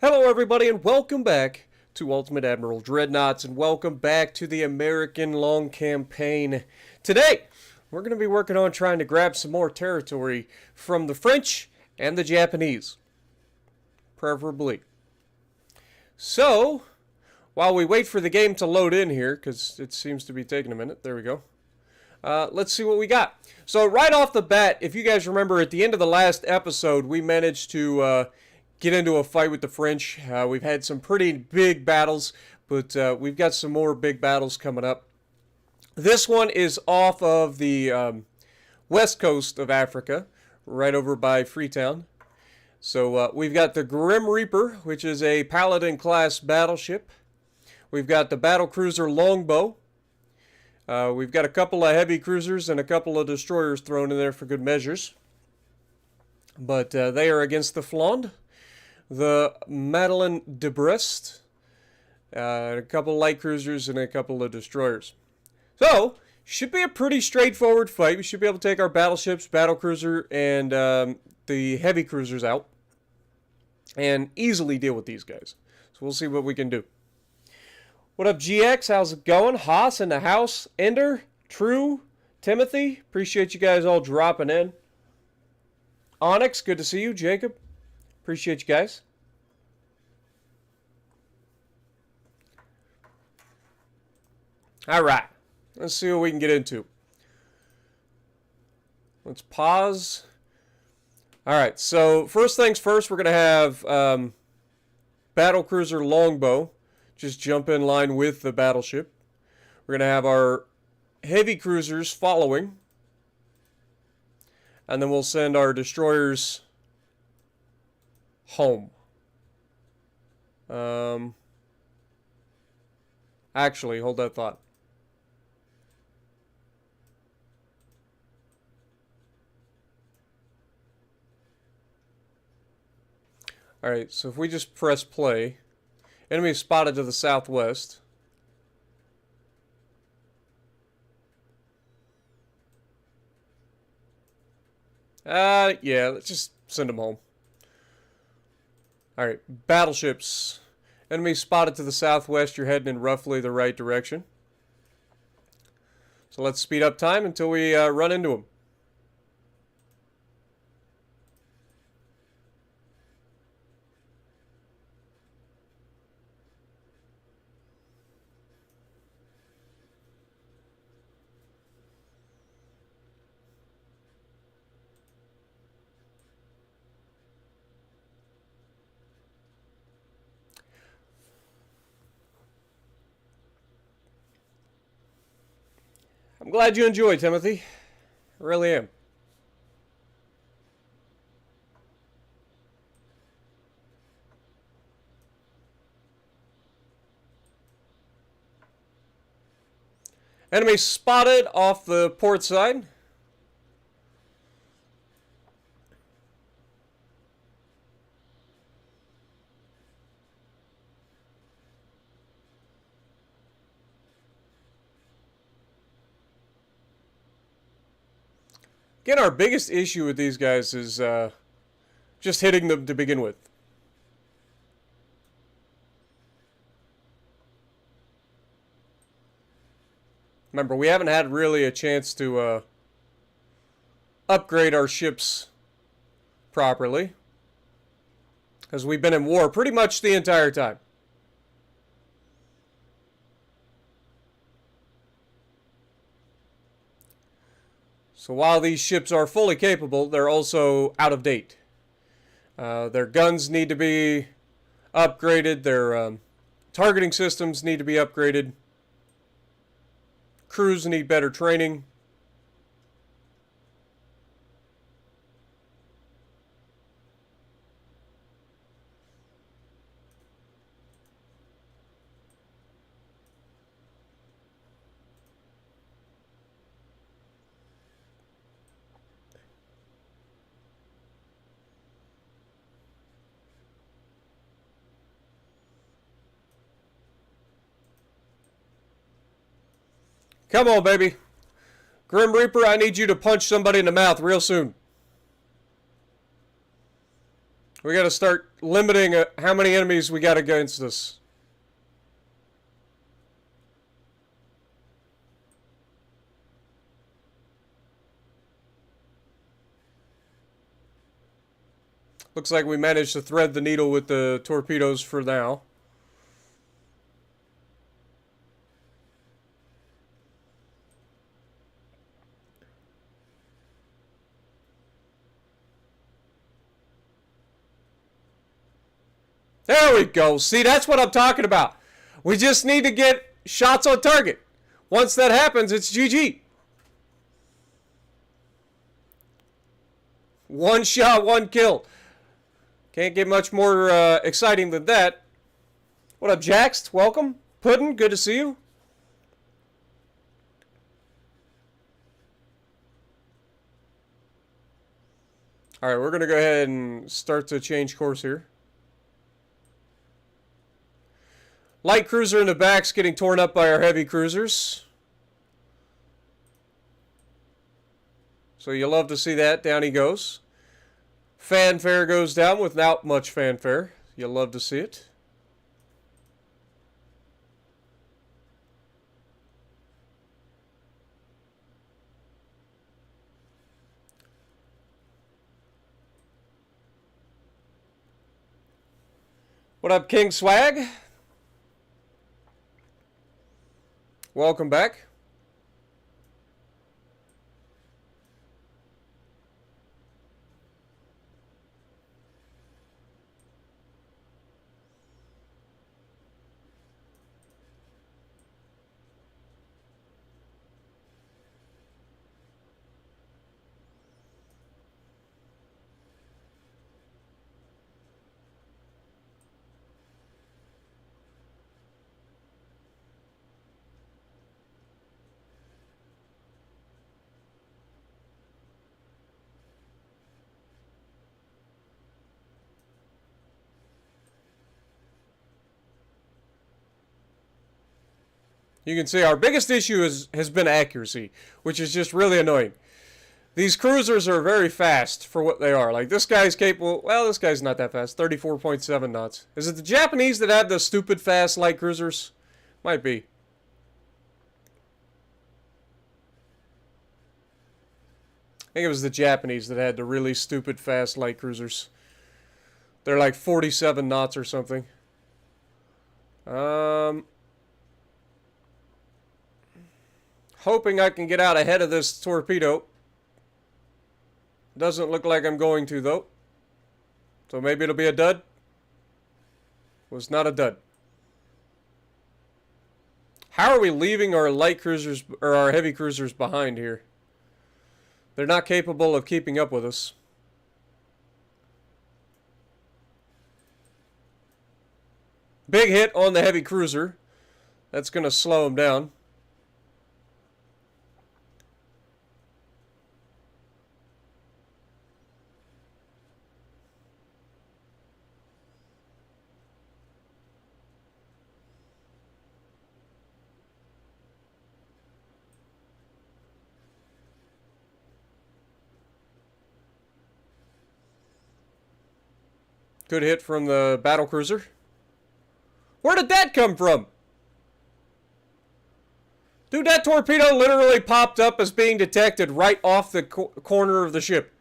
Hello everybody and welcome back to Ultimate Admiral Dreadnoughts and welcome back to the American Long Campaign. Today, we're going to be working on trying to grab some more territory from the French and the Japanese. Preferably. So, while we wait for the game to load in here, because it seems to be taking a minute, there we go. Let's see what we got. So right off the bat, if you guys remember at the end of the last episode, we managed to get into a fight with the French. We've had some pretty big battles, but we've got some more big battles coming up. This one is off of the west coast of Africa, right over by Freetown. So we've got the Grim Reaper, which is a Paladin-class battleship. We've got the battlecruiser Longbow. We've got a couple of heavy cruisers and a couple of destroyers thrown in there for good measures. But they are against the Flandre, the Madeleine de Brest, a couple of light cruisers and a couple of destroyers. So, should be a pretty straightforward fight. We should be able to take our battleships, battlecruiser, and the heavy cruisers out and easily deal with these guys. So we'll see what we can do. What up, GX? How's it going? Haas in the house. Ender, True, Timothy. Appreciate you guys all dropping in. Onyx, good to see you. Jacob, appreciate you guys. All right, let's see what we can get into. Let's pause. All right, so first things first, we're going to have battlecruiser Longbow just jump in line with the battleship. We're going to have our heavy cruisers following. And then we'll send our destroyers home. Actually, hold that thought. Alright, so if we just press play, enemy spotted to the southwest. Yeah, let's just send them home. Alright, battleships. Enemy spotted to the southwest, you're heading in roughly the right direction. So let's speed up time until we run into them. I'm glad you enjoy, Timothy. I really am. Enemy spotted off the port side. Again, our biggest issue with these guys is just hitting them to begin with. Remember, we haven't had really a chance to upgrade our ships properly, because we've been in war pretty much the entire time. So while these ships are fully capable, they're also out of date. Their guns need to be upgraded. Their targeting systems need to be upgraded. Crews need better training. Come on, baby. Grim Reaper, I need you to punch somebody in the mouth real soon. We got to start limiting how many enemies we got against us. Looks like we managed to thread the needle with the torpedoes for now. There we go. See, that's what I'm talking about. We just need to get shots on target. Once that happens, it's GG. One shot, one kill. Can't get much more exciting than that. What up, Jax? Welcome. Puddin', good to see you. Alright, we're going to go ahead and start to change course here. Light cruiser in the back's getting torn up by our heavy cruisers. So you'll love to see that. Down he goes. Fanfare goes down without much fanfare. You'll love to see it. What up, King Swag? Welcome back. You can see our biggest issue has been accuracy, which is just really annoying. These cruisers are very fast for what they are. Like, this guy's capable... Well, this guy's not that fast. 34.7 knots. Is it the Japanese that have the stupid fast light cruisers? Might be. I think it was the Japanese that had the really stupid fast light cruisers. They're like 47 knots or something. Hoping I can get out ahead of this torpedo. Doesn't look like I'm going to, though. So maybe it'll be a dud. Was not a dud. How are we leaving our light cruisers or our heavy cruisers behind here? They're not capable of keeping up with us. Big hit on the heavy cruiser. That's going to slow him down. Good hit from the battlecruiser. Where did that come from? Dude, that torpedo literally popped up as being detected right off the corner of the ship.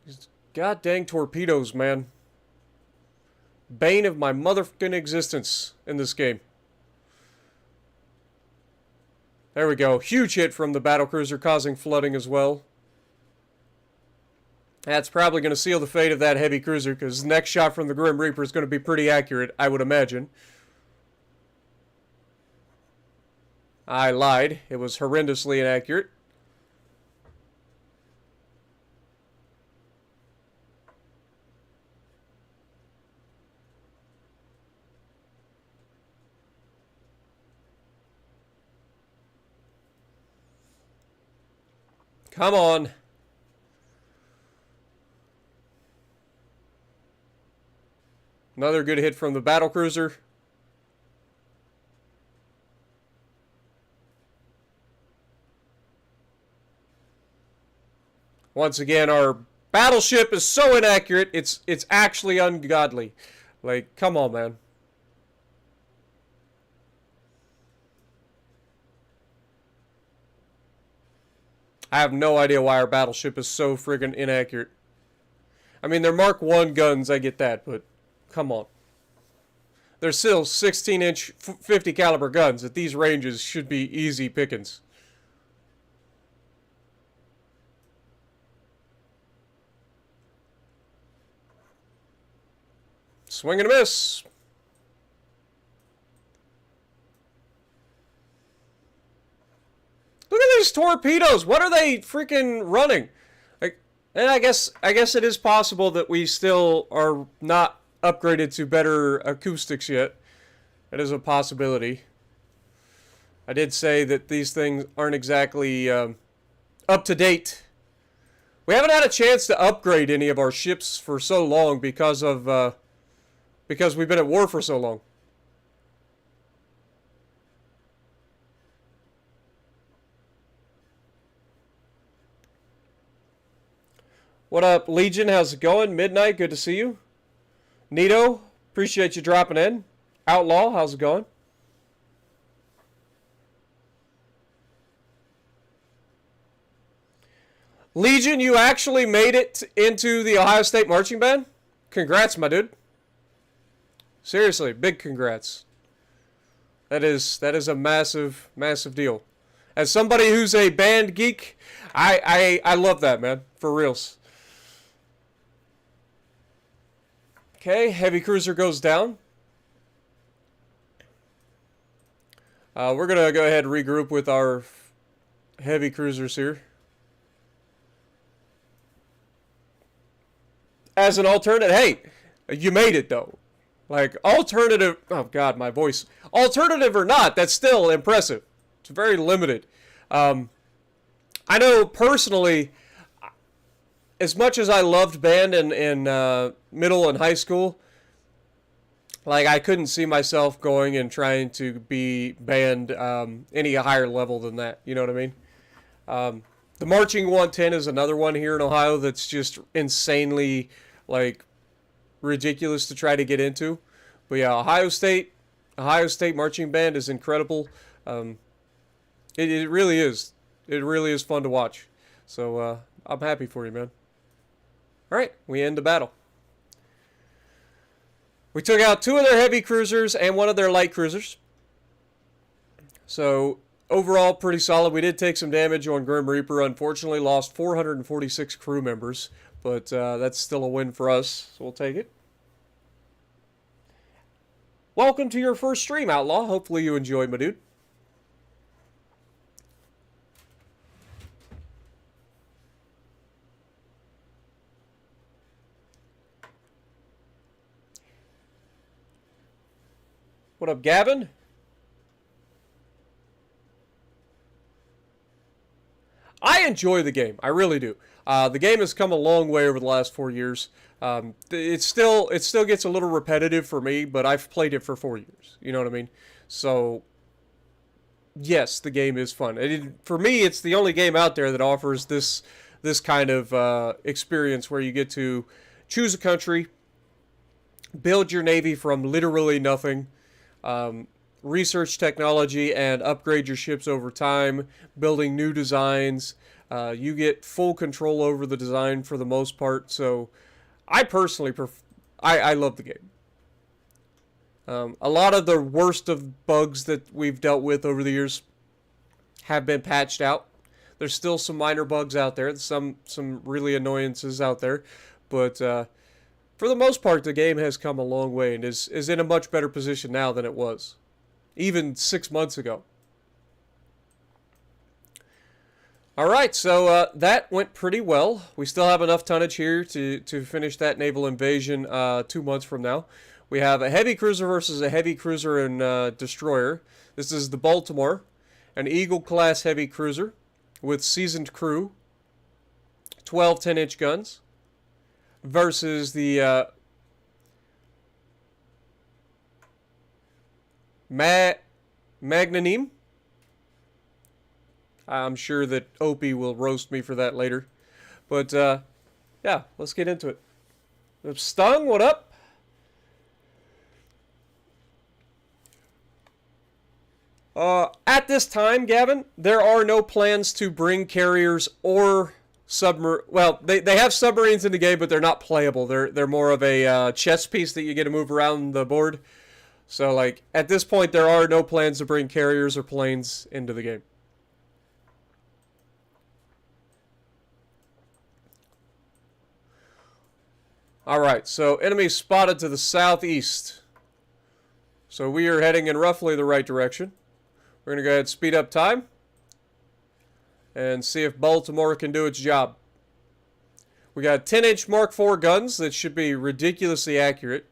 These god dang torpedoes, man. Bane of my motherfucking existence in this game. There we go. Huge hit from the battlecruiser, causing flooding as well. That's probably going to seal the fate of that heavy cruiser, because the next shot from the Grim Reaper is going to be pretty accurate, I would imagine. I lied. It was horrendously inaccurate. Come on. Another good hit from the battlecruiser. Once again, our battleship is so inaccurate, it's actually ungodly. Like, come on, man. I have no idea why our battleship is so friggin' inaccurate. I mean, they're Mark 1 guns, I get that, but come on. They're still 16-inch 50 caliber guns. At these ranges should be easy pickings. Swing and a miss. Look at these torpedoes. What are they freaking running? Like, and I guess it is possible that we still are not upgraded to better acoustics yet. That is a possibility. I did say that these things aren't exactly up to date. We haven't had a chance to upgrade any of our ships for so long because we've been at war for so long. What up, Legion? How's it going? Midnight, good to see you. Nito, appreciate you dropping in. Outlaw, how's it going? Legion, you actually made it into the Ohio State Marching Band? Congrats, my dude. Seriously, big congrats. That is a massive, massive deal. As somebody who's a band geek, I love that, man. For reals. Okay, heavy cruiser goes down. We're going to go ahead and regroup with our heavy cruisers here. As an alternative, hey, you made it though. Like, alternative, oh God, my voice. Alternative or not, that's still impressive. It's very limited. I know personally, as much as I loved band in middle and high school, like, I couldn't see myself going and trying to be band any higher level than that. You know what I mean? The Marching 110 is another one here in Ohio that's just insanely, like, ridiculous to try to get into. But yeah, Ohio State Marching Band is incredible. It really is. It really is fun to watch. So I'm happy for you, man. All right, we end the battle. We took out 2 of their heavy cruisers and 1 of their light cruisers. So overall, pretty solid. We did take some damage on Grim Reaper. Unfortunately, lost 446 crew members. But that's still a win for us, so we'll take it. Welcome to your first stream, Outlaw. Hopefully you enjoyed, my dude. What up, Gavin? I enjoy the game. I really do. The game has come a long way over the last 4 years. It still gets a little repetitive for me, but I've played it for 4 years. You know what I mean? So, yes, the game is fun. For me, it's the only game out there that offers this kind of experience where you get to choose a country, build your navy from literally nothing, research technology, and upgrade your ships over time, building new designs. You get full control over the design for the most part, so I personally I love the game. A lot of the worst of bugs that we've dealt with over the years have been patched out. There's still some minor bugs out there, some really annoyances out there, but for the most part, the game has come a long way and is in a much better position now than it was, even 6 months ago. Alright, so that went pretty well. We still have enough tonnage here to finish that naval invasion 2 months from now. We have a heavy cruiser versus a heavy cruiser and destroyer. This is the Baltimore, an Eagle-class heavy cruiser with seasoned crew, 12 10-inch guns, versus the Magnanime. I'm sure that Opie will roast me for that later. But, yeah, let's get into it. Stung, what up? At this time, Gavin, there are no plans to bring carriers or submarine. Well, they have submarines in the game, but they're not playable. They're more of a chess piece that you get to move around the board. So, like, at this point, there are no plans to bring carriers or planes into the game. Alright, so enemy spotted to the southeast. So we are heading in roughly the right direction. We're going to go ahead and speed up time and see if Baltimore can do its job. We got 10-inch Mark IV guns that should be ridiculously accurate.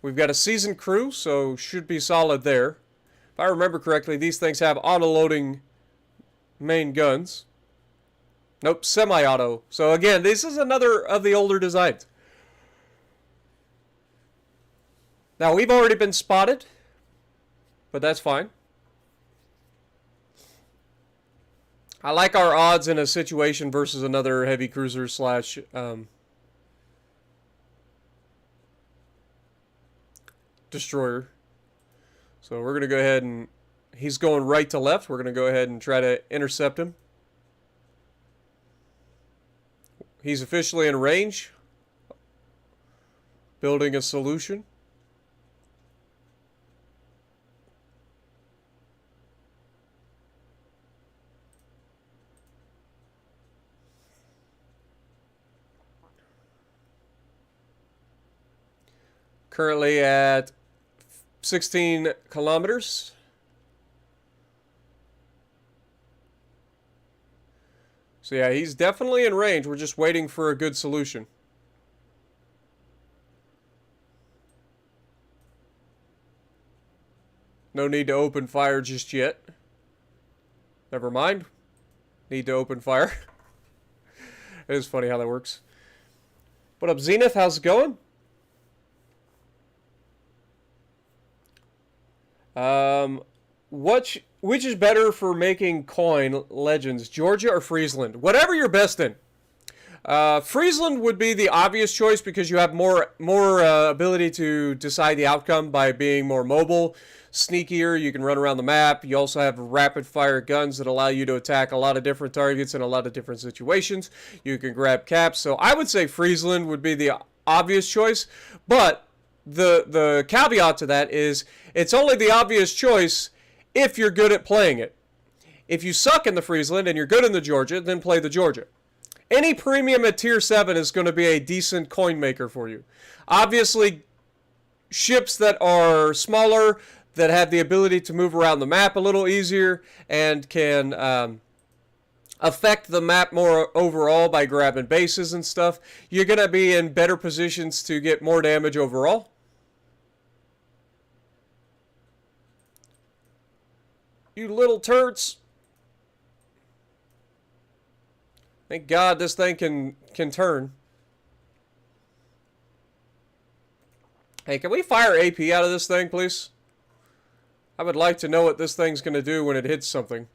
We've got a seasoned crew, so should be solid there. If I remember correctly, these things have auto-loading main guns. Nope, semi-auto. So again, this is another of the older designs. Now, we've already been spotted, but that's fine. I like our odds in a situation versus another heavy cruiser slash destroyer. So we're going to go ahead and... He's going right to left. We're going to go ahead and try to intercept him. He's officially in range. Building a solution. Currently at 16 kilometers. So yeah, he's definitely in range. We're just waiting for a good solution. No need to open fire just yet. Never mind. Need to open fire. It is funny how that works. What up, Zenith? How's it going? Which is better for making coin legends, Georgia or Friesland? Whatever you're best in. Friesland would be the obvious choice because you have more ability to decide the outcome by being more mobile, sneakier. You can run around the map. You also have rapid fire guns that allow you to attack a lot of different targets in a lot of different situations. You can grab caps. So I would say Friesland would be the obvious choice, but the caveat to that is it's only the obvious choice if you're good at playing it. If you suck in the Friesland and you're good in the Georgia, then play the Georgia. Any premium at tier 7 is going to be a decent coin maker for you. Obviously, ships that are smaller, that have the ability to move around the map a little easier, and can affect the map more overall by grabbing bases and stuff, you're going to be in better positions to get more damage overall. You little turds. Thank God this thing can turn. Hey, can we fire AP out of this thing, please? I would like to know what this thing's going to do when it hits something.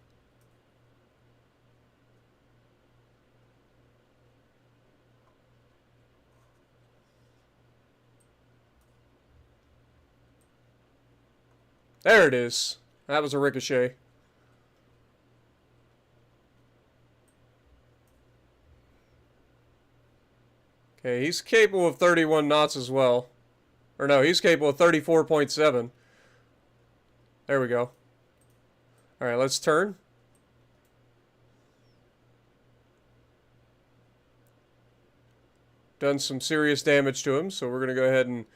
There it is. That was a ricochet. Okay, he's capable of 31 knots as well. Or no, he's capable of 34.7. There we go. Alright, let's turn. Done some serious damage to him, so we're going to go ahead and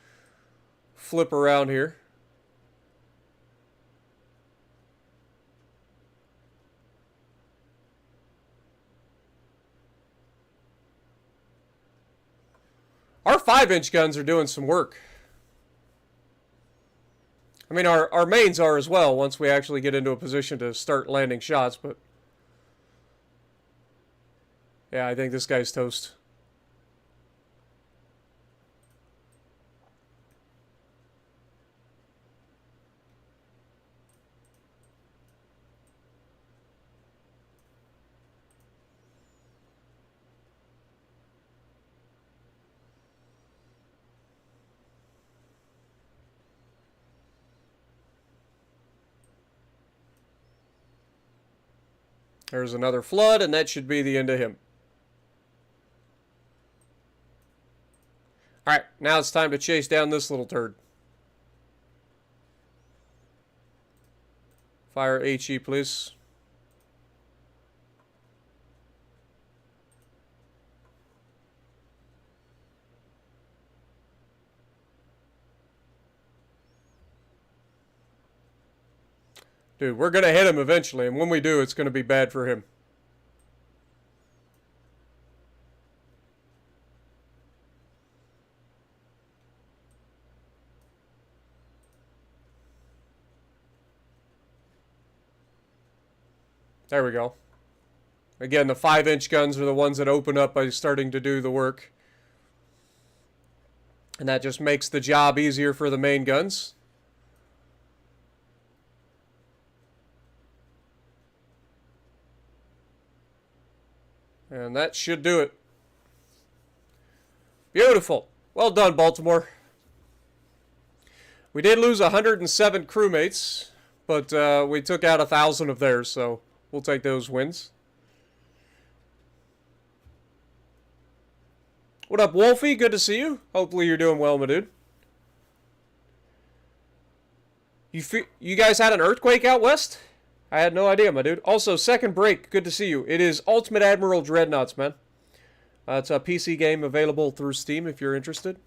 flip around here. Our 5-inch guns are doing some work. I mean, our mains are as well once we actually get into a position to start landing shots, but... yeah, I think this guy's toast. There's another flood, and that should be the end of him. Alright, now it's time to chase down this little turd. Fire HE, please. Dude, we're going to hit him eventually, and when we do, it's going to be bad for him. There we go. Again, the 5-inch guns are the ones that open up by starting to do the work. And that just makes the job easier for the main guns. And that should do it. Beautiful. Well done, Baltimore. We did lose 107 crewmates, but we took out 1,000 of theirs, so we'll take those wins. What up, Wolfie? Good to see you. Hopefully you're doing well, my dude. You guys had an earthquake out west? I had no idea, my dude. Also, second break. Good to see you. It is Ultimate Admiral Dreadnoughts, man. It's a PC game available through Steam if you're interested.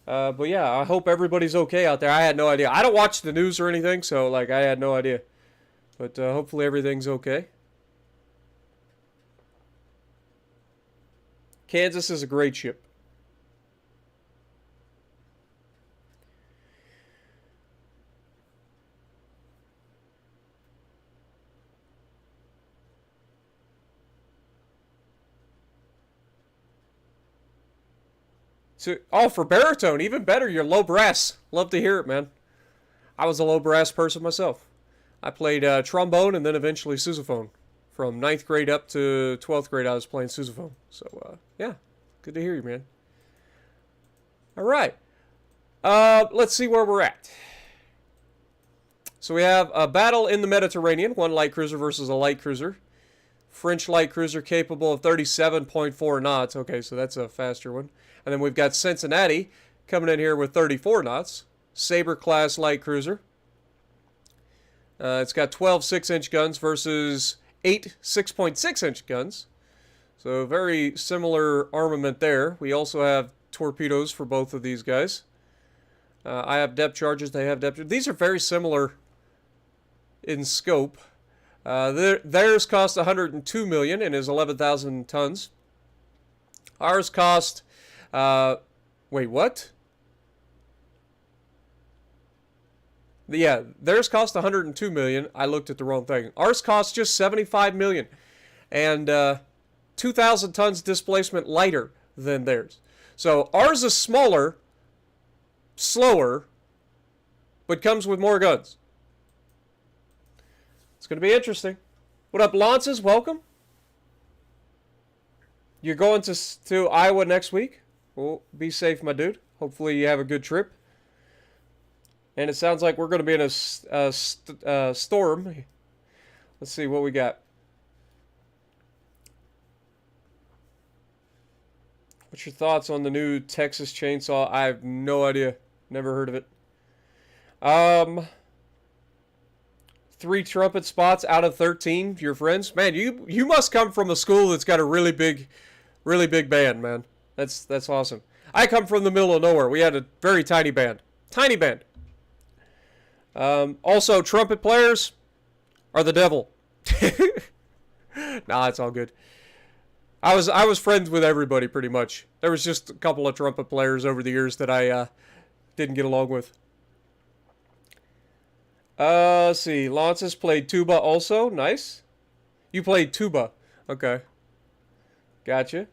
But yeah, I hope everybody's okay out there. I had no idea. I don't watch the news or anything, so like I had no idea. But hopefully everything's okay. Kansas is a great ship. So, oh, for baritone, even better. You're low brass. Love to hear it, man. I was a low brass person myself. I played trombone and then eventually sousaphone. From 9th grade up to 12th grade, I was playing sousaphone. So, yeah, good to hear you, man. All right. Let's see where we're at. So we have a battle in the Mediterranean. One light cruiser versus a light cruiser. French light cruiser capable of 37.4 knots. Okay, so that's a faster one. And then we've got Cincinnati coming in here with 34 knots. Sabre class light cruiser. It's got 12 6-inch guns versus 8 6.6-inch guns. So very similar armament there. We also have torpedoes for both of these guys. I have depth charges. They have depth charges. These are very similar in scope. Theirs cost $102 million and is 11,000 tons. Ours cost... wait, what? Yeah, theirs cost $102 million. I looked at the wrong thing. Ours cost just $75 million. And 2,000 tons displacement lighter than theirs. So ours is smaller, slower, but comes with more guns. It's going to be interesting. What up, Lances? Welcome. You're going to Iowa next week? Well, be safe, my dude. Hopefully you have a good trip. And it sounds like we're going to be in a storm. Let's see what we got. What's your thoughts on the new Texas chainsaw? I have no idea. Never heard of it. 3 trumpet spots out of 13. Your friends, man, you must come from a school that's got a really big band, man. That's awesome. I come from the middle of nowhere. We had a very tiny band. Tiny band. Also, trumpet players are the devil. Nah, it's all good. I was friends with everybody pretty much. There was just a couple of trumpet players over the years that I didn't get along with. Let's see. Lances played tuba also. Nice. You played tuba. Okay. Gotcha.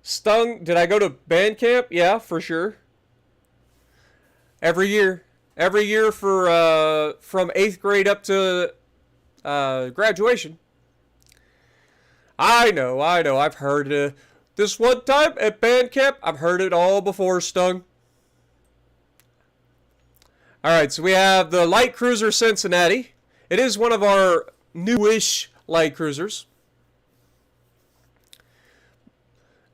Stung. Did I go to band camp? Yeah, for sure. Every year. Every year for from 8th grade up to graduation. I know. I've heard this one time at band camp. I've heard it all before, Stung. All right, so we have the light cruiser Cincinnati. It is one of our newish light cruisers.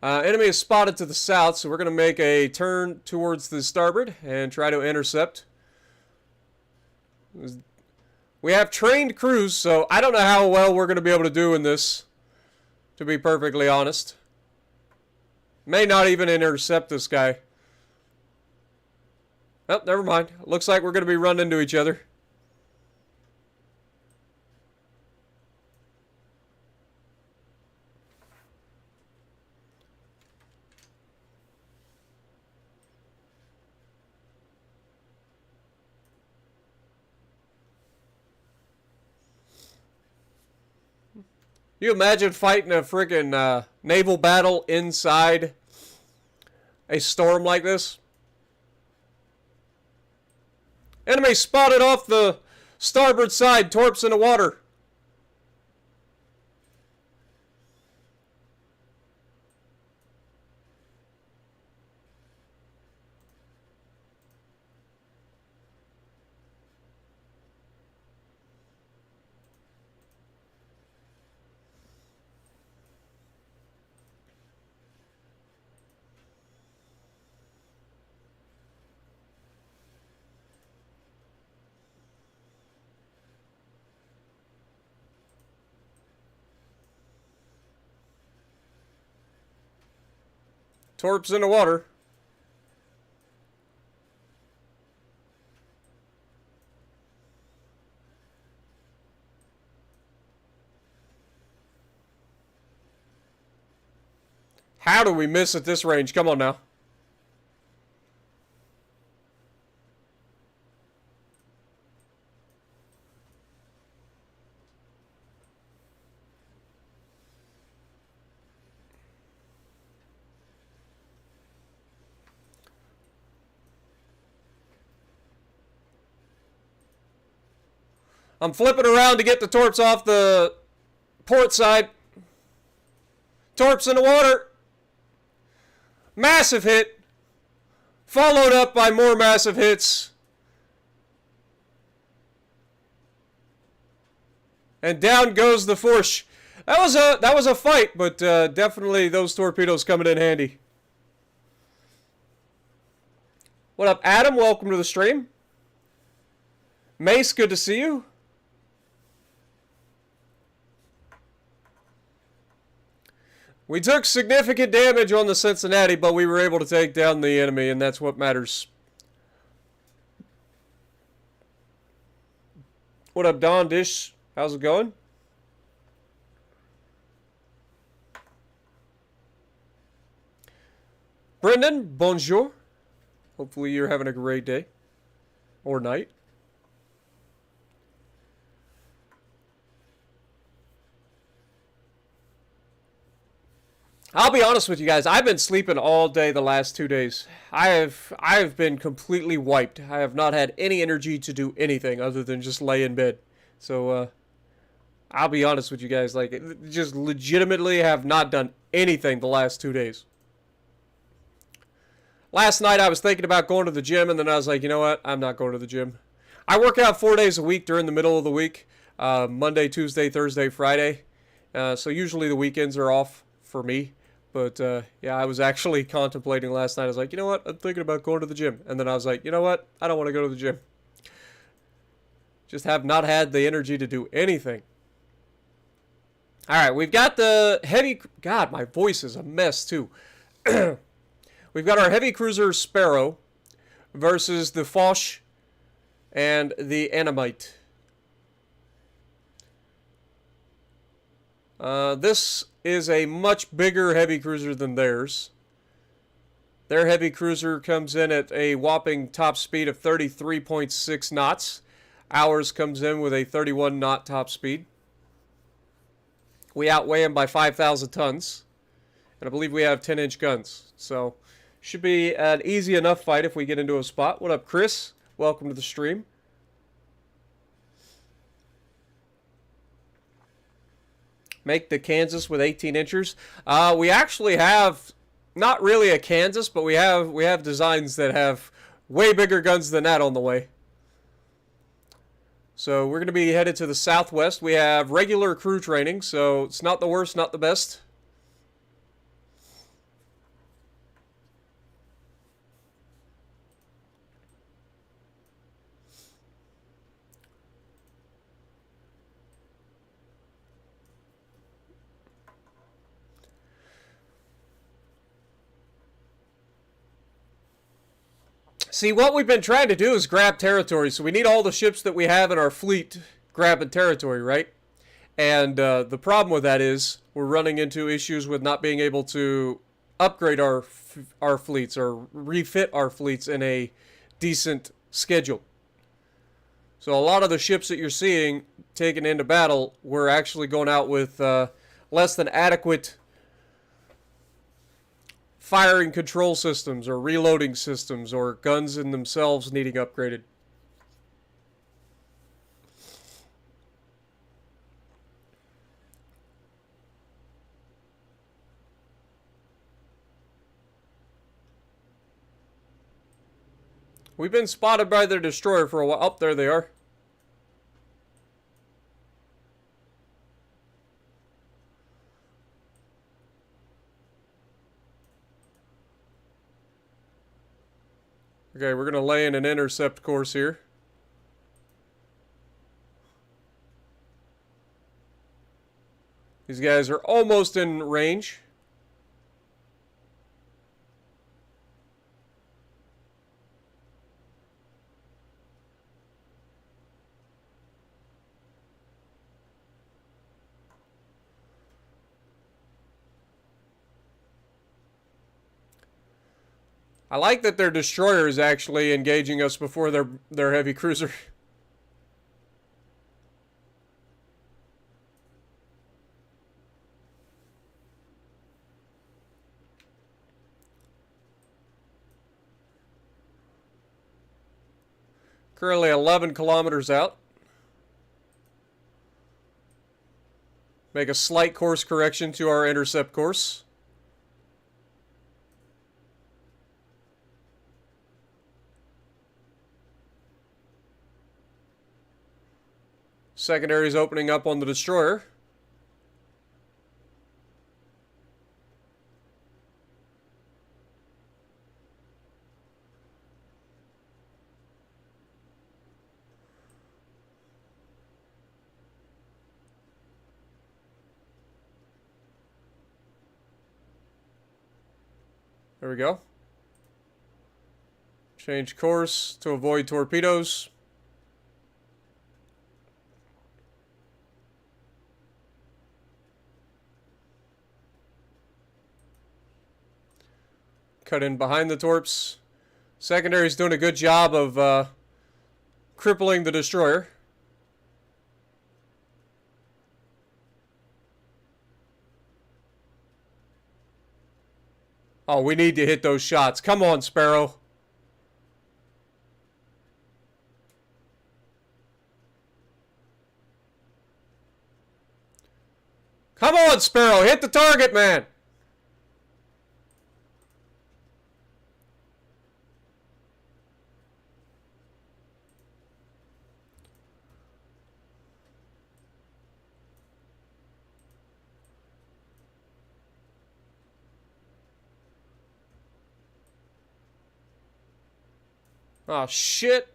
Enemy is spotted to the south, so we're going to make a turn towards the starboard and try to intercept. We have trained crews, so I don't know how well we're going to be able to do in this, to be perfectly honest. May not even intercept this guy. Oh, never mind. Looks like we're going to be running into each other. You imagine fighting a friggin' naval battle inside a storm like this? Enemy spotted off the starboard side, torps in the water. Torps in the water. How do we miss at this range? Come on now. I'm flipping around to get the torps off the port side. Torps in the water. Massive hit. Followed up by more massive hits. And down goes the force. That was a fight, but definitely those torpedoes coming in handy. What up, Adam? Welcome to the stream. Mace, good to see you. We took significant damage on the Cincinnati, but we were able to take down the enemy, and that's what matters. What up, Don Dish? How's it going? Brendan, bonjour. Hopefully you're having a great day. Or night. I'll be honest with you guys. I've been sleeping all day the last 2 days. I have been completely wiped. I have not had any energy to do anything other than just lay in bed. So, I'll be honest with you guys. Like, just legitimately have not done anything the last 2 days. Last night I was thinking about going to the gym, and then I was like, you know what? I'm not going to the gym. I work out 4 days a week during the middle of the week. Monday, Tuesday, Thursday, Friday. So usually the weekends are off for me. But, yeah, I was actually contemplating last night. I was like, you know what? I'm thinking about going to the gym. And then I was like, you know what? I don't want to go to the gym. Just have not had the energy to do anything. All right, we've got the heavy... God, my voice is a mess, too. We've got our heavy cruiser Sparrow versus the Foch and the Annamite. This is a much bigger heavy cruiser than theirs. Their heavy cruiser comes in at a whopping top speed of 33.6 knots. Ours comes in with a 31 knot top speed. We outweigh them by 5,000 tons. And I believe we have 10-inch guns. So, should be an easy enough fight if we get into a spot. What up, Chris? Welcome to the stream. Make the Kansas with 18 inchers. We actually have not really a Kansas, but we have designs that have way bigger guns than that on the way. So we're going to be headed to the southwest. We have regular crew training, so it's not the worst, not the best. See, what we've been trying to do is grab territory, so we need all the ships that we have in our fleet grabbing territory, right? And the problem with that is we're running into issues with not being able to upgrade our fleets or refit our fleets in a decent schedule. So a lot of the ships that you're seeing taken into battle, we're actually going out with less than adequate firing control systems or reloading systems or guns in themselves needing upgraded. We've been spotted by their destroyer for a while. Oh, there they are. Okay, we're going to lay in an intercept course here. These guys are almost in range. I like that their destroyer is actually engaging us before their heavy cruiser. Currently 11 kilometers out. Make a slight course correction to our intercept course. Secondary is opening up on the destroyer. There we go. Change course to avoid torpedoes. Cut in behind the torps. Secondary's doing a good job of crippling the destroyer. Oh, we need to hit those shots. Come on, Sparrow. Come on, Sparrow. Hit the target, man. Oh, shit.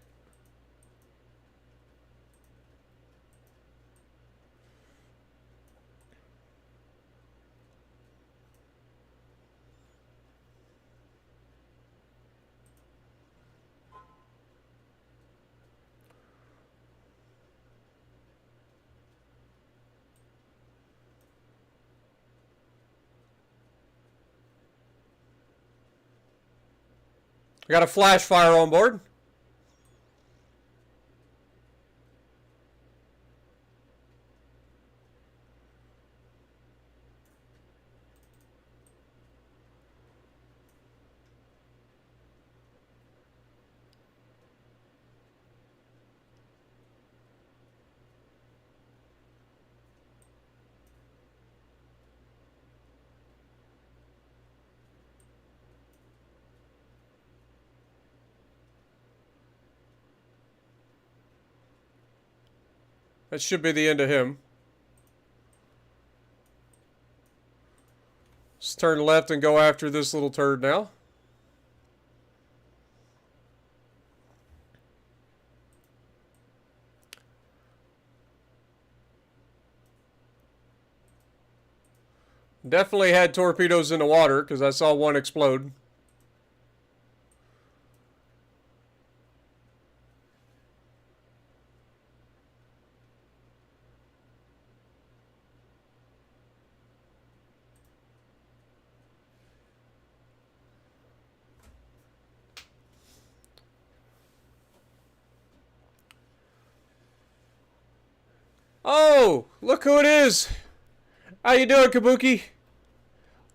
I got a flash fire on board. That should be the end of him. Let's turn left and go after this little turd now. Definitely had torpedoes in the water because I saw one explode. Oh, look who it is. How you doing, Kabuki?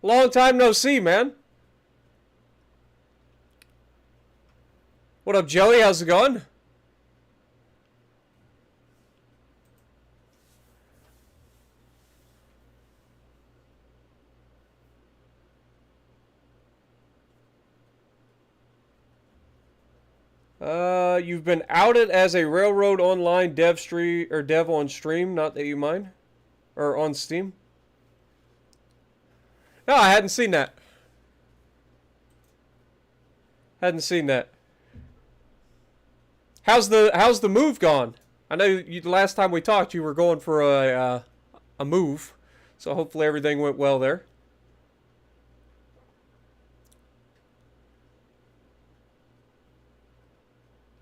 Long time no see, man. What up, Joey? How's it going? You've been outed as a Railroad Online dev stream or dev on stream, not that you mind, or on Steam. No, I hadn't seen that. Hadn't seen that. How's the move gone? I know you, the last time we talked, you were going for a move, so hopefully everything went well there.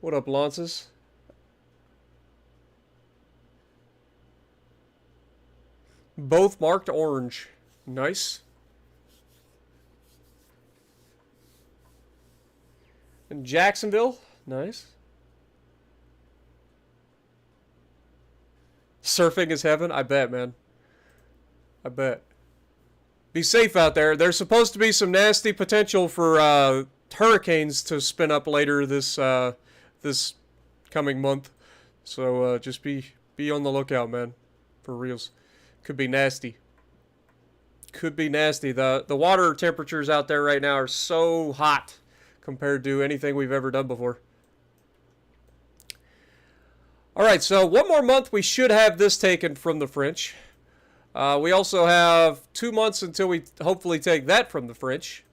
What up, Lances? Both marked orange. Nice. And Jacksonville. Nice. Surfing is heaven? I bet, man. I bet. Be safe out there. There's supposed to be some nasty potential for hurricanes to spin up later this this coming month. So just be on the lookout, man. For reals. Could be nasty. Could be nasty. The water temperatures out there right now are so hot compared to anything we've ever done before. Alright, so one more month we should have this taken from the French. We also have 2 months until we hopefully take that from the French.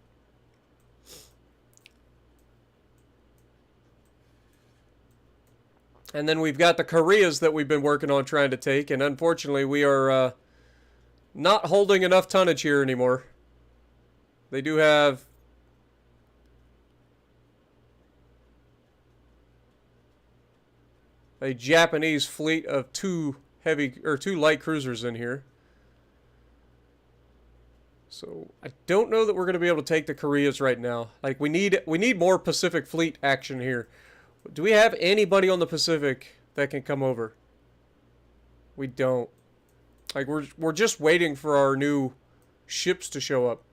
And then we've got the Koreas that we've been working on trying to take, and unfortunately we are not holding enough tonnage here anymore. They do have a Japanese fleet of two light cruisers in here. So I don't know that we're going to be able to take the Koreas right now. Like we need more Pacific Fleet action here. Do we have anybody on the Pacific that can come over? We don't. Like we're just waiting for our new ships to show up.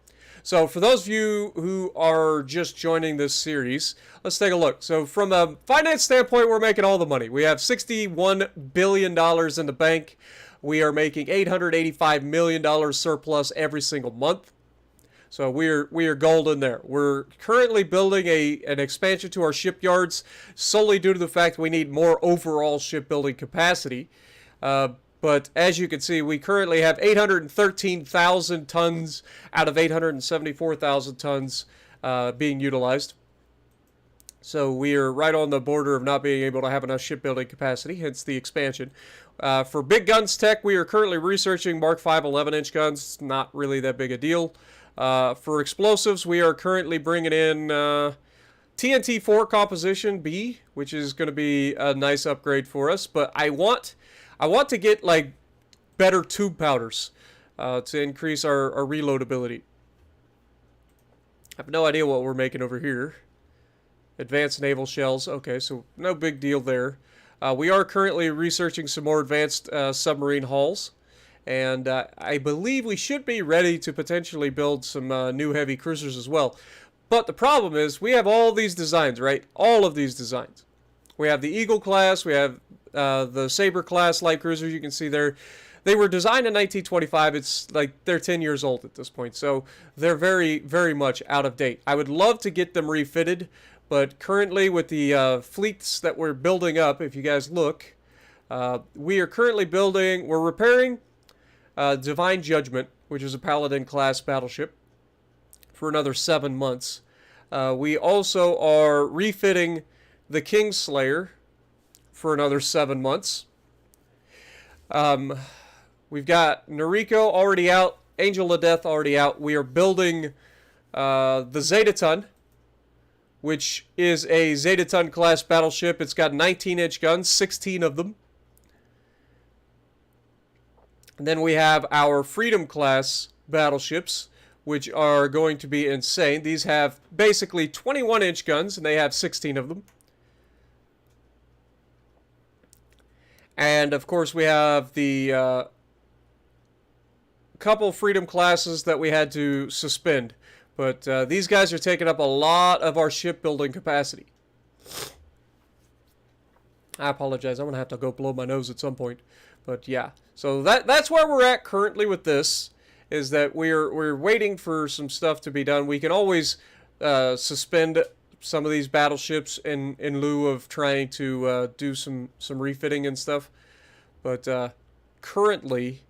So for those of you who are just joining this series, let's take a look. So from a finance standpoint, we're making all the money. We have $61 billion in the bank. We are making $885 million surplus every single month. So we are golden there. We're currently building an expansion to our shipyards solely due to the fact we need more overall shipbuilding capacity. But as you can see, we currently have 813,000 tons out of 874,000 tons being utilized. So we are right on the border of not being able to have enough shipbuilding capacity, hence the expansion. For big guns tech, we are currently researching Mark 5 11-inch guns. It's not really that big a deal. For explosives, we are currently bringing in TNT-4 Composition B, which is going to be a nice upgrade for us. But I want to get like better tube powders to increase our reloadability. I have no idea what we're making over here. Advanced naval shells. Okay, so no big deal there. We are currently researching some more advanced submarine hulls. And I believe we should be ready to potentially build some new heavy cruisers as well. But the problem is we have all these designs, right? All of these designs. We have the Eagle class. We have the Sabre class light cruisers you can see there. They were designed in 1925. It's like they're 10 years old at this point. So they're very, very much out of date. I would love to get them refitted. But currently with the fleets that we're building up, if you guys look, We are currently we're repairing Divine Judgment, which is a Paladin class battleship, for another 7 months. We also are refitting the Kingslayer for another 7 months. We've got Noriko already out, Angel of Death already out. We are building the Zetatun, which is a Zetatun class battleship. It's got 19-inch guns, 16 of them. And then we have our Freedom class battleships, which are going to be insane. These have basically 21-inch guns, and they have 16 of them. And, of course, we have the couple Freedom classes that we had to suspend. But these guys are taking up a lot of our shipbuilding capacity. I apologize. I'm going to have to go blow my nose at some point. But, yeah. So that's where we're at currently with this, is that we're waiting for some stuff to be done. We can always suspend some of these battleships in lieu of trying to do some refitting and stuff. But currently,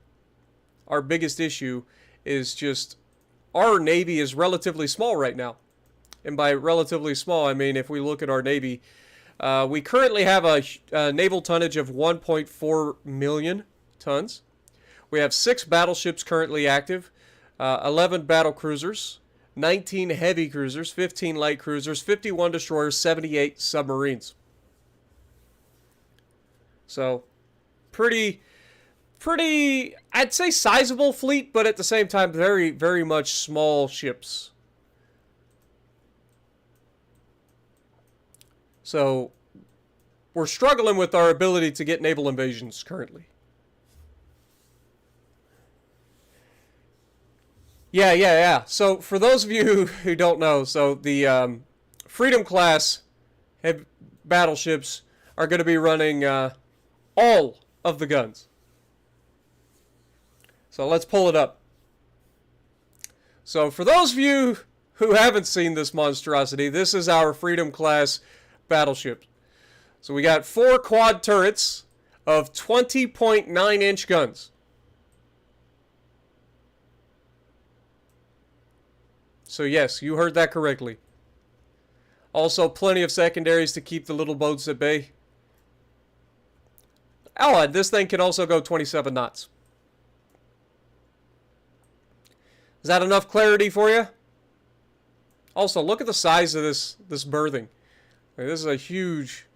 our biggest issue is just our Navy is relatively small right now. And by relatively small, I mean if we look at our Navy, we currently have a naval tonnage of 1.4 million tons. We have 6 battleships currently active, 11 battle cruisers, 19 heavy cruisers, 15 light cruisers, 51 destroyers, 78 submarines. So, pretty, I'd say sizable fleet, but at the same time, very, very much small ships. So, we're struggling with our ability to get naval invasions currently. Yeah. So, for those of you who don't know, so the Freedom class battleships are going to be running all of the guns. So, let's pull it up. So, for those of you who haven't seen this monstrosity, this is our Freedom class battleship. So, we got 4 quad turrets of 20.9-inch guns. So yes, you heard that correctly. Also, plenty of secondaries to keep the little boats at bay. Oh, and this thing can also go 27 knots. Is that enough clarity for you? Also, look at the size of this berthing. This is a huge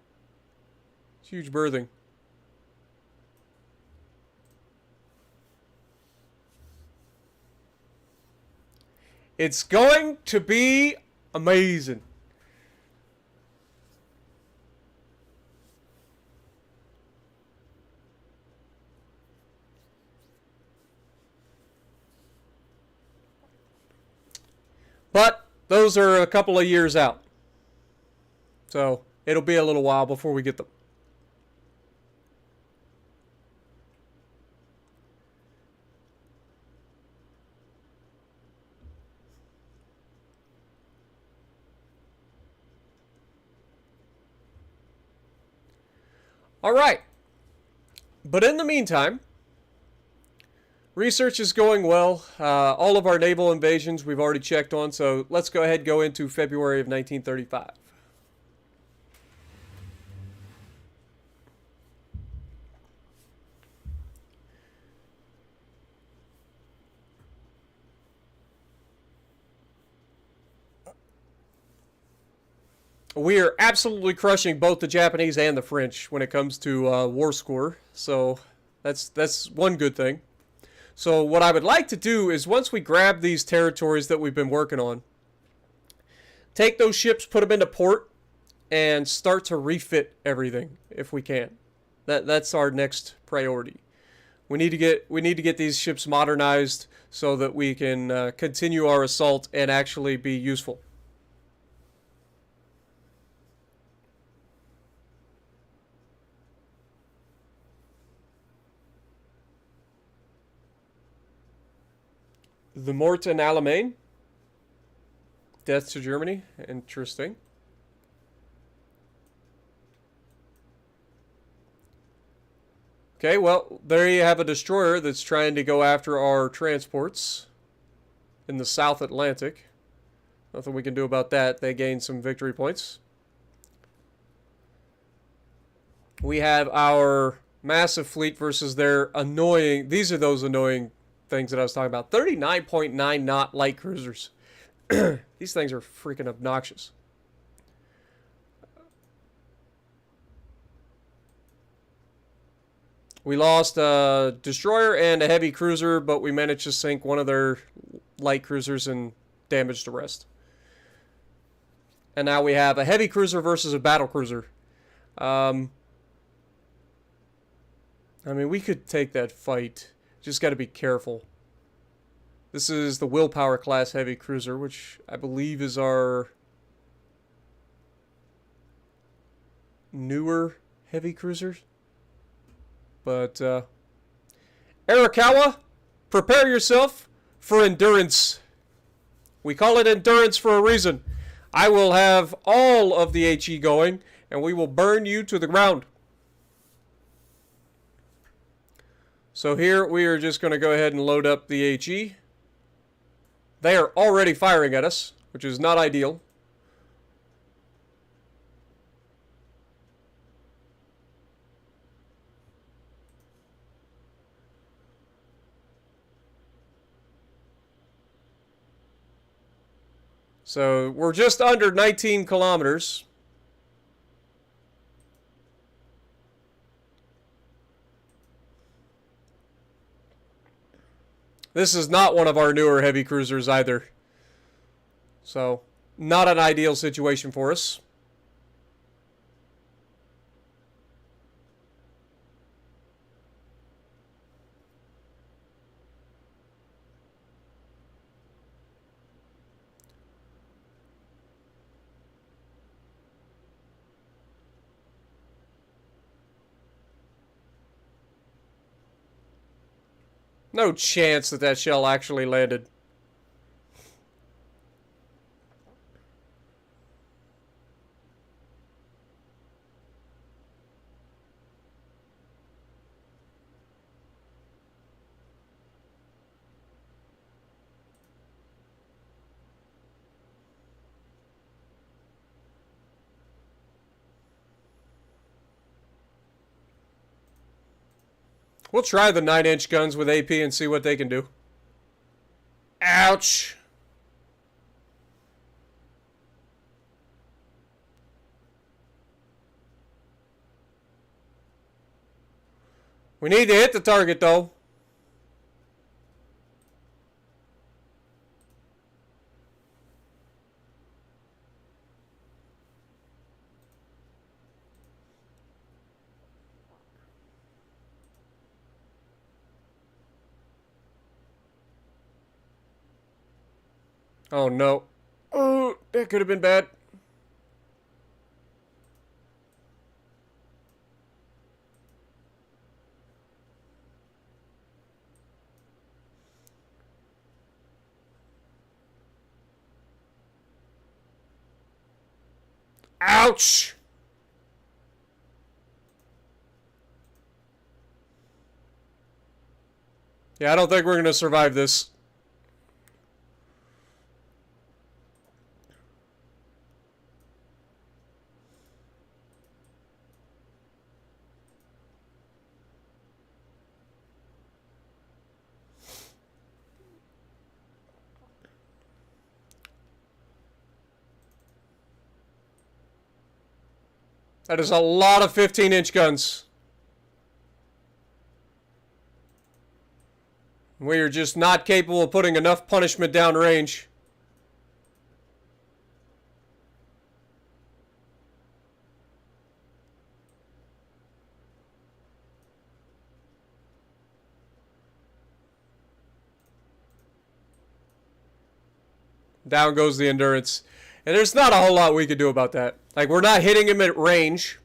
berthing. It's going to be amazing. But those are a couple of years out. So it'll be a little while before we get them. All right. But in the meantime, research is going well. All of our naval invasions we've already checked on, so let's go ahead and go into February of 1935. We are absolutely crushing both the Japanese and the French when it comes to war score, so that's one good thing. So what I would like to do is once we grab these territories that we've been working on, take those ships, put them into port, and start to refit everything if we can. That's our next priority. We need to get these ships modernized so that we can continue our assault and actually be useful. The Mort and Alamein. Death to Germany. Interesting. Okay, well, there you have a destroyer that's trying to go after our transports in the South Atlantic. Nothing we can do about that. They gained some victory points. We have our massive fleet versus their annoying... These are those annoying things that I was talking about. 39.9 knot light cruisers. These things are freaking obnoxious. We lost a destroyer and a heavy cruiser, but we managed to sink one of their light cruisers and damage the rest. And now we have a heavy cruiser versus a battle cruiser. I mean, we could take that fight. Just got to be careful. This is the Willpower class heavy cruiser, which I believe is our newer heavy cruisers. But, Arakawa, prepare yourself for endurance. We call it endurance for a reason. I will have all of the HE going, and we will burn you to the ground. So here we are just going to go ahead and load up the HE. They are already firing at us, which is not ideal. So we're just under 19 kilometers. This is not one of our newer heavy cruisers either. So, not an ideal situation for us. No chance that that shell actually landed. We'll try the 9-inch guns with AP and see what they can do. Ouch! We need to hit the target, though. Oh, no. Oh, that could have been bad. Ouch! Yeah, I don't think we're going to survive this. That is a lot of 15-inch guns. We are just not capable of putting enough punishment downrange. Down goes the endurance. And there's not a whole lot we could do about that. Like, we're not hitting him at range.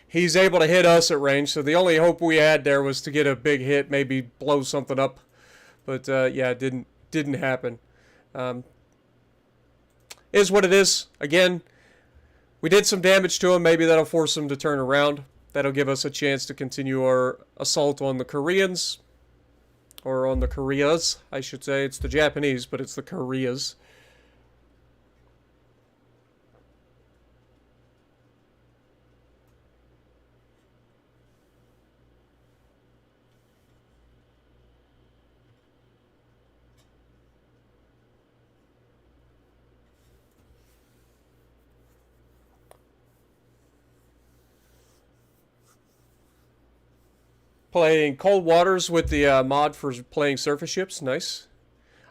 He's able to hit us at range. So the only hope we had there was to get a big hit, maybe blow something up. But, yeah, it didn't happen. Is what it is. Again, we did some damage to him. Maybe that'll force him to turn around. That'll give us a chance to continue our assault on the Koreans. Or on the Koreas, I should say. It's the Japanese, but it's the Koreas. Playing Cold Waters with the mod for playing surface ships. Nice.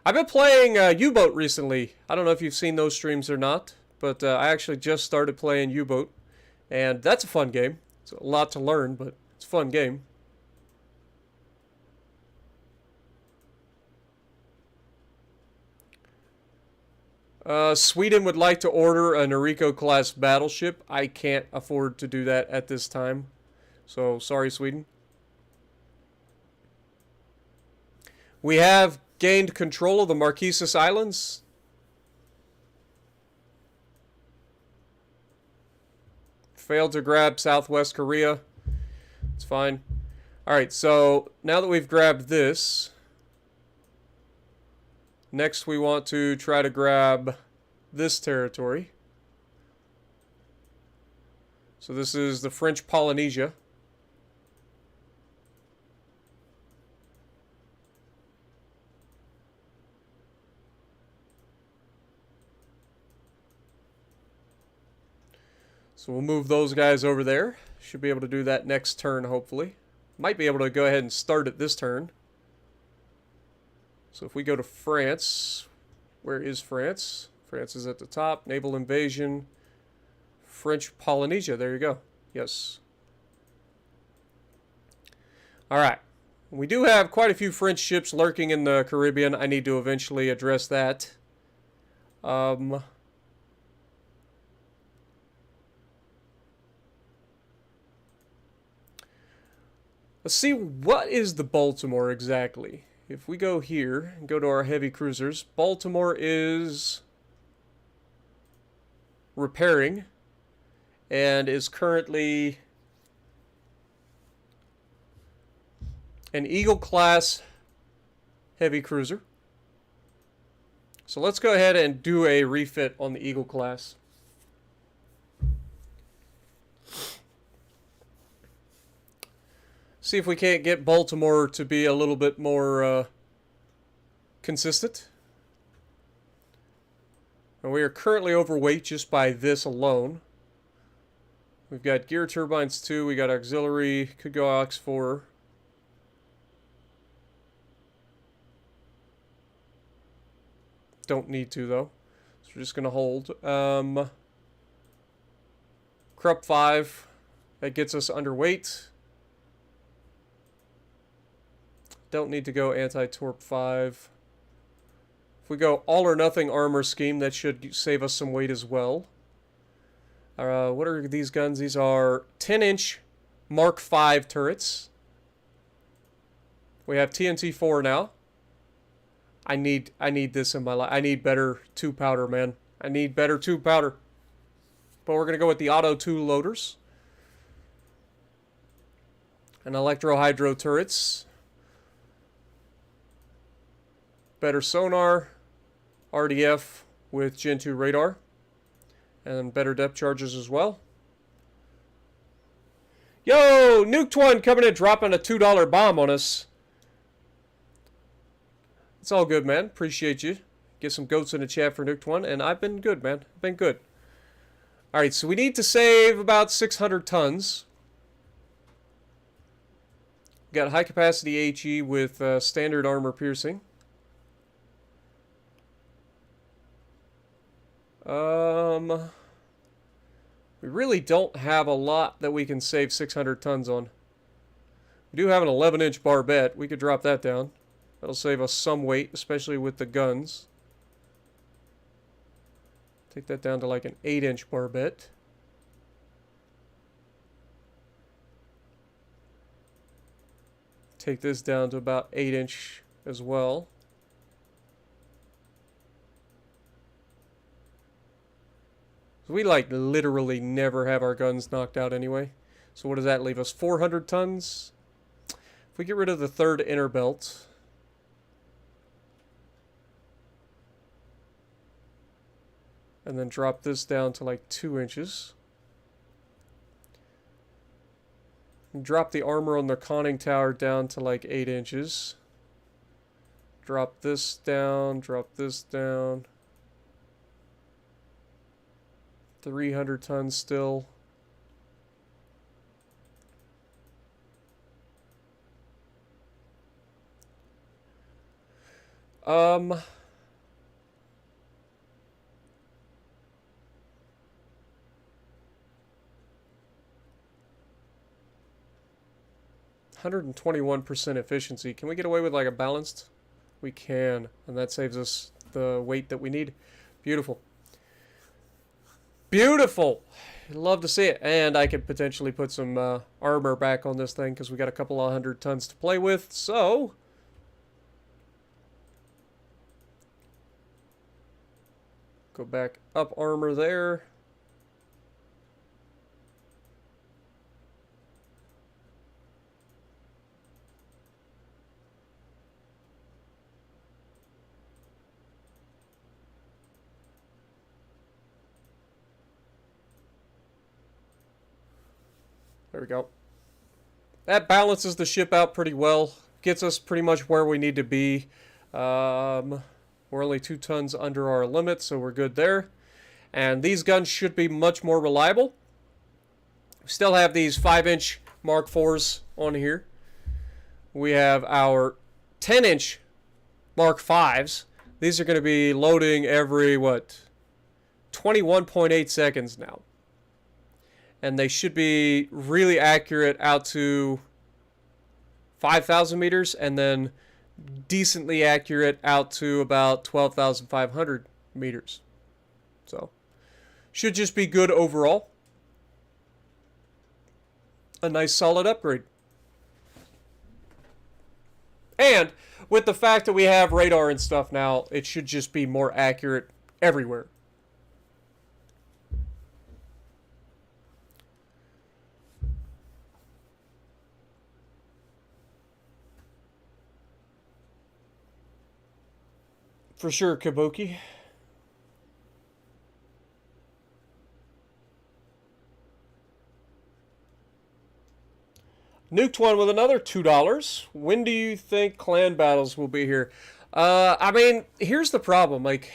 I've been playing U-Boat recently. I don't know if you've seen those streams or not, but I actually just started playing U-Boat, and that's a fun game. It's a lot to learn, but it's a fun game. Sweden would like to order a Noriko-class battleship. I can't afford to do that at this time. So, sorry, Sweden. We have gained control of the Marquesas Islands. Failed to grab Southwest Korea. It's fine. Alright, so now that we've grabbed this, next we want to try to grab this territory. So this is the French Polynesia. So we'll move those guys over there. Should be able to do that next turn, hopefully. Might be able to go ahead and start it this turn. So if we go to France, where is France? France is at the top. Naval invasion. French Polynesia. There you go. Yes. Alright. We do have quite a few French ships lurking in the Caribbean. I need to eventually address that. Let's see, what is the Baltimore exactly? If we go here and go to our heavy cruisers, Baltimore is repairing and is currently an Eagle-class heavy cruiser. So let's go ahead and do a refit on the Eagle-class. See if we can't get Baltimore to be a little bit more consistent. And we are currently overweight just by this alone. We've got gear turbines too. We got auxiliary. Could go aux 4. Don't need to though. So we're just gonna hold. Krupp 5. That gets us underweight. Don't need to go anti-torp 5. If we go all or nothing armor scheme, that should save us some weight as well. What are these guns? These are 10-inch Mark 5 turrets. We have TNT 4 now. I need this in my life. I need better 2 powder, man. I need better 2 powder. But we're gonna go with the Auto 2 loaders. And electro-hydro turrets. Better sonar, RDF with Gen 2 radar, and better depth charges as well. Yo, Nuked One coming in, dropping a $2 bomb on us. It's all good, man. Appreciate you. Get some goats in the chat for Nuked One, and I've been good, man. I've been good. Alright, so we need to save about 600 tons. Got high capacity HE with standard armor piercing. We really don't have a lot that we can save 600 tons on. We do have an 11-inch barbette. We could drop that down. That'll save us some weight, especially with the guns. Take that down to like an 8-inch barbette. Take this down to about 8-inch as well. We like literally never have our guns knocked out anyway. So what does that leave us? 400 tons? If we get rid of the third inner belt, and then drop this down to like 2 inches. And drop the armor on the conning tower down to like 8 inches. Drop this down, drop this down. 300 tons still. Um... 121% efficiency. Can we get away with like a balanced? We can, and that saves us the weight that we need. Beautiful. Beautiful. Love to see it. And I could potentially put some armor back on this thing because we got a couple of 100 tons to play with. So go back up armor there. There we go. That balances the ship out pretty well. Gets us pretty much where we need to be. We're only 2 tons under our limit, so we're good there. And these guns should be much more reliable. We still have these 5-inch Mark IVs on here. We have our 10-inch Mark Vs. These are going to be loading every, 21.8 seconds now. And they should be really accurate out to 5,000 meters, and then decently accurate out to about 12,500 meters. So, should just be good overall. A nice solid upgrade. And with the fact that we have radar and stuff now, it should just be more accurate everywhere. For sure, Kabuki. Nuked one with another $2. When do you think clan battles will be here? I mean, here's the problem. Like,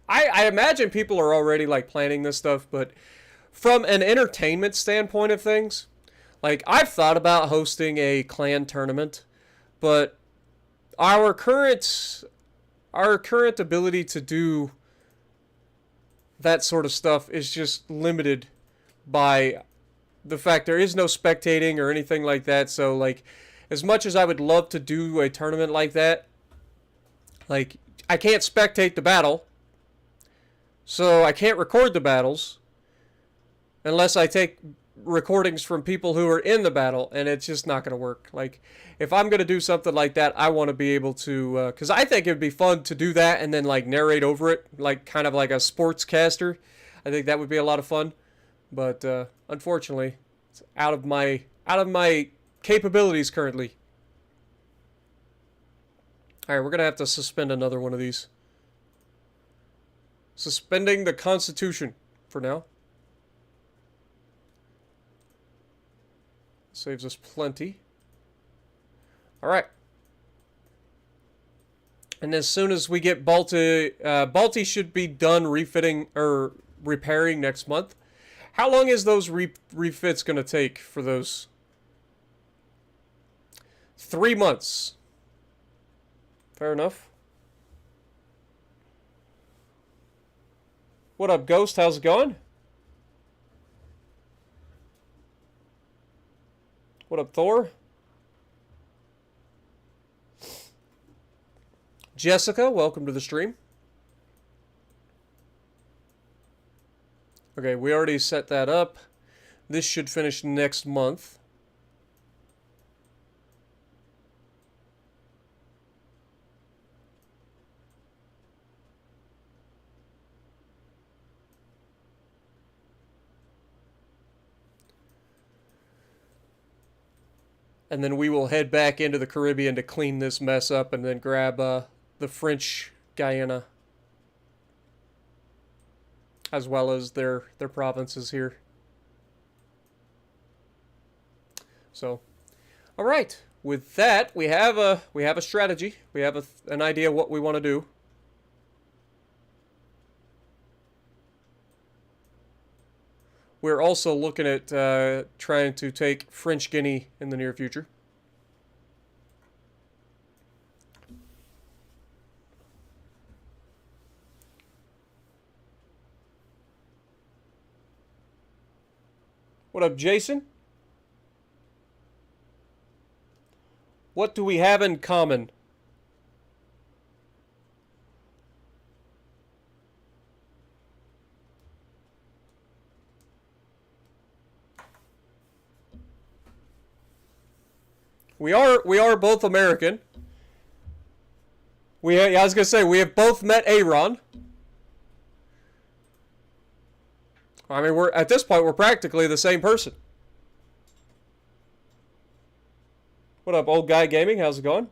I imagine people are already, like, planning this stuff, but from an entertainment standpoint of things, like, I've thought about hosting a clan tournament, but our current ability to do that sort of stuff is just limited by the fact there is no spectating or anything like that. So, like, as much as I would love to do a tournament like that, like, I can't spectate the battle, so I can't record the battles unless I take recordings from people who are in the battle, and it's just not going to work. Like, if I'm going to do something like that, I want to be able to, because I think it would be fun to do that and then, like, narrate over it, like, kind of like a sportscaster. I think that would be a lot of fun, but unfortunately, it's out of my capabilities currently. All right, we're going to have to suspend another one of these. Suspending the Constitution for now. Saves us plenty. Alright. And as soon as we get Balti should be done refitting or repairing next month. How long is those refits going to take for those? 3 months. Fair enough. What up, Ghost? How's it going? What up, Thor? Jessica, welcome to the stream. Okay, we already set that up. This should finish next month. And then we will head back into the Caribbean to clean this mess up and then grab the French Guyana, as well as their provinces here. So, all right. With that, we have a strategy. We have an idea what we want to do. We're also looking at trying to take French Guinea in the near future. What up, Jason? What do we have in common? We are both American. I was gonna say we have both met Aaron. I mean, we're at this point we're practically the same person. What up, old guy gaming? How's it going?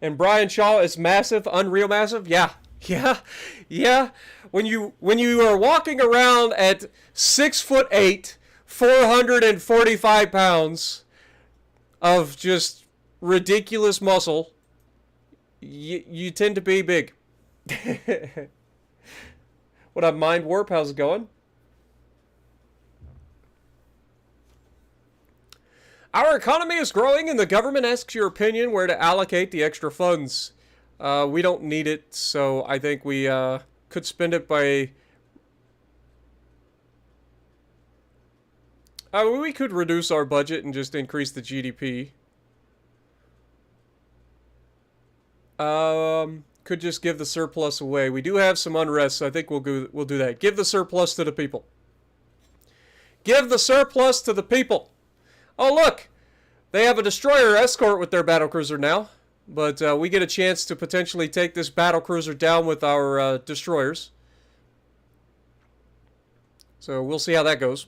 And Brian Shaw is massive, unreal massive. Yeah, yeah. When you are walking around at 6'8", 445 pounds of just ridiculous muscle, you tend to be big. What up, Mind Warp? How's it going? Our economy is growing and the government asks your opinion where to allocate the extra funds. We don't need it, so I think we could spend it by... we could reduce our budget and just increase the GDP. Could just give the surplus away. We do have some unrest, so I think we'll do that. Give the surplus to the people. Give the surplus to the people. Oh, look! They have a destroyer escort with their battlecruiser now. But we get a chance to potentially take this battlecruiser down with our destroyers. So we'll see how that goes.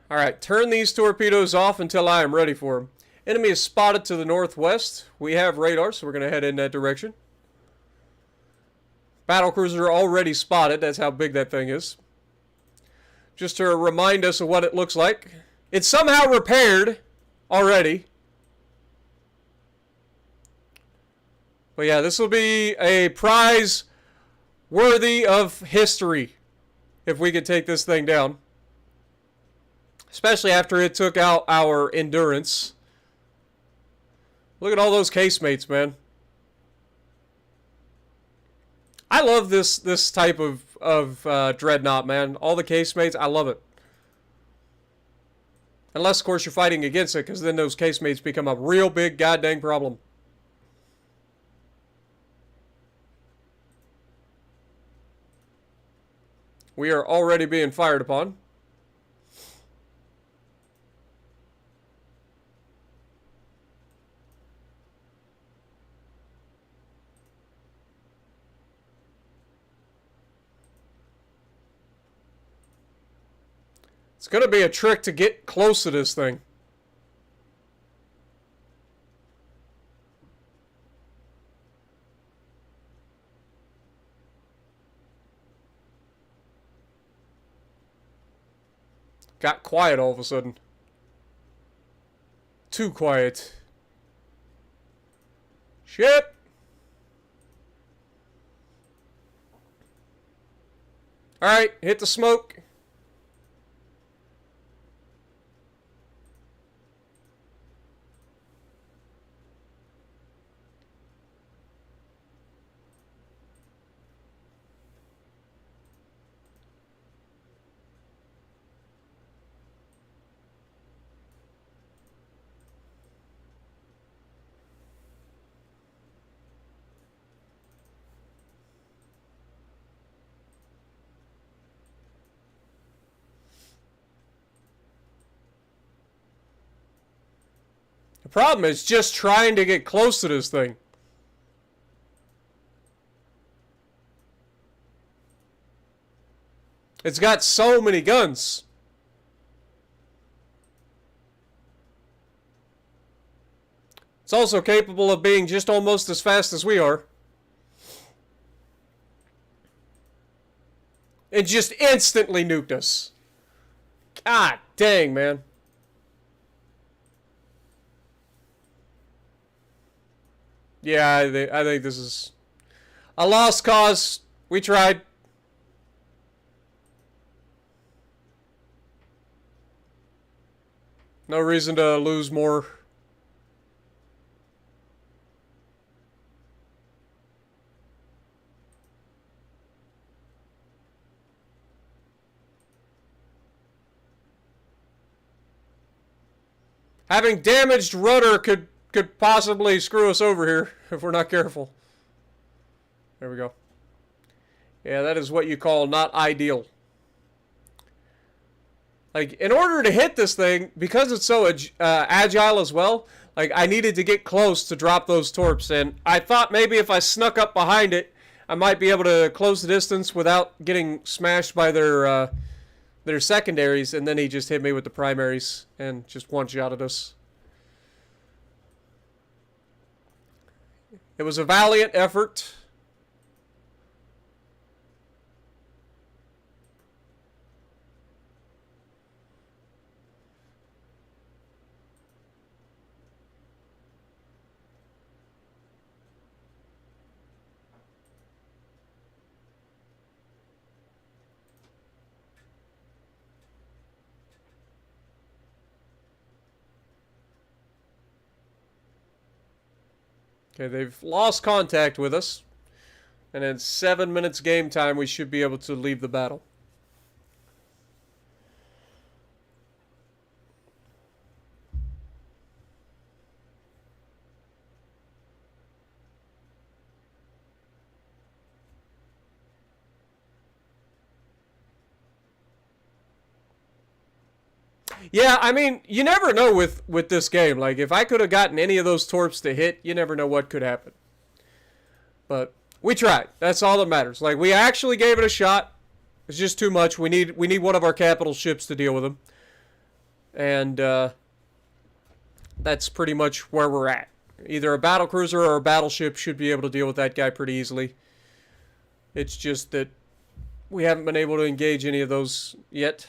Alright, turn these torpedoes off until I am ready for them. Enemy is spotted to the northwest. We have radar, so we're going to head in that direction. Battlecruiser already spotted. That's how big that thing is. Just to remind us of what it looks like. It's somehow repaired already. But yeah, this will be a prize worthy of history if we could take this thing down. Especially after it took out our endurance. Look at all those casemates, man. I love this type of dreadnought, man. All the casemates, I love it. Unless, of course, you're fighting against it, because then those casemates become a real big goddamn problem. We are already being fired upon. It's going to be a trick to get close to this thing. Got quiet all of a sudden. Too quiet. Shit! Alright, hit the smoke. The problem is just trying to get close to this thing. It's got so many guns. It's also capable of being just almost as fast as we are. And just instantly nuked us. God dang, man. Yeah, I think this is a lost cause. We tried. No reason to lose more. Having damaged rudder could possibly screw us over here if we're not careful. There we go. Yeah, that is what you call not ideal. Like, in order to hit this thing, because it's so agile as well, like, I needed to get close to drop those torps. And I thought maybe if I snuck up behind it, I might be able to close the distance without getting smashed by their secondaries. And then he just hit me with the primaries and just one-shotted us. It was a valiant effort. Okay, they've lost contact with us. And in 7 minutes game time, we should be able to leave the battle. Yeah, I mean, you never know with this game. Like, if I could have gotten any of those torps to hit, you never know what could happen. But we tried. That's all that matters. Like, we actually gave it a shot. It's just too much. We need one of our capital ships to deal with them. And that's pretty much where we're at. Either a battlecruiser or a battleship should be able to deal with that guy pretty easily. It's just that we haven't been able to engage any of those yet.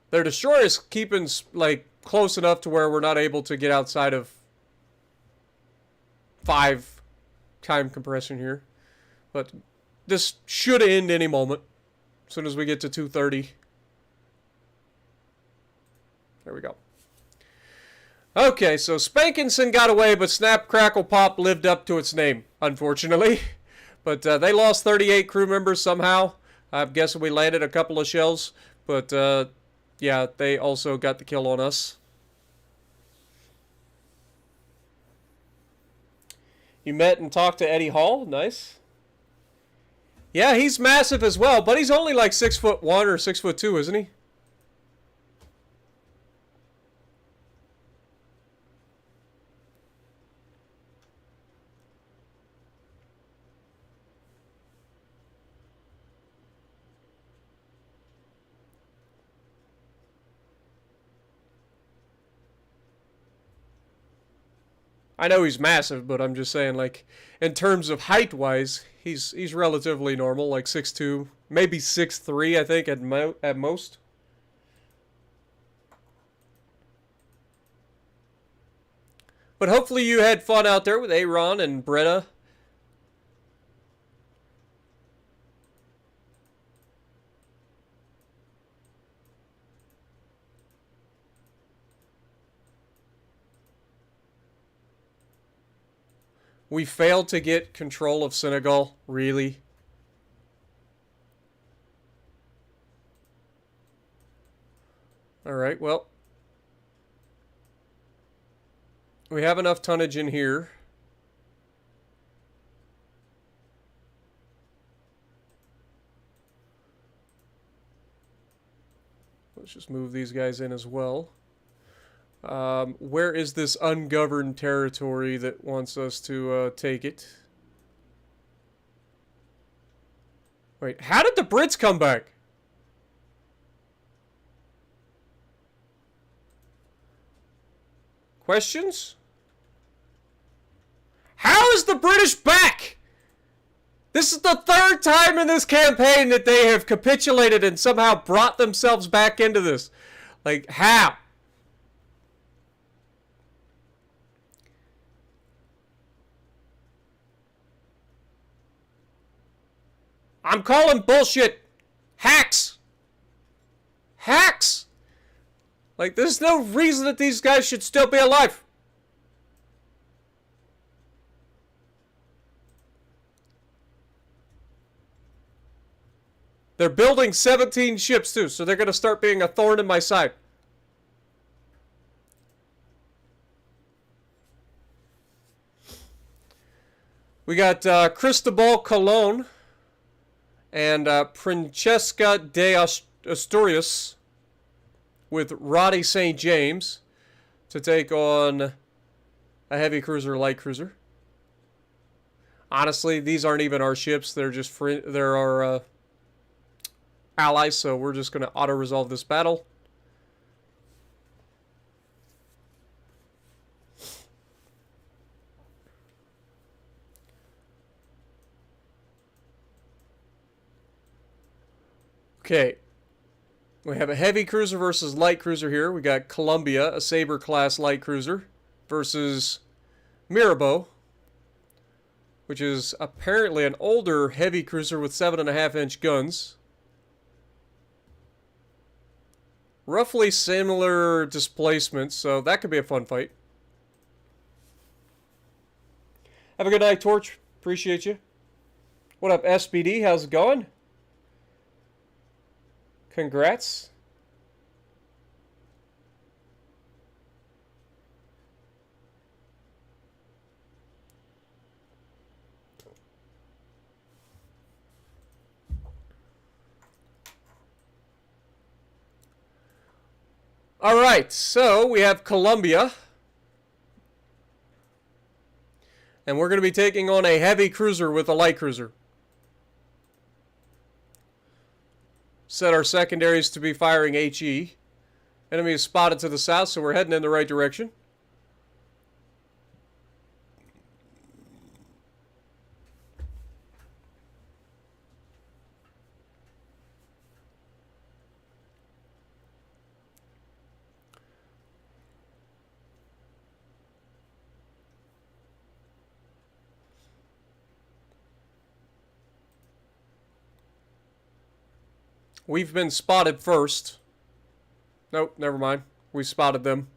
Their destroyer is keeping, like, close enough to where we're not able to get outside of 5 time compression here. But this should end any moment. As soon as we get to 230. There we go. Okay, so Spankinson got away, but Snap, Crackle, Pop lived up to its name, unfortunately. But they lost 38 crew members somehow. I'm guessing we landed a couple of shells. But, yeah, they also got the kill on us. You met and talked to Eddie Hall? Nice. Yeah, he's massive as well, but he's only like 6'1" or 6'2", isn't he? I know he's massive, but I'm just saying, like, in terms of height-wise, he's relatively normal, like 6'2", maybe 6'3", I think, at most. But hopefully you had fun out there with Aaron and Bretta. We failed to get control of Senegal, really? Alright, well. We have enough tonnage in here. let's just move these guys in as well. Where is this ungoverned territory that wants us to take it? Wait, how did the Brits come back? Questions? How is the British back? This is the third time in this campaign that they have capitulated and somehow brought themselves back into this. Like, how? I'm calling bullshit. Hacks. Hacks. Like, there's no reason that these guys should still be alive. They're building 17 ships, too, so they're going to start being a thorn in my side. We got Cristobal Colon and Francesca de Asturias with Roddy St. James to take on a heavy cruiser, light cruiser. Honestly, these aren't even our ships. They're just they're our allies, so we're just going to auto-resolve this battle. Okay. We have a heavy cruiser versus light cruiser here. We got Columbia, a Sabre-class light cruiser, versus Mirabeau, which is apparently an older heavy cruiser with 7.5-inch guns. Roughly similar displacements, so that could be a fun fight. Have a good night, Torch. Appreciate you. What up, SBD? How's it going? Congrats. Alright, so we have Columbia. And we're going to be taking on a heavy cruiser with a light cruiser. Set our secondaries to be firing HE. Enemy is spotted to the south, so we're heading in the right direction. We've been spotted first. Nope, never mind. We spotted them.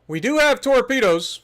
We do have torpedoes.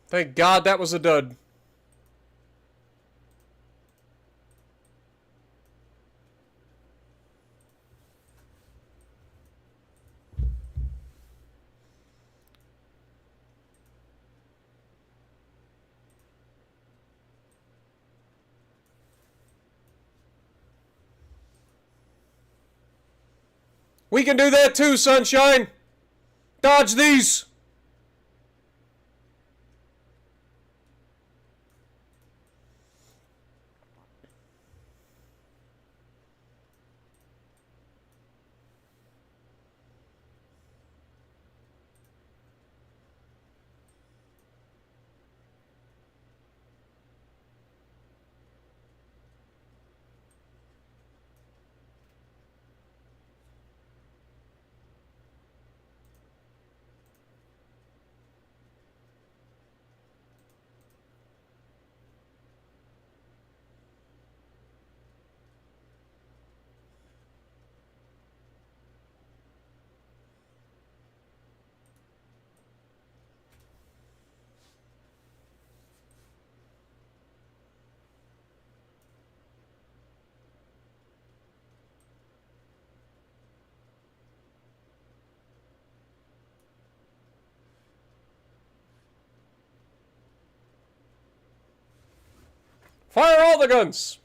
Thank God that was a dud. We can do that too, sunshine. Dodge these. Fire all the guns!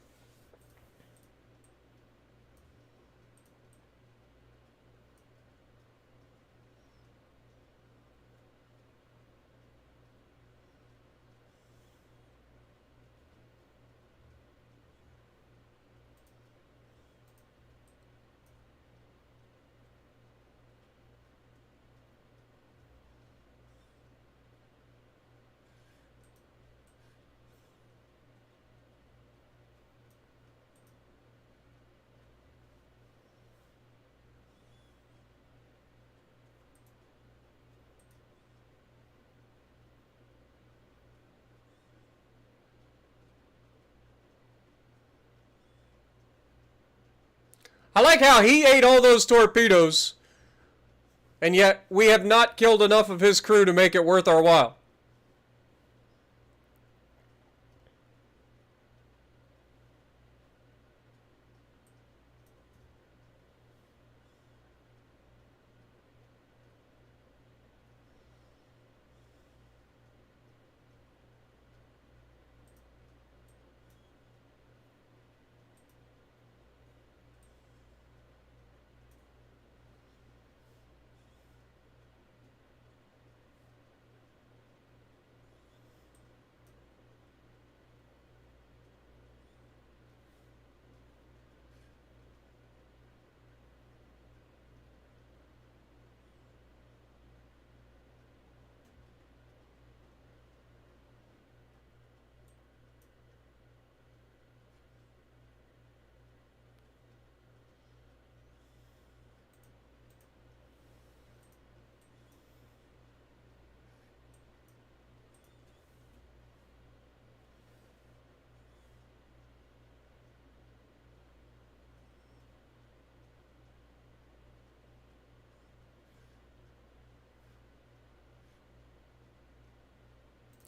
I like how he ate all those torpedoes, and yet we have not killed enough of his crew to make it worth our while.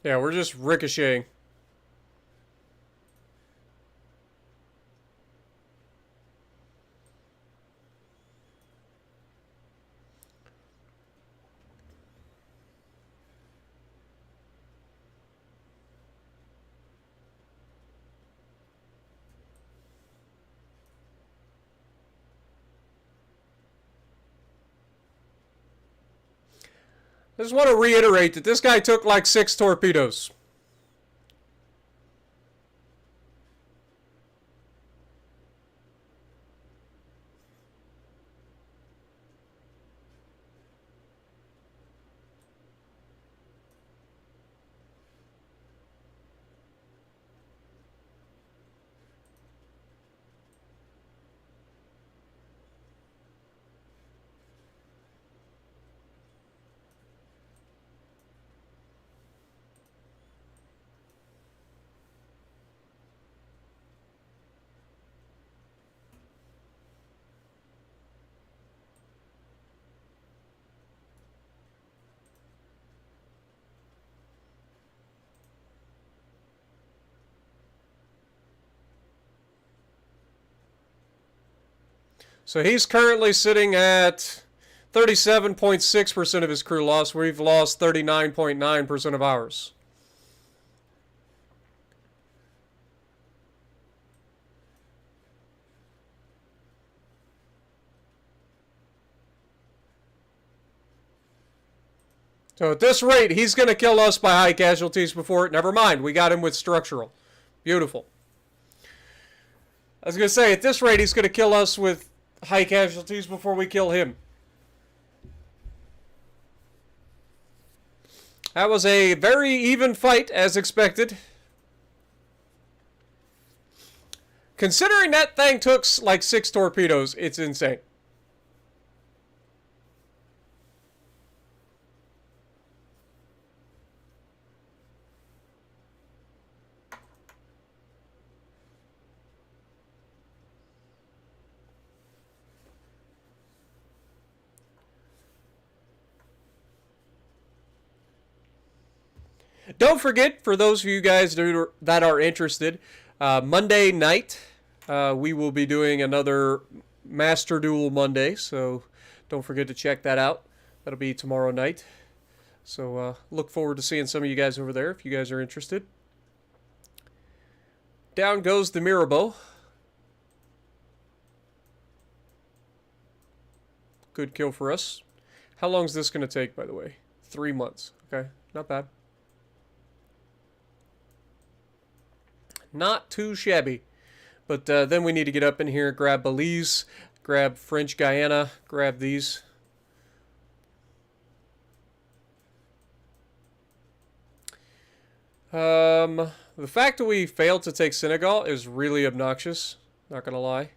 Yeah, we're just ricocheting. I just want to reiterate that this guy took like 6 torpedoes. So he's currently sitting at 37.6% of his crew lost. We've lost 39.9% of ours. So at this rate, he's going to kill us by high casualties before it. Never mind, we got him with structural. Beautiful. I was going to say, at this rate, he's going to kill us with high casualties before we kill him. That was a very even fight, as expected. Considering that thing took like 6 torpedoes, it's insane. Don't forget, for those of you guys that are interested, Monday night we will be doing another Master Duel Monday, so don't forget to check that out. That'll be tomorrow night. So look forward to seeing some of you guys over there if you guys are interested. down goes the Mirabeau. Good kill for us. How long is this going to take, by the way? 3 months. Okay, not bad. Not too shabby. But then we need to get up in here, grab Belize, grab French Guiana, grab these. The fact that we failed to take Senegal is really obnoxious. Not gonna lie.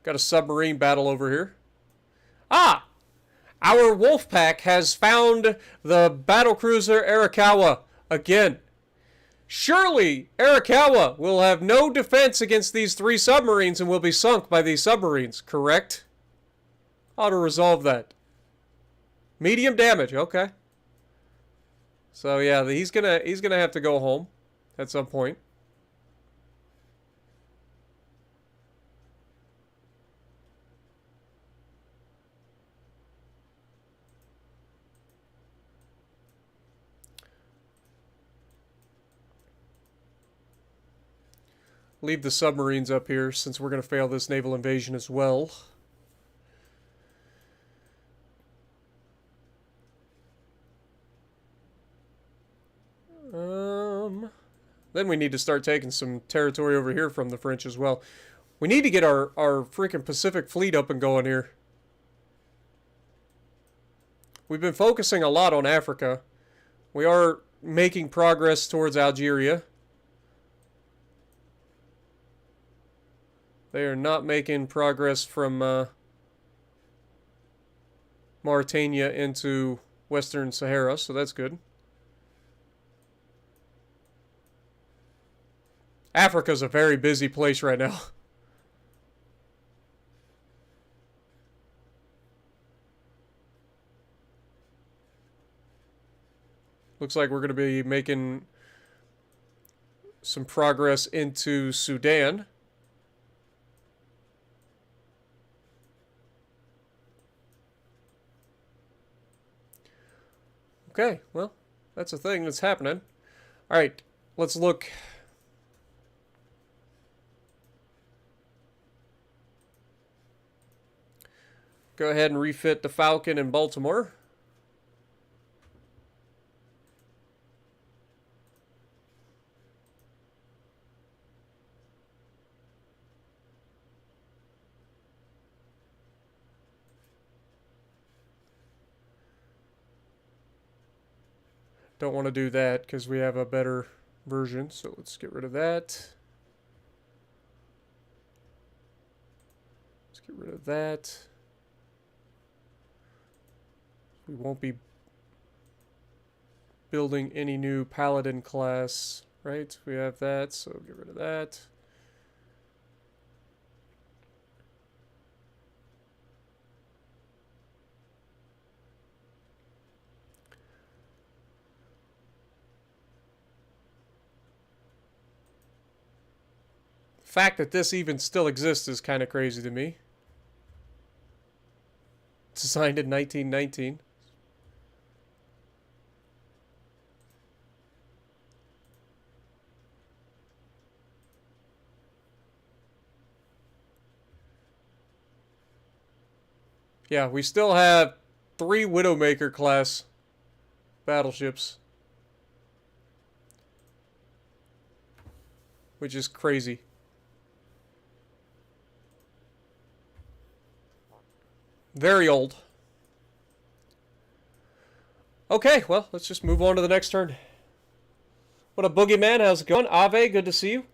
Got a submarine battle over here. Ah! Our wolf pack has found the battlecruiser Arakawa again. Surely Arakawa will have no defense against these 3 submarines and will be sunk by these submarines, correct? How to resolve that? Medium damage, okay. So yeah, he's gonna have to go home at some point. Leave the submarines up here since we're going to fail this naval invasion as well. Then we need to start taking some territory over here from the French as well. We need to get our freaking Pacific Fleet up and going here. We've been focusing a lot on Africa. We are making progress towards Algeria. They are not making progress from Mauritania into Western Sahara, so that's good. Africa's a very busy place right now. Looks like we're going to be making some progress into Sudan. Okay, well, that's a thing that's happening. All right, let's look. Go ahead and refit the Falcon in Baltimore. Don't want to do that because we have a better version, so let's get rid of that. Let's get rid of that. We won't be building any new Paladin class, right? We have that, so get rid of that. The fact that this even still exists is kind of crazy to me. It's designed in 1919. Yeah, we still have 3 Widowmaker class battleships. Which is crazy. Very old. Okay, well, let's just move on to the next turn. What up, Boogeyman? How's it going? Ave, good to see you.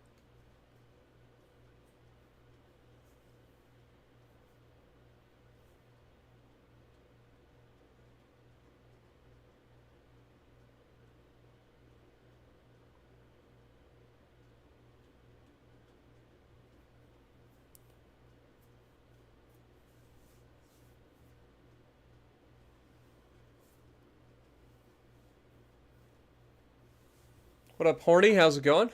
What up, Horny? How's it going?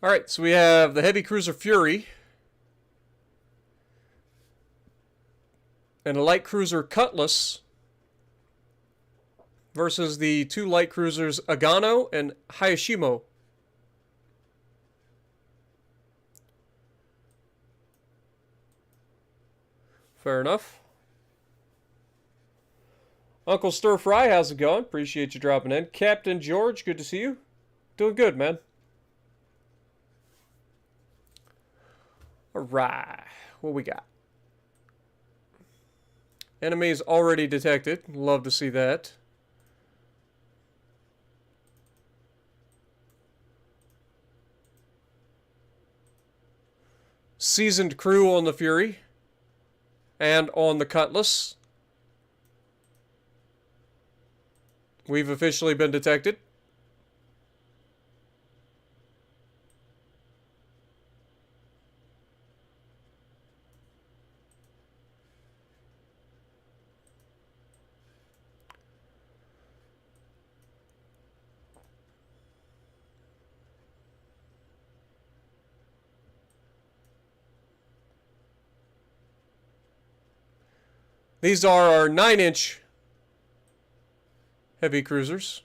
Alright, so we have the heavy cruiser Fury and a light cruiser Cutlass versus the two light cruisers Agano and Hayashimo. Fair enough. Uncle Stir Fry, how's it going? Appreciate you dropping in. Captain George, good to see you. Doing good, man. Alright, what we got? Enemies already detected. Love to see that. Seasoned crew on the Fury and on the Cutlass. We've officially been detected. These are our 9-inch heavy cruisers.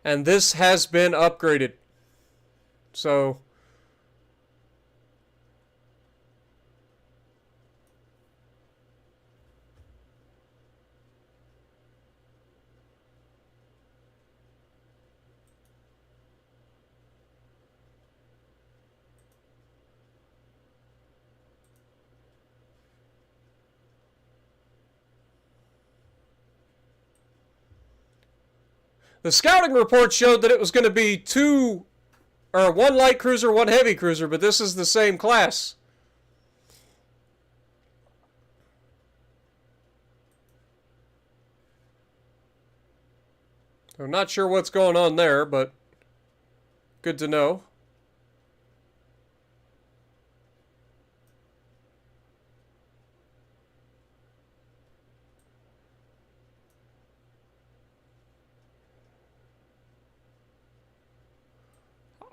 And this has been upgraded. So the scouting report showed that it was going to be one light cruiser, one heavy cruiser, but this is the same class. I'm not sure what's going on there, but good to know.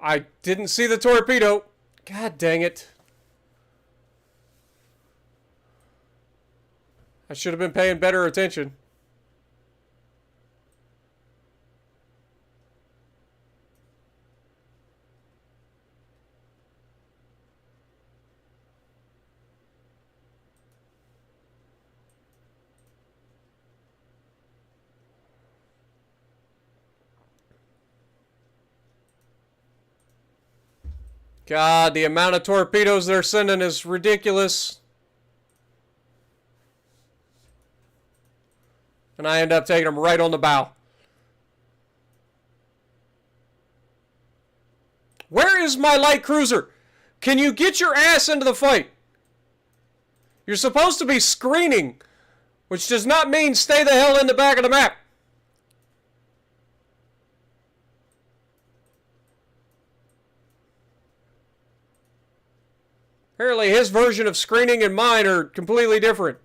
I didn't see the torpedo. God dang it. I should have been paying better attention. God, the amount of torpedoes they're sending is ridiculous. And I end up taking them right on the bow. Where is my light cruiser? Can you get your ass into the fight? You're supposed to be screening, which does not mean stay the hell in the back of the map. Apparently his version of screening and mine are completely different.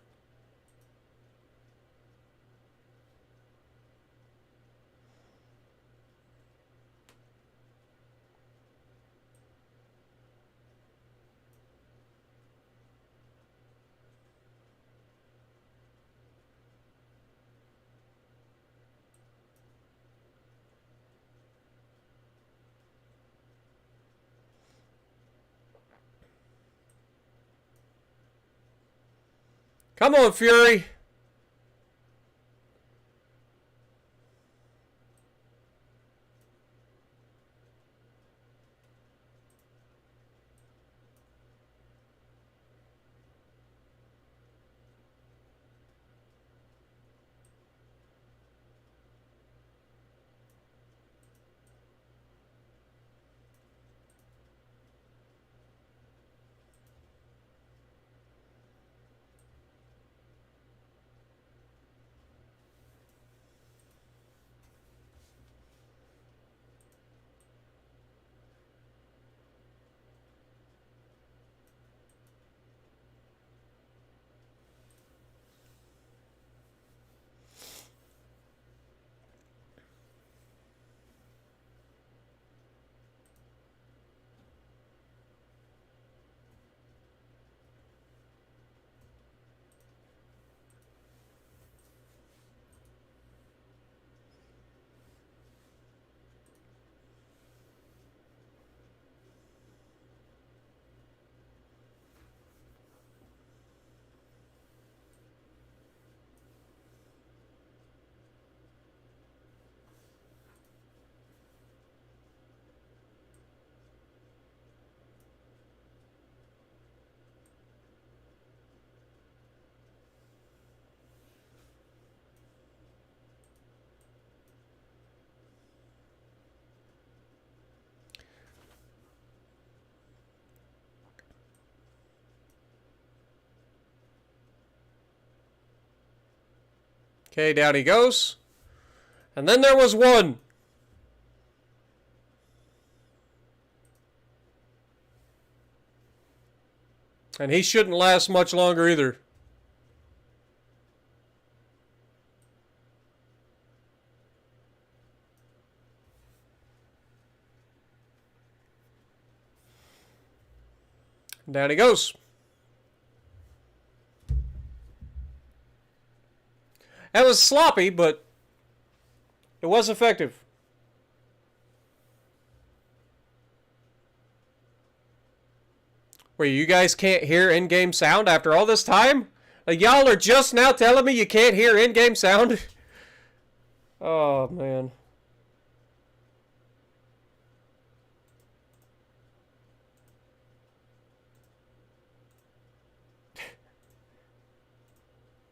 Come on, Fury. Okay, down he goes. And then there was one. And he shouldn't last much longer either. Down he goes. That was sloppy, but it was effective. Wait, you guys can't hear in-game sound after all this time? Like, y'all are just now telling me you can't hear in-game sound? Oh, man.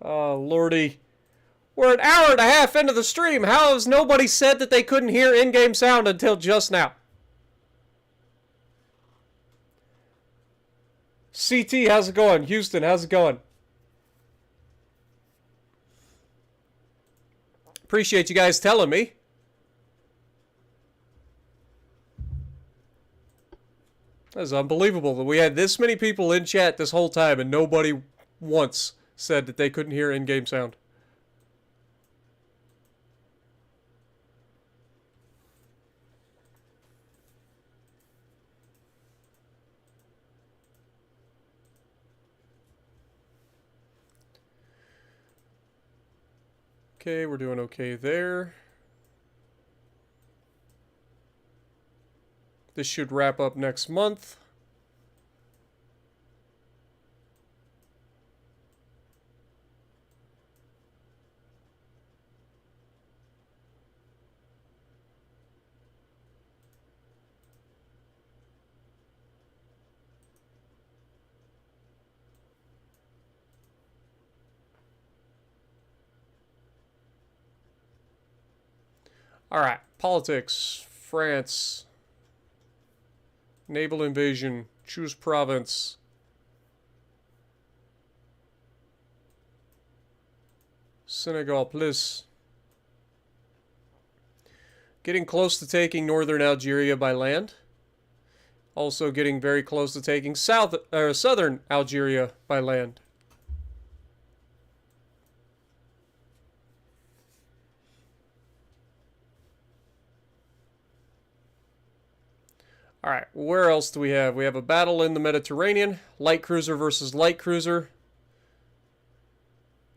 Oh, lordy. We're an hour and a half into the stream. How has nobody said that they couldn't hear in-game sound until just now? CT, how's it going? Houston, how's it going? Appreciate you guys telling me. That's unbelievable that we had this many people in chat this whole time and nobody once said that they couldn't hear in-game sound. Okay, we're doing okay there. This should wrap up next month. All right, politics, France, naval invasion, choose province. Senegal, please. Getting close to taking northern Algeria by land. Also getting very close to taking southern Algeria by land. Alright, where else do we have? We have a battle in the Mediterranean. Light cruiser versus light cruiser.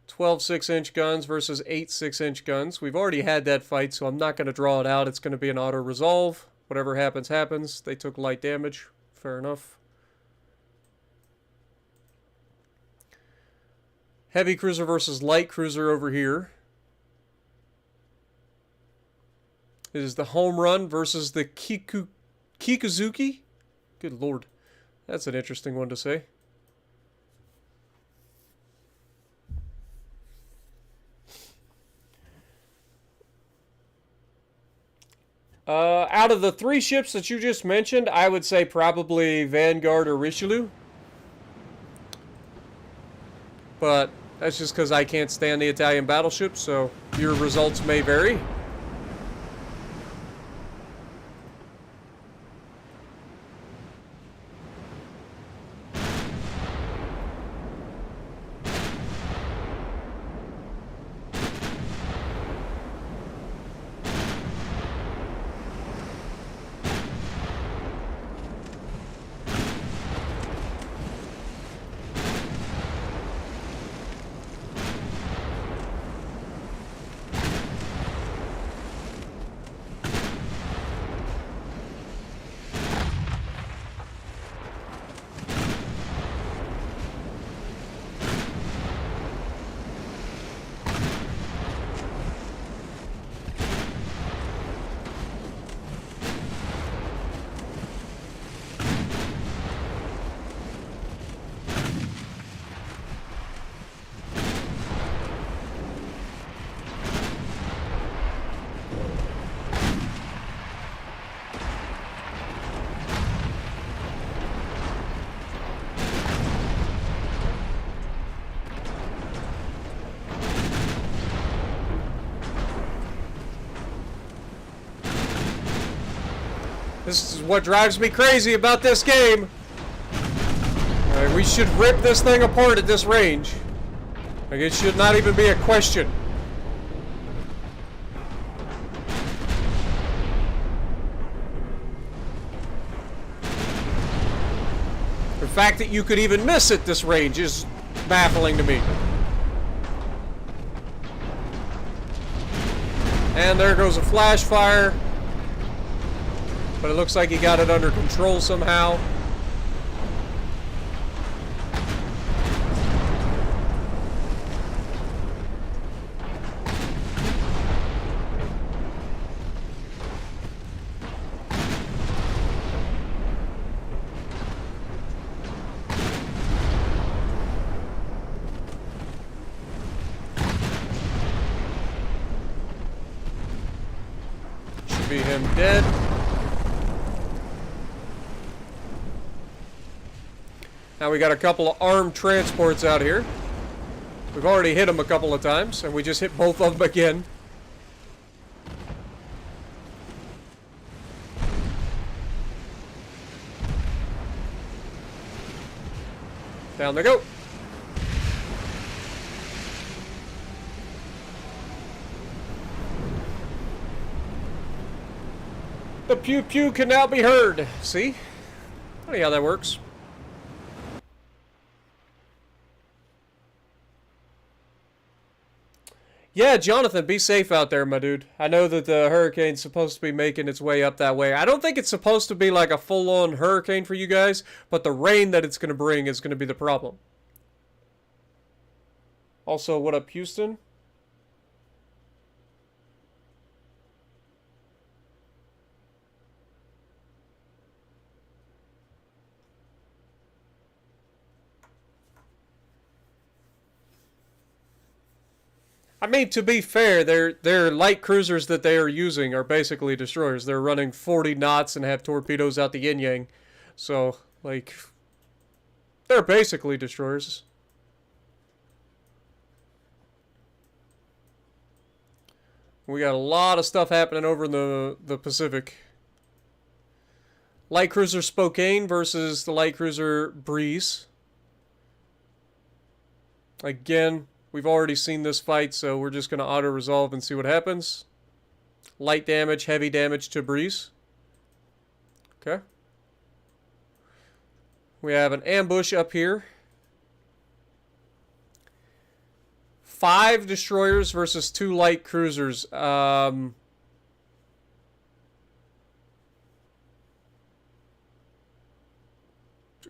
12 6-inch guns versus 8 6-inch guns. We've already had that fight, so I'm not going to draw it out. It's going to be an auto-resolve. Whatever happens, happens. They took light damage. Fair enough. Heavy cruiser versus light cruiser over here. It is the home run versus the Kikuzuki? Good lord. That's an interesting one to say. Out of the 3 ships that you just mentioned, I would say probably Vanguard or Richelieu. But that's just because I can't stand the Italian battleships, so your results may vary. This is what drives me crazy about this game. Alright, we should rip this thing apart at this range. Like, it should not even be a question. The fact that you could even miss at this range is baffling to me. And there goes a flash fire. But it looks like he got it under control somehow. Should be him dead. Now we got a couple of armed transports out here. We've already hit them a couple of times, and we just hit both of them again. Down they go. The pew pew can now be heard. See? Funny how that works. Yeah, Jonathan, be safe out there, my dude. I know that the hurricane's supposed to be making its way up that way. I don't think it's supposed to be like a full-on hurricane for you guys, but the rain that it's going to bring is going to be the problem. Also, what up, Houston? I mean, to be fair, their light cruisers that they are using are basically destroyers. They're running 40 knots and have torpedoes out the yin-yang. So, like, they're basically destroyers. We got a lot of stuff happening over in the Pacific. Light cruiser Spokane versus the light cruiser Breeze. Again, we've already seen this fight, so we're just going to auto-resolve and see what happens. Light damage, heavy damage to Breeze. Okay. We have an ambush up here. 5 destroyers versus 2 light cruisers.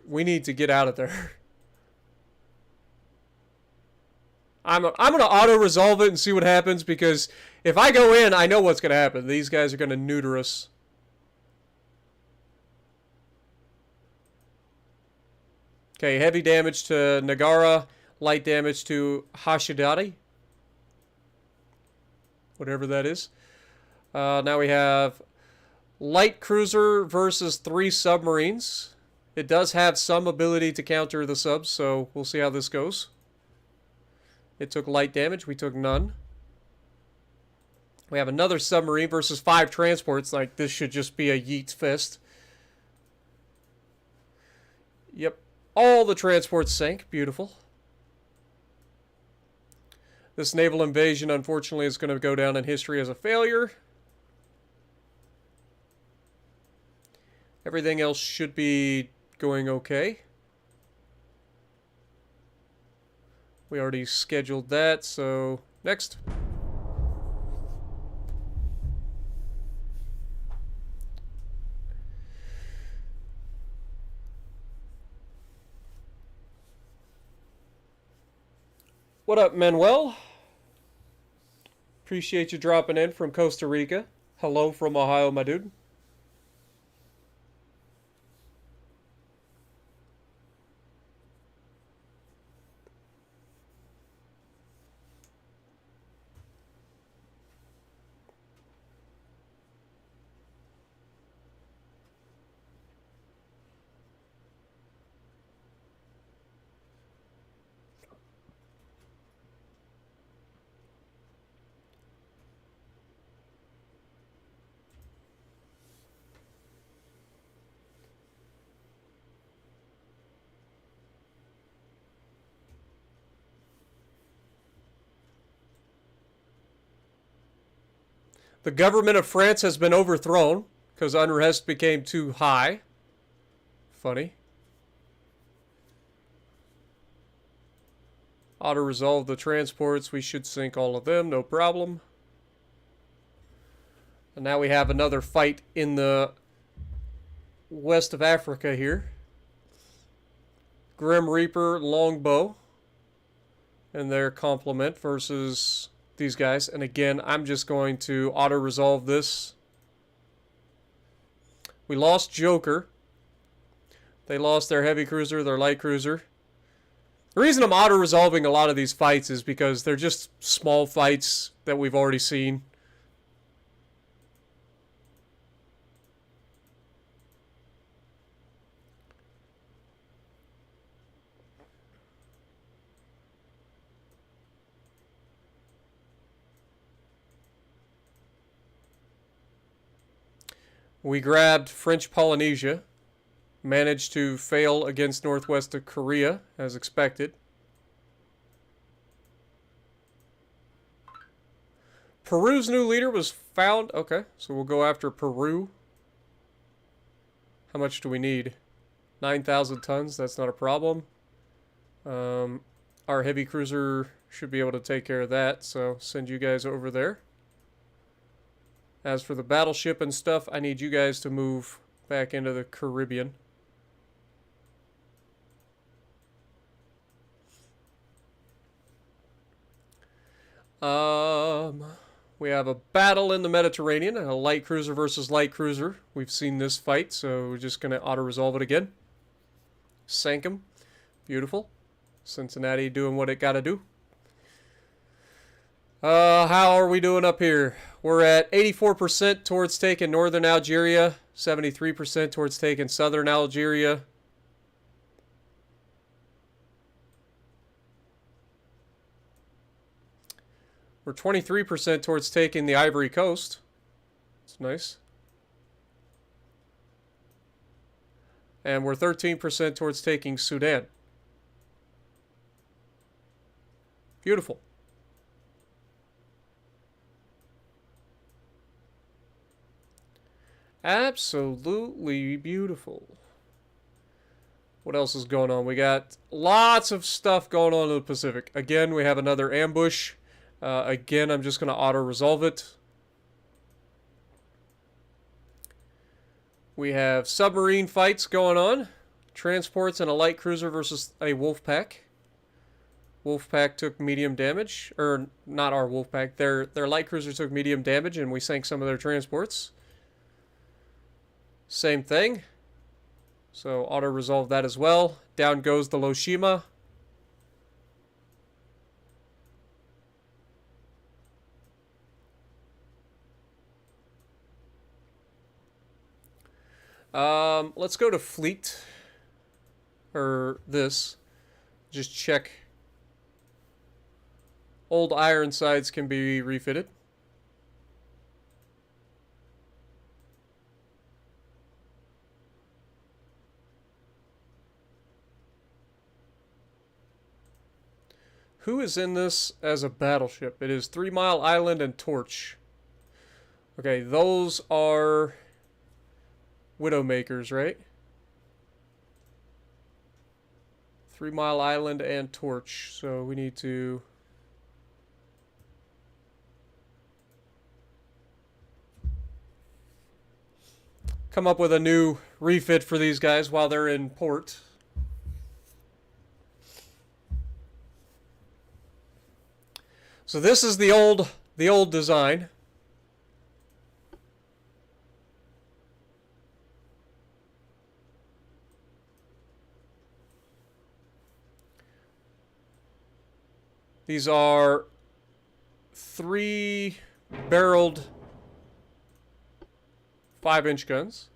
We need to get out of there. I'm going to auto-resolve it and see what happens, because if I go in, I know what's going to happen. These guys are going to neuter us. Okay, heavy damage to Nagara, light damage to Hashidari. Whatever that is. Now we have light cruiser versus 3 submarines. It does have some ability to counter the subs, so we'll see how this goes. It took light damage. We took none. We have another submarine versus 5 transports. Like, this should just be a yeet fest. Yep. All the transports sank. Beautiful. This naval invasion, unfortunately, is going to go down in history as a failure. Everything else should be going okay. We already scheduled that, so next. What up, Manuel? Appreciate you dropping in from Costa Rica. Hello from Ohio, my dude. The government of France has been overthrown because unrest became too high. Funny. Auto-resolve the transports. We should sink all of them, no problem. And now we have another fight in the west of Africa here. Grim Reaper, Longbow, and their complement versus these guys. And again, I'm just going to auto-resolve this. We lost Joker. They lost their heavy cruiser, their light cruiser. The reason I'm auto-resolving a lot of these fights is because they're just small fights that we've already seen. We grabbed French Polynesia. Managed to fail against northwest of Korea, as expected. Peru's new leader was found. Okay, so we'll go after Peru. How much do we need? 9,000 tons, that's not a problem. Our heavy cruiser should be able to take care of that, so send you guys over there. As for the battleship and stuff, I need you guys to move back into the Caribbean. We have a battle in the Mediterranean, a light cruiser versus light cruiser. We've seen this fight, so we're just going to auto-resolve it again. Sank him. Beautiful. Cincinnati doing what it got to do. How are we doing up here? We're at 84% towards taking northern Algeria, 73% towards taking southern Algeria. We're 23% towards taking the Ivory Coast. It's nice. And we're 13% towards taking Sudan. Beautiful. Absolutely beautiful. What else is going on? We got lots of stuff going on in the Pacific. Again, we have another ambush. Again, I'm just going to auto-resolve it. We have submarine fights going on. Transports and a light cruiser versus a wolf pack. Wolf pack took medium damage. Or, not our wolf pack. Their light cruiser took medium damage and we sank some of their transports. Same thing. So, auto-resolve that as well. Down goes the Loshima. Let's go to fleet, or this, just check. Old Ironsides can be refitted. Who is in this as a battleship? It is 3 Mile Island and Torch. Okay, those are Widowmakers, right? 3 Mile Island and Torch. So we need to... come up with a new refit for these guys while they're in port. So this is the old design. These are 3-barreled 5-inch guns.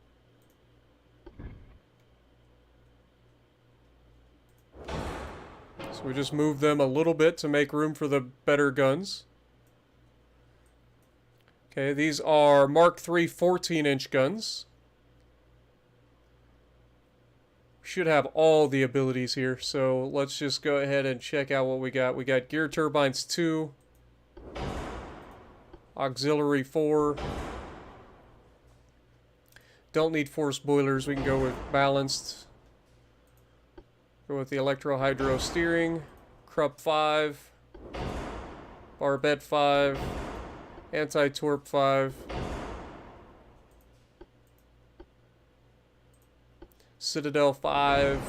So we just move them a little bit to make room for the better guns. Okay, these are Mark III 14-inch guns. Should have all the abilities here, so let's just go ahead and check out what we got. We got gear turbines 2. Auxiliary 4. Don't need forced boilers. We can go with balanced. Go with the electro-hydro steering. Krupp 5. Barbette 5. Anti-torp 5. Citadel 5.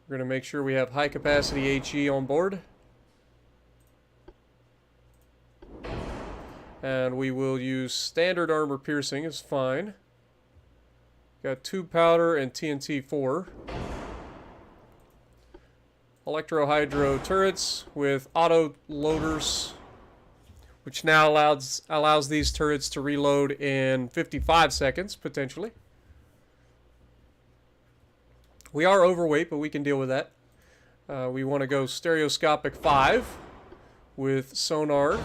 We're going to make sure we have high capacity HE on board. And we will use standard armor piercing is fine. Got 2 powder and TNT 4. Electro-hydro turrets with auto loaders, which now allows these turrets to reload in 55 seconds, potentially. We are overweight, but we can deal with that. We want to go stereoscopic 5 with sonar,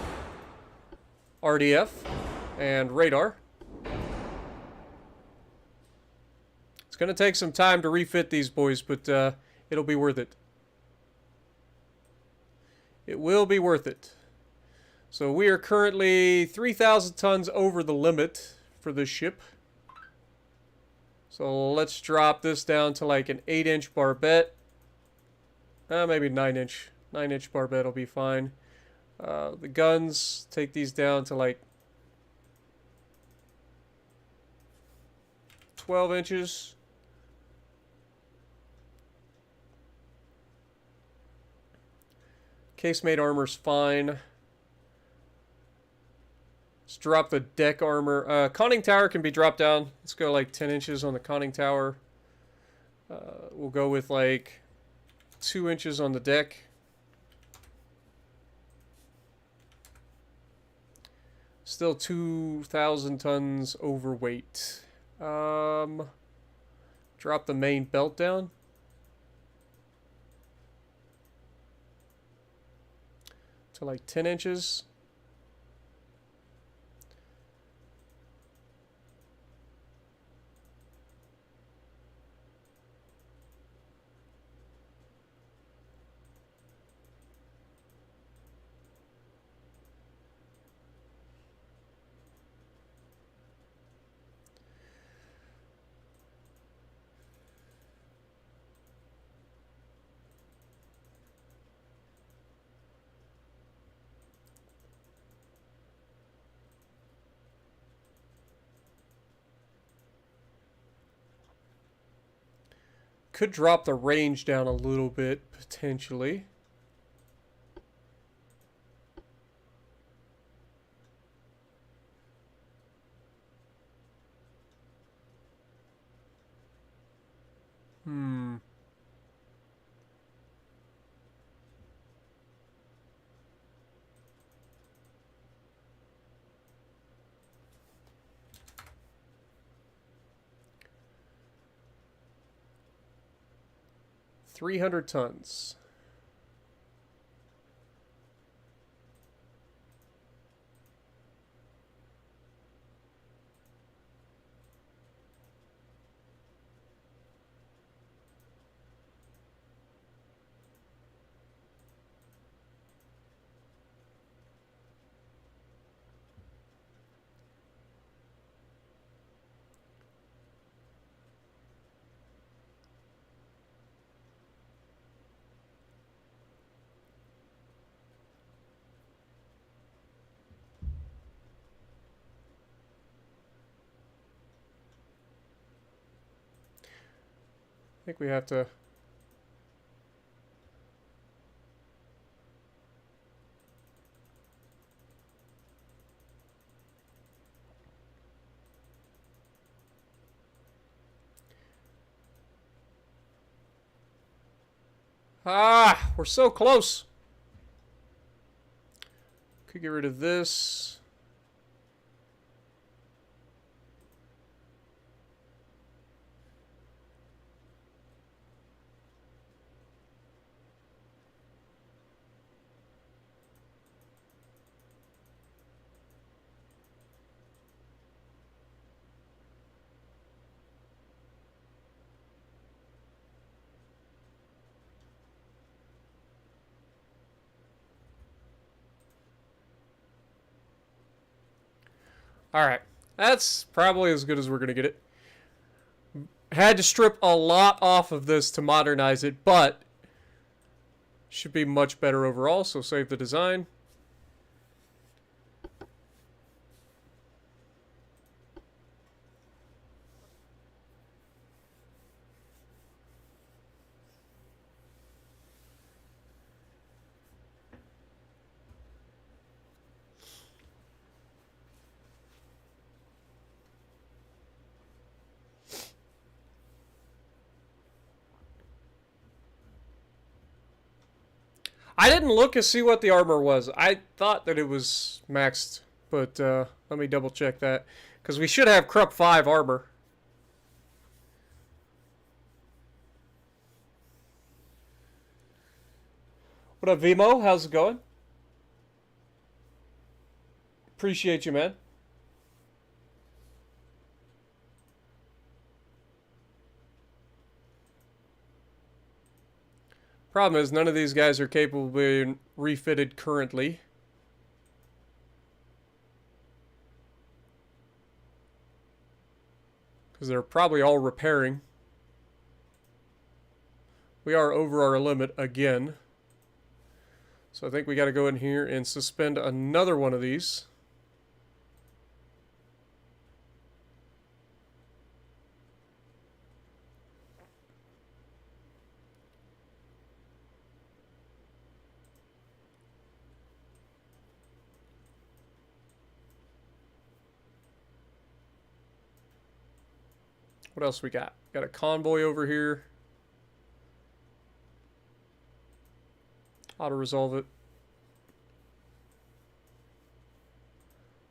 RDF, and radar. It's going to take some time to refit these boys, but it'll be worth it. It will be worth it. So we are currently 3,000 tons over the limit for this ship. So let's drop this down to like an 8-inch barbette. Maybe 9-inch. 9-inch barbette will be fine. The guns, take these down to like 12 inches. Casemate armor's fine. Let's drop the deck armor. Conning tower can be dropped down. Let's go like 10 inches on the conning tower. We'll go with like 2 inches on the deck. Still 2,000 tons overweight. Drop the main belt down. To like 10 inches. Could drop the range down a little bit, potentially. Hmm. $300 tons. I think we have to... Ah, we're so close. Could get rid of this. Alright. That's probably as good as we're going to get it. Had to strip a lot off of this to modernize it, but should be much better overall, so save the design. I didn't look to see what the armor was. I thought that it was maxed, but let me double check that. Because we should have Krupp 5 armor. What up, Vimo? How's it going? Appreciate you, man. Problem is, none of these guys are capable of being refitted currently. Because they're probably all repairing. We are over our limit again. So I think we got to go in here and suspend another one of these. What else we got? Got a convoy over here. Auto resolve it.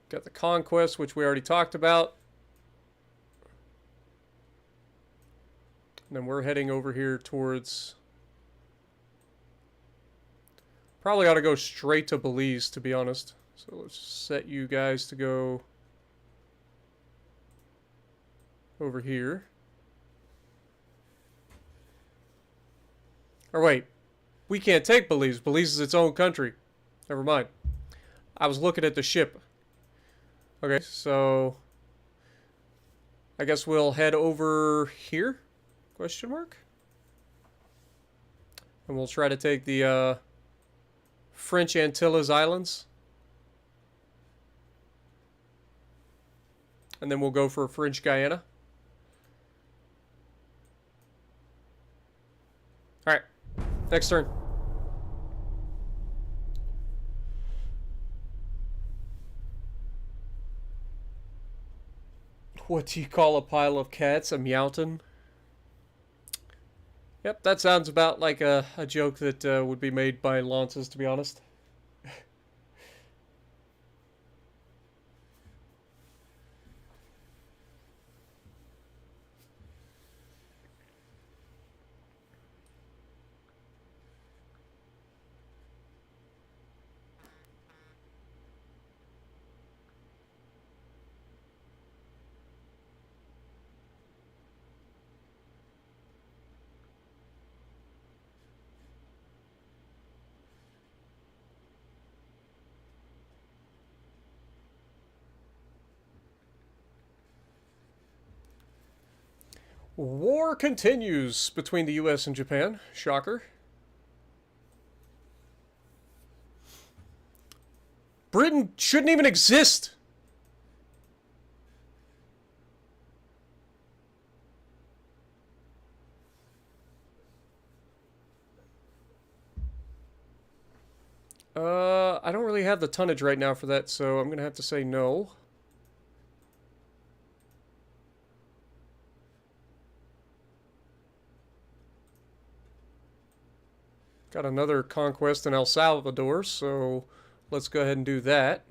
Got the conquest, which we already talked about. And then we're heading over here towards... Probably ought to go straight to Belize, to be honest. So let's set you guys to go over here. Or wait, we can't take Belize. Belize is its own country. Never mind. I was looking at the ship. Okay, so I guess we'll head over here? Question mark? And we'll try to take the French Antilles Islands. And then we'll go for French Guyana. Alright, next turn. What do you call a pile of cats? A meowton? Yep, that sounds about like a joke that would be made by Lances, to be honest. War continues between the US and Japan. Shocker. Britain shouldn't even exist. I don't really have the tonnage right now for that, so I'm going to have to say no. Got another conquest in El Salvador, so let's go ahead and do that.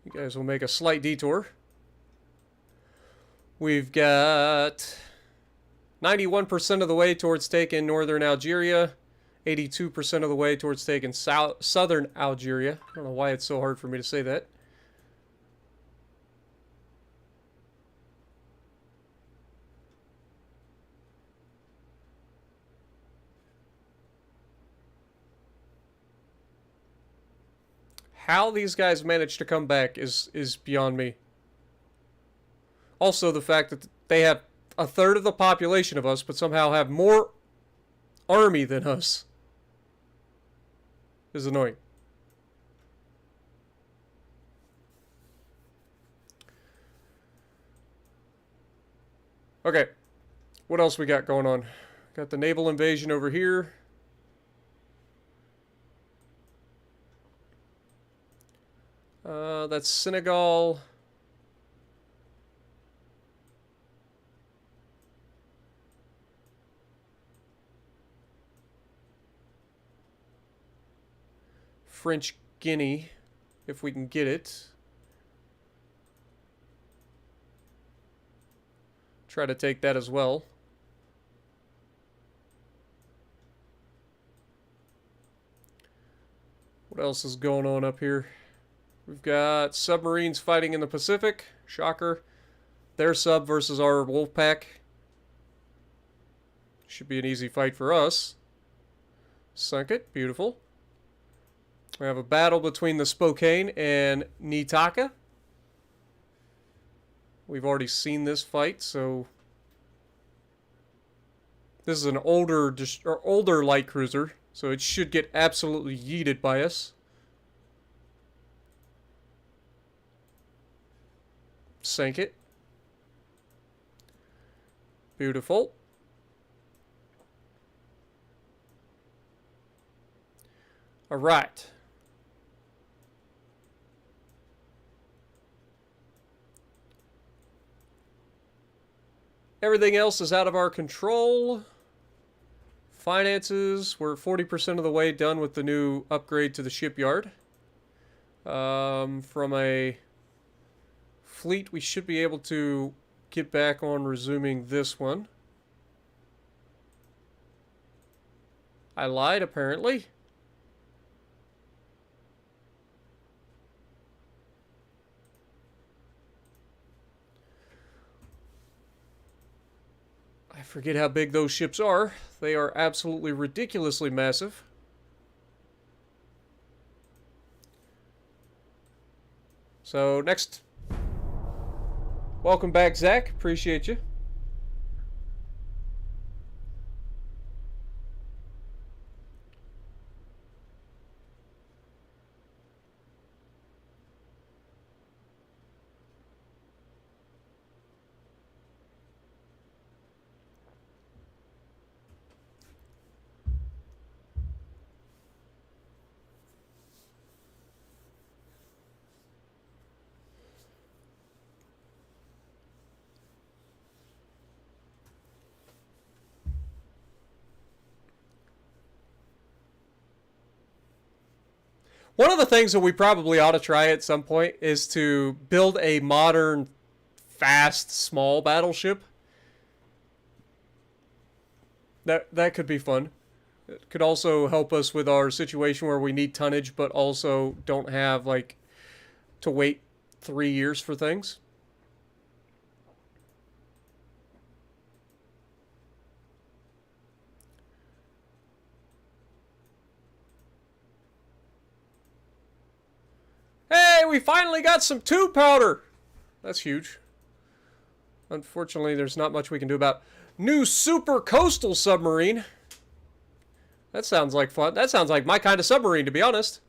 You guys will make a slight detour. We've got 91% of the way towards taking northern Algeria, 82% of the way towards taking southern Algeria. I don't know why it's so hard for me to say that. How these guys managed to come back is beyond me. Also, the fact that they have a third of the population of us, but somehow have more army than us, is annoying. Okay, what else we got going on? Got the naval invasion over here. That's Senegal. French Guinea, if we can get it. Try to take that as well. What else is going on up here? We've got submarines fighting in the Pacific. Shocker. Their sub versus our wolf pack. Should be an easy fight for us. Sunk it. Beautiful. We have a battle between the Spokane and Nitaka. We've already seen this fight, so this is an older light cruiser, so it should get absolutely yeeted by us. Sank it. Beautiful. All right. Everything else is out of our control. Finances, we're 40% of the way done with the new upgrade to the shipyard. From a fleet, we should be able to get back on resuming this one. I lied, apparently. I forget how big those ships are. They are absolutely ridiculously massive. So, next. Welcome back, Zach. Appreciate you. One of the things that we probably ought to try at some point is to build a modern, fast, small battleship. That could be fun. It could also help us with our situation where we need tonnage, but also don't have, like, to wait 3 years for things. Hey, we finally got some tube powder! That's huge. Unfortunately, there's not much we can do about new super coastal submarine. That sounds like fun. That sounds like my kind of submarine, to be honest.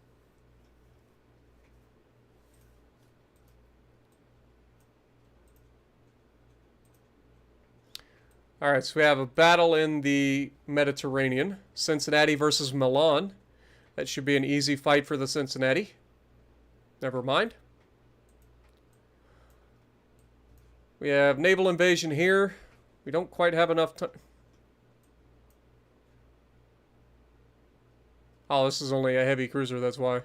Alright, so we have a battle in the Mediterranean. Cincinnati versus Milan. That should be an easy fight for the Cincinnati. Never mind. We have naval invasion here. We don't quite have enough time. Oh, this is only a heavy cruiser, that's why.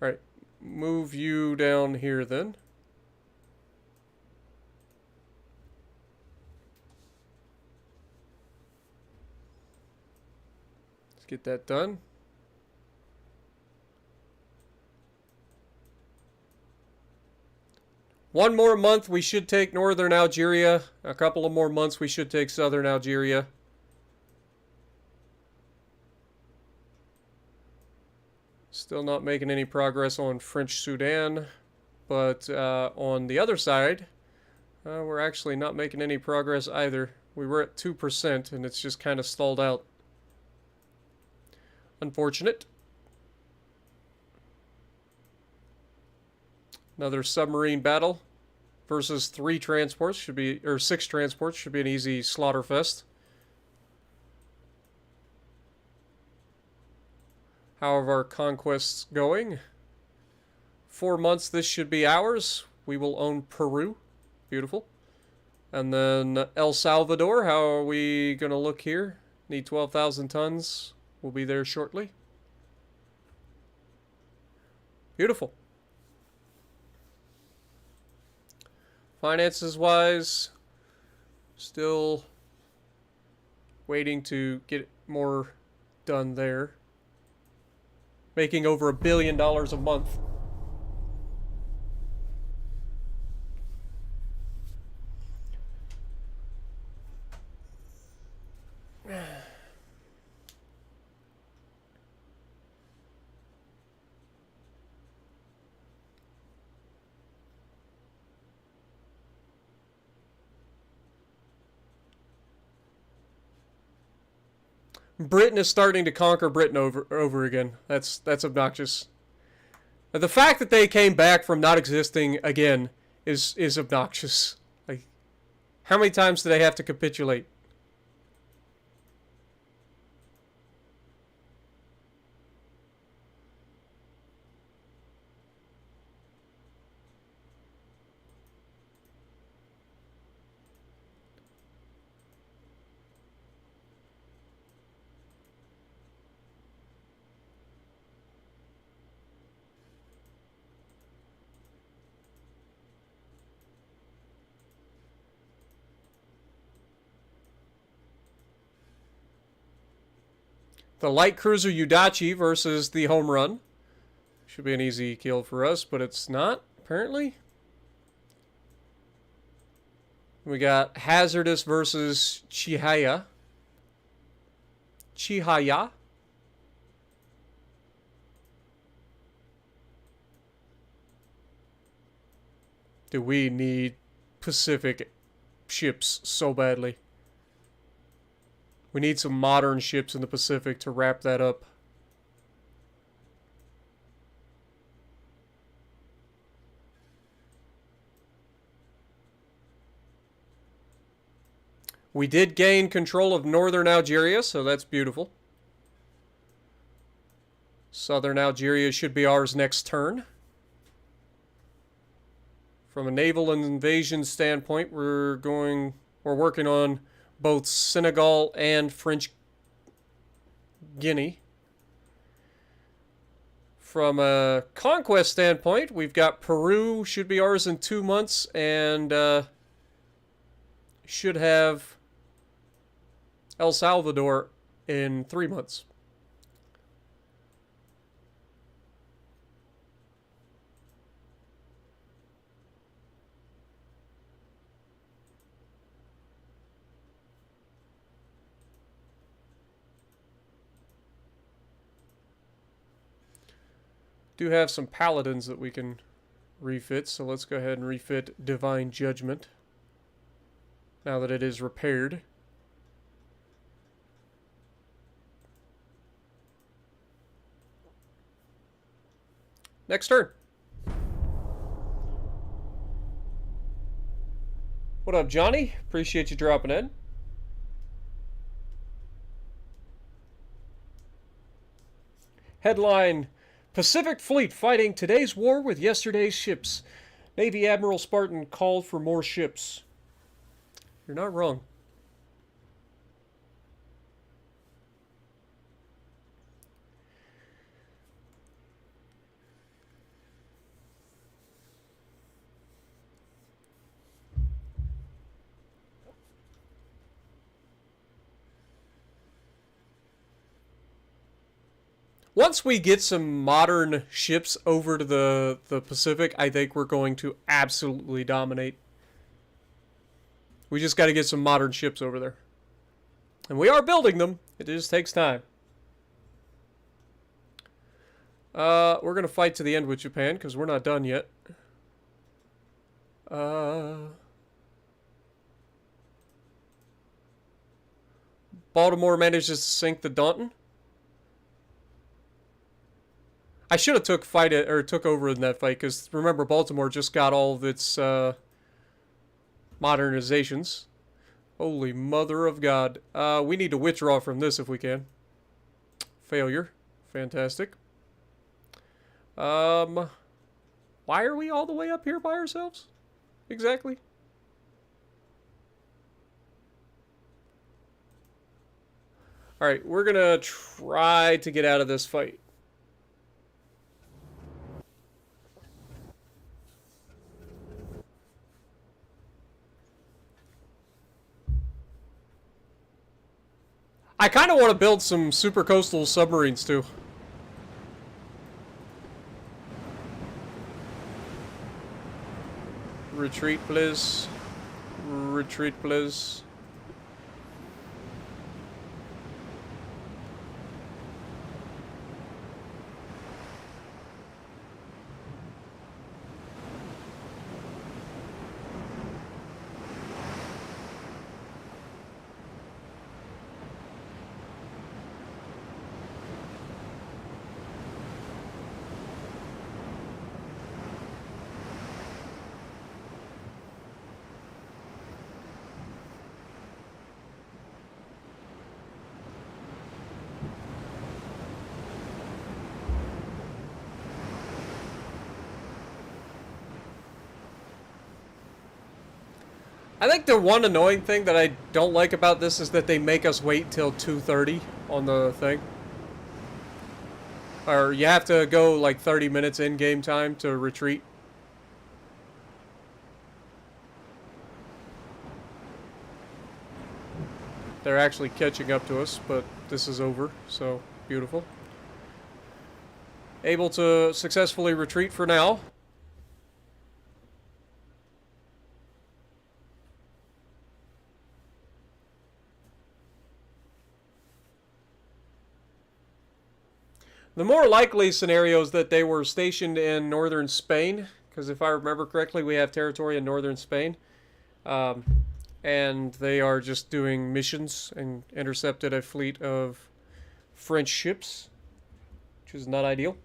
Alright, move you down here then. Let's get that done. One more month, we should take northern Algeria. A couple of more months, we should take southern Algeria. Still not making any progress on French Sudan. But on the other side, we're actually not making any progress either. We were at 2%, and it's just kind of stalled out. Unfortunate. Another submarine battle versus 3 transports should be, or 6 transports should be an easy slaughter fest. How are our conquests going? 4 months, this should be ours. We will own Peru. Beautiful. And then El Salvador, how are we going to look here? Need 12,000 tons. We'll be there shortly. Beautiful. Finances wise, still waiting to get more done there. Making over $1 billion a month. Britain is starting to conquer Britain over again. That's obnoxious. The fact that they came back from not existing again is obnoxious. Like, how many times do they have to capitulate? The light cruiser Udachi versus the home run. Should be an easy kill for us, but it's not, apparently. We got Hazardous versus Chihaya. Chihaya. Do we need Pacific ships so badly? We need some modern ships in the Pacific to wrap that up. We did gain control of northern Algeria, so that's beautiful. Southern Algeria should be ours next turn. From a naval invasion standpoint, we're working on both Senegal and French Guinea. From a conquest standpoint, we've got Peru, should be ours in 2 months, and should have El Salvador in 3 months. Do have some paladins that we can refit, so let's go ahead and refit Divine Judgment now that it is repaired. Next turn. What up, Johnny? Appreciate you dropping in. Headline: Pacific Fleet fighting today's war with yesterday's ships. Navy Admiral Spartan called for more ships. You're not wrong. Once we get some modern ships over to the Pacific, I think we're going to absolutely dominate. We just got to get some modern ships over there. And we are building them. It just takes time. We're going to fight to the end with Japan because we're not done yet. Baltimore manages to sink the Daunton. I should have took over in that fight because remember Baltimore just got all of its modernizations. Holy mother of God! We need to withdraw from this if we can. Failure. Fantastic. Why are we all the way up here by ourselves? Exactly. All right, we're gonna try to get out of this fight. I kind of want to build some super coastal submarines too. Retreat, please. Retreat, please. I think the one annoying thing that I don't like about this is that they make us wait till 2:30 on the thing. Or you have to go like 30 minutes in game time to retreat. They're actually catching up to us, but this is over, so beautiful. Able to successfully retreat for now. The more likely scenario is that they were stationed in northern Spain, because if I remember correctly, we have territory in northern Spain. And they are just doing missions and intercepted a fleet of French ships, which is not ideal.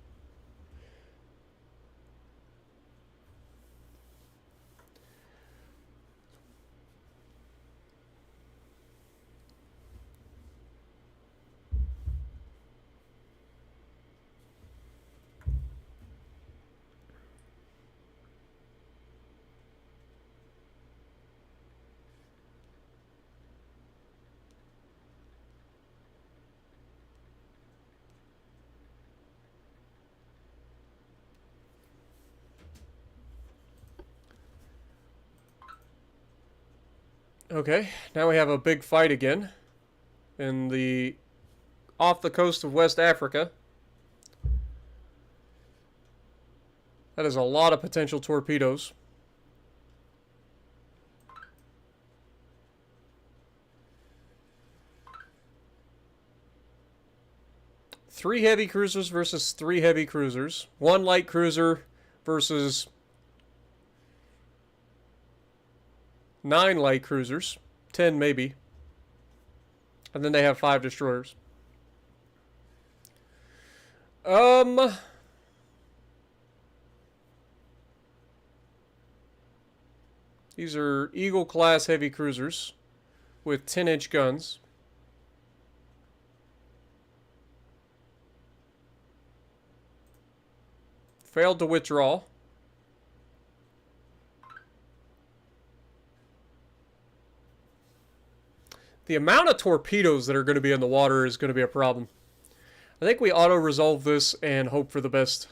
Okay, now we have a big fight again off the coast of West Africa. That is a lot of potential torpedoes. Three heavy cruisers versus three heavy cruisers. One light cruiser versus 9 light cruisers. 10 maybe. And then they have 5 destroyers. These are Eagle-class heavy cruisers with 10-inch guns. Failed to withdraw. The amount of torpedoes that are going to be in the water is going to be a problem. I think we auto-resolve this and hope for the best.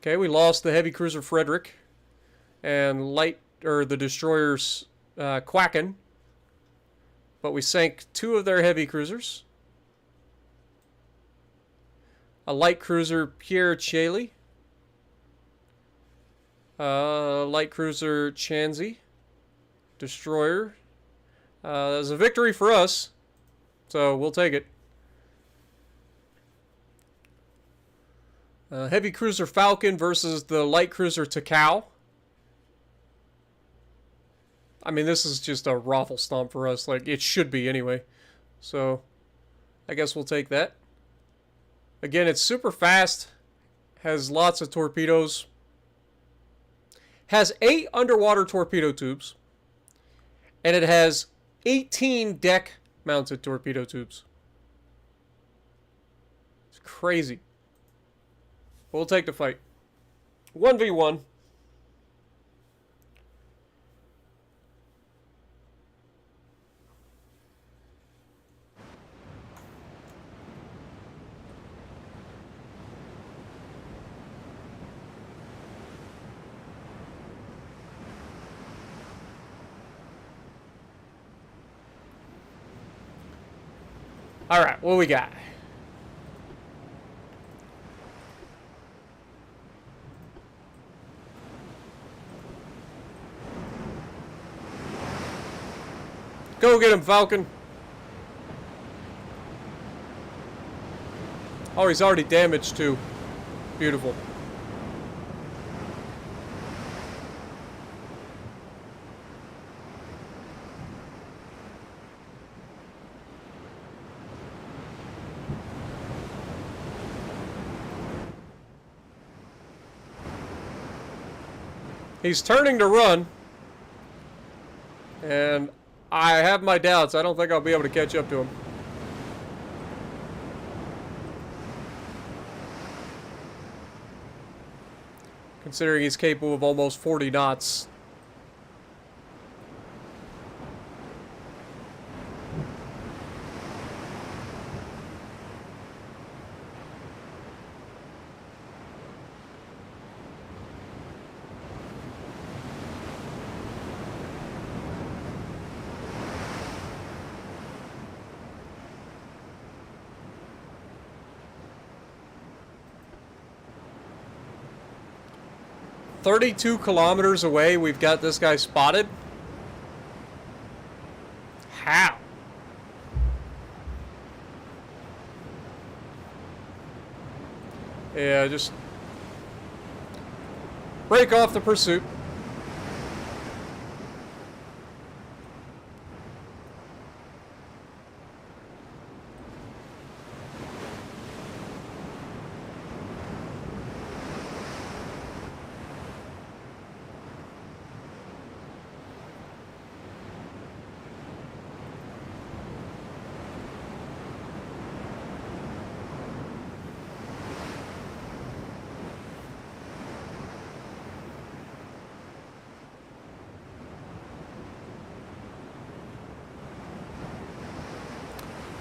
Okay, we lost the heavy cruiser Frederick and the destroyers Quacken, but we sank 2 of their heavy cruisers. a light cruiser Pierre Chaley, light cruiser Chansey, destroyer. That was a victory for us, so we'll take it. Heavy cruiser Falcon versus the light cruiser Takao. I mean, this is just a raffle stomp for us. Like, it should be anyway. So, I guess we'll take that. Again, it's super fast. Has lots of torpedoes. Has 8 underwater torpedo tubes. And it has 18 deck-mounted torpedo tubes. It's crazy. We'll take the fight. 1v1. All right, what we got? Go get him, Falcon. Oh, he's already damaged too. Beautiful. He's turning to run. And I have my doubts. I don't think I'll be able to catch up to him. Considering he's capable of almost 40 knots. "32 kilometers away, we've got this guy spotted." How? Yeah, just break off the pursuit.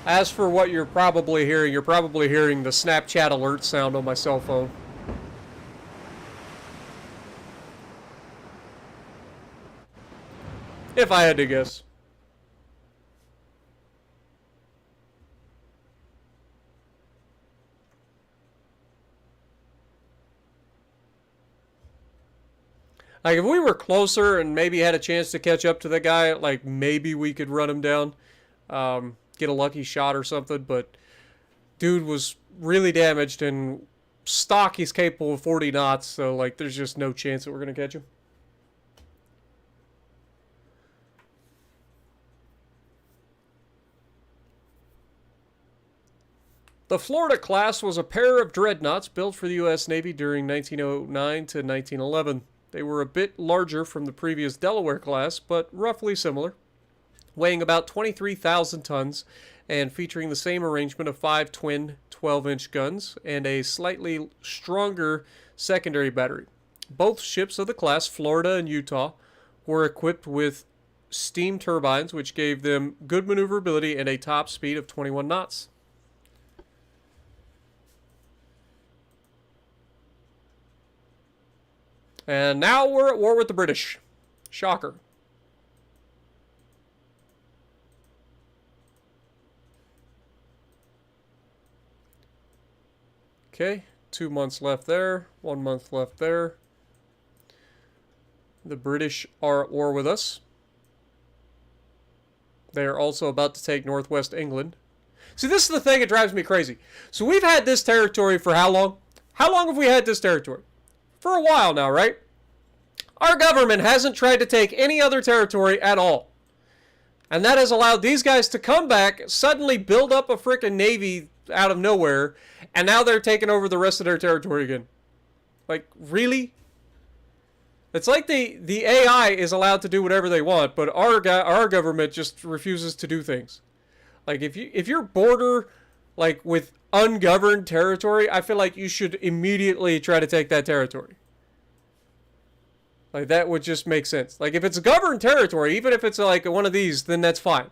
As for what you're probably hearing the Snapchat alert sound on my cell phone. If I had to guess. Like, if we were closer and maybe had a chance to catch up to the guy, like, maybe we could run him down. Get a lucky shot or something, but dude was really damaged, and stock he's capable of 40 knots, so like there's just no chance that we're gonna catch him. The Florida class was a pair of dreadnoughts built for the U.S. Navy during 1909 to 1911. They were a bit larger from the previous Delaware class, but roughly similar, weighing about 23,000 tons and featuring the same arrangement of 5 twin 12-inch guns and a slightly stronger secondary battery. Both ships of the class, Florida and Utah, were equipped with steam turbines, which gave them good maneuverability and a top speed of 21 knots. And now we're at war with the British. Shocker. Okay, 2 months left there, 1 month left there. The British are at war with us. They are also about to take northwest England. See, this is the thing that drives me crazy. So we've had this territory for how long? How long have we had this territory? For a while now, right? Our government hasn't tried to take any other territory at all. And that has allowed these guys to come back, suddenly build up a freaking navy out of nowhere, and now they're taking over the rest of their territory again. Like, really? It's like the AI is allowed to do whatever they want, but our government just refuses to do things. Like, if you're border, like, with ungoverned territory, I feel like you should immediately try to take that territory. Like, that would just make sense. Like, if it's a governed territory, even if it's like one of these, then that's fine.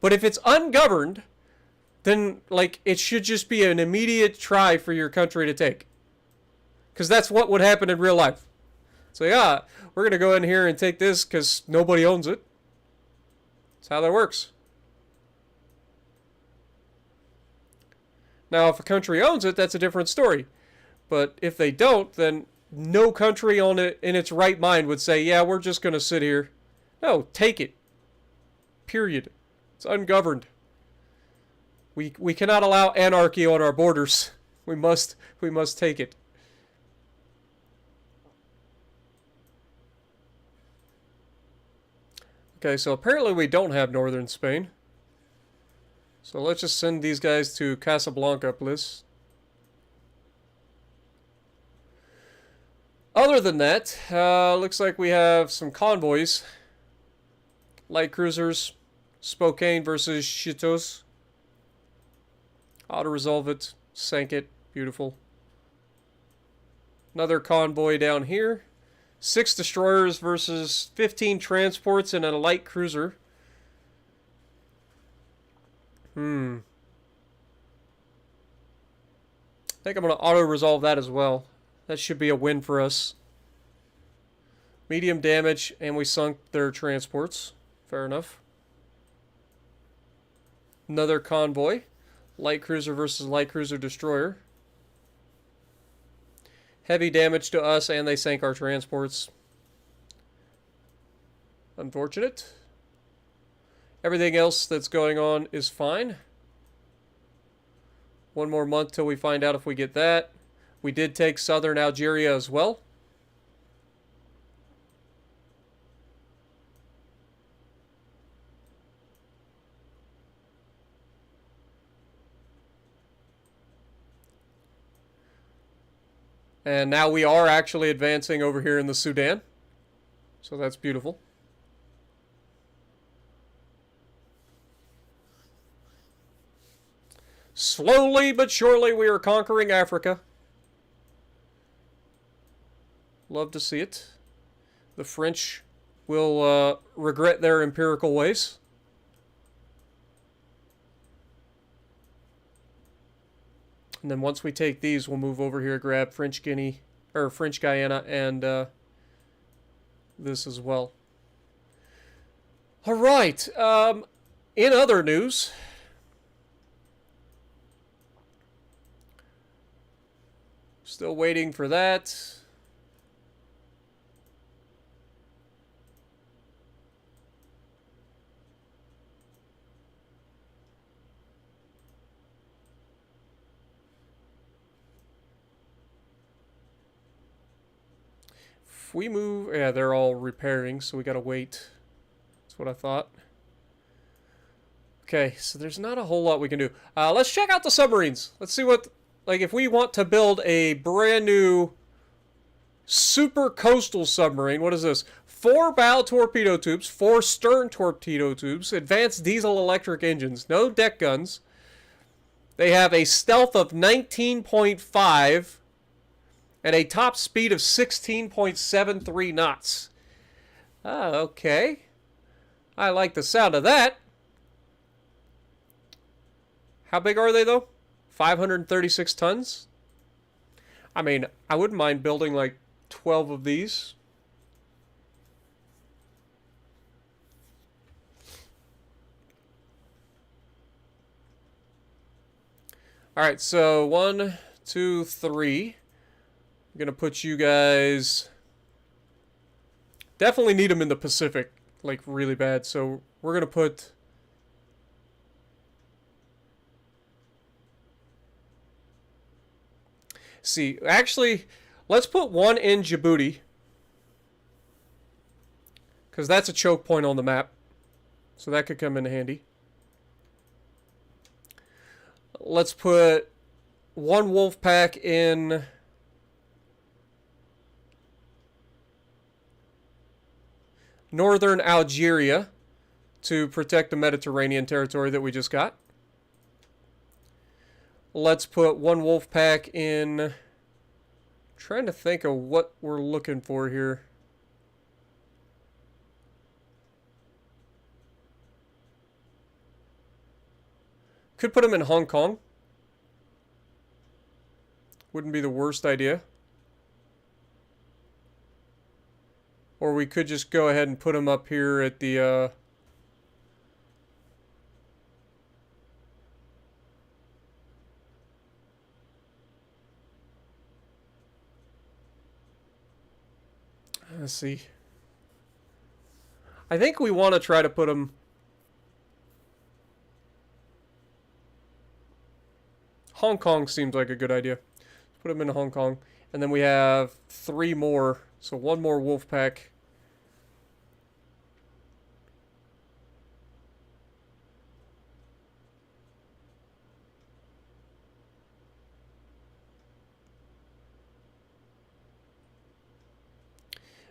But if it's ungoverned, then, like, it should just be an immediate try for your country to take. Because that's what would happen in real life. So, yeah, we're going to go in here and take this because nobody owns it. That's how that works. Now, if a country owns it, that's a different story. But if they don't, then no country on it in its right mind would say, yeah, we're just going to sit here. No, take it. Period. It's ungoverned. We cannot allow anarchy on our borders. We must take it. Okay, so apparently we don't have northern Spain. So let's just send these guys to Casablanca, please. Other than that, looks like we have some convoys. Light cruisers. Spokane versus Chitos. Auto-resolve it. Sank it. Beautiful. Another convoy down here. 6 destroyers versus 15 transports and a light cruiser. I think I'm going to auto-resolve that as well. That should be a win for us. Medium damage, and we sunk their transports. Fair enough. Another convoy. Light cruiser versus light cruiser destroyer. Heavy damage to us, and they sank our transports. Unfortunate. Everything else that's going on is fine. 1 more month till we find out if we get that. We did take southern Algeria as well. And now we are actually advancing over here in the Sudan. So that's beautiful. Slowly but surely we are conquering Africa. Love to see it. The French will regret their empirical ways. And then once we take these, we'll move over here, grab French Guinea, or French Guyana, and this as well. All right. In other news, still waiting for that. We move, yeah, they're all repairing, so we gotta wait. That's what I thought. Okay, so there's not a whole lot we can do. Let's check out the submarines. Let's see what, like, if we want to build a brand new super coastal submarine. What is this? 4 bow torpedo tubes, 4 stern torpedo tubes, advanced diesel electric engines, no deck guns. They have a stealth of 19.5. and a top speed of 16.73 knots. Okay. I like the sound of that. How big are they, though? 536 tons? I mean, I wouldn't mind building like 12 of these. Alright, so 1, 2, 3. I'm going to put you guys... Definitely need them in the Pacific, like, really bad. So we're going to put... See, actually, let's put one in Djibouti. Because that's a choke point on the map. So that could come in handy. Let's put one wolf pack in... northern Algeria to protect the Mediterranean territory that we just got. Let's put one wolf pack in... I'm trying to think of what we're looking for here. Could put them in Hong Kong. Wouldn't be the worst idea. Or we could just go ahead and put them up here at the... Let's see. I think we want to try to put them... Hong Kong seems like a good idea. Let's put them in Hong Kong. And then we have 3 more. So 1 more wolf pack.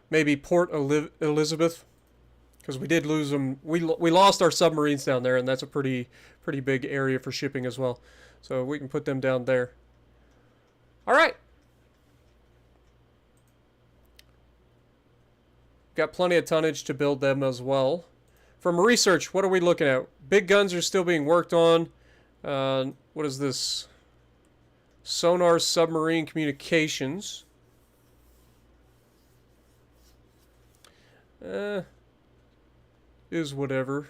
Maybe Port Elizabeth, because we did lose them. We lost our submarines down there, and that's a pretty big area for shipping as well. So we can put them down there. All right. Got plenty of tonnage to build them as well. From research, what are we looking at? Big guns are still being worked on. What is this? Sonar submarine communications. Is whatever.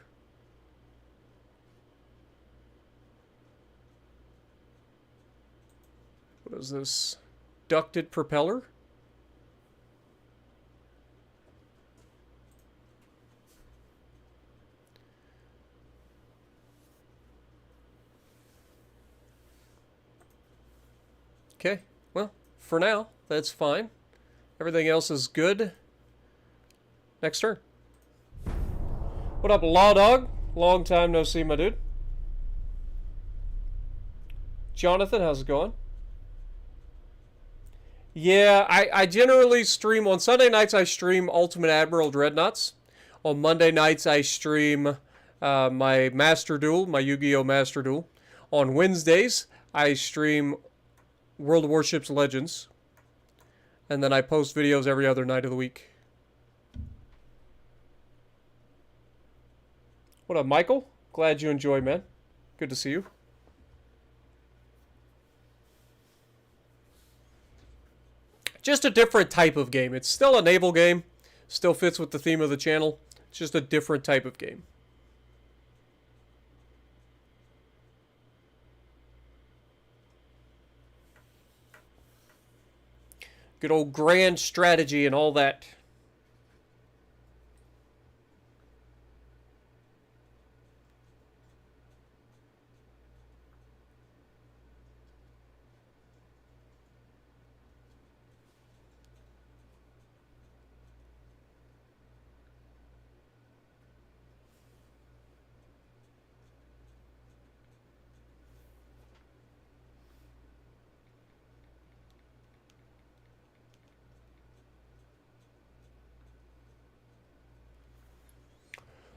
What is this? Ducted propeller? Okay, well, for now, that's fine. Everything else is good. Next turn. What up, Law Dog? Long time no see, my dude. Jonathan, how's it going? Yeah, I generally stream... On Sunday nights, I stream Ultimate Admiral Dreadnoughts. On Monday nights, I stream my Master Duel, my Yu-Gi-Oh! Master Duel. On Wednesdays, I stream World of Warships Legends. And then I post videos every other night of the week. What up, Michael? Glad you enjoy, man. Good to see you. Just a different type of game. It's still a naval game. Still fits with the theme of the channel. It's just a different type of game. Good old grand strategy and all that.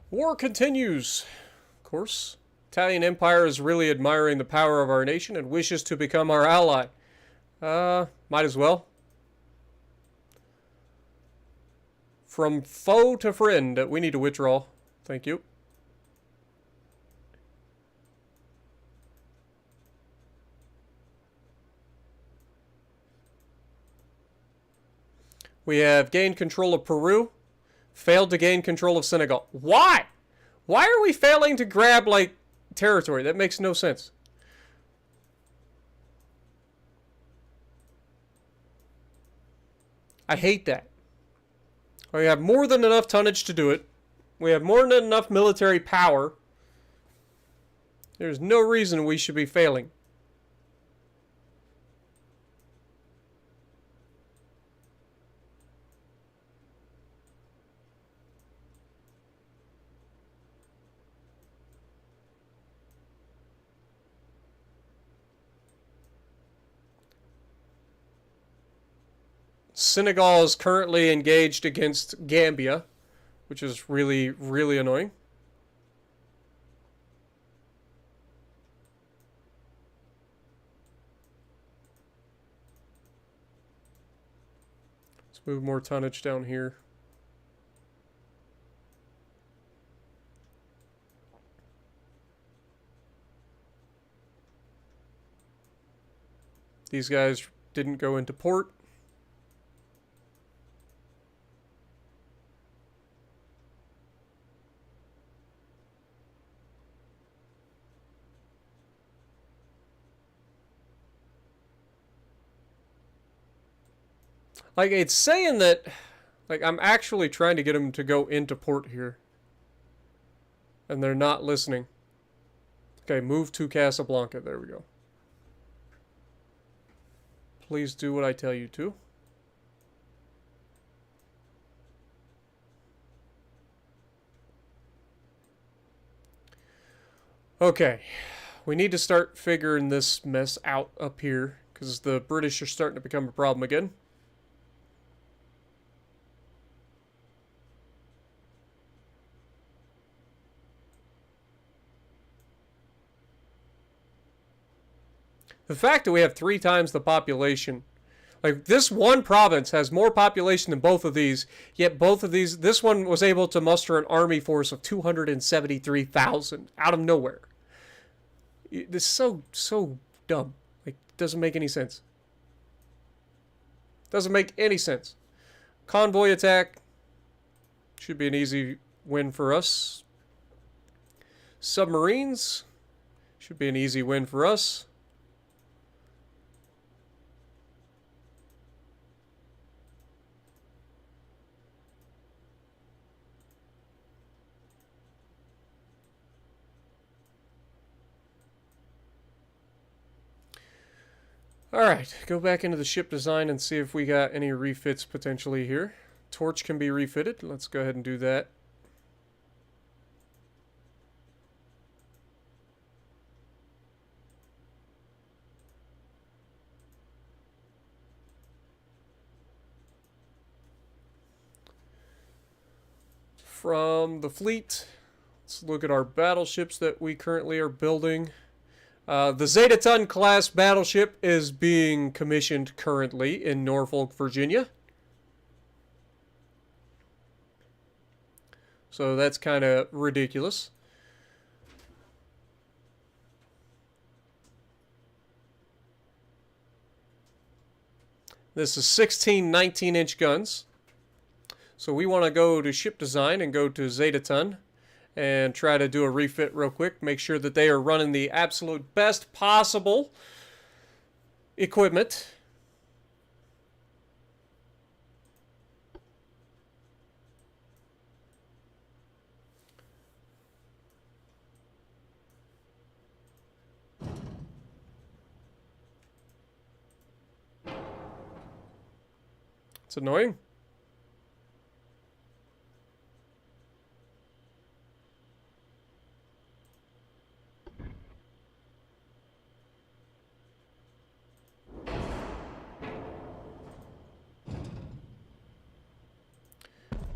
War continues. Of course, Italian Empire is really admiring the power of our nation and wishes to become our ally. Might as well. From foe to friend, we need to withdraw. Thank you. We have gained control of Peru. Failed to gain control of Senegal. Why? Why are we failing to grab, like, territory? That makes no sense. I hate that. We have more than enough tonnage to do it. We have more than enough military power. There's no reason we should be failing. Senegal is currently engaged against Gambia, which is really, really annoying. Let's move more tonnage down here. These guys didn't go into port. Like, it's saying that, like, I'm actually trying to get them to go into port here. And they're not listening. Okay, move to Casablanca. There we go. Please do what I tell you to. Okay. We need to start figuring this mess out up here, because the British are starting to become a problem again. The fact that we have 3 times the population, like this one province has more population than both of these, yet both of these, this one was able to muster an army force of 273,000 out of nowhere. This is so dumb. Like, doesn't make any sense. Doesn't make any sense. Convoy attack should be an easy win for us. Submarines should be an easy win for us. Alright, go back into the ship design and see if we got any refits potentially here. Torch can be refitted. Let's go ahead and do that. From the fleet, let's look at our battleships that we currently are building. The Zetaton class battleship is being commissioned currently in Norfolk, Virginia. So that's kind of ridiculous. This is 16 19-inch guns. So we want to go to ship design and go to Zetaton and try to do a refit real quick. Make sure that they are running the absolute best possible equipment. It's annoying.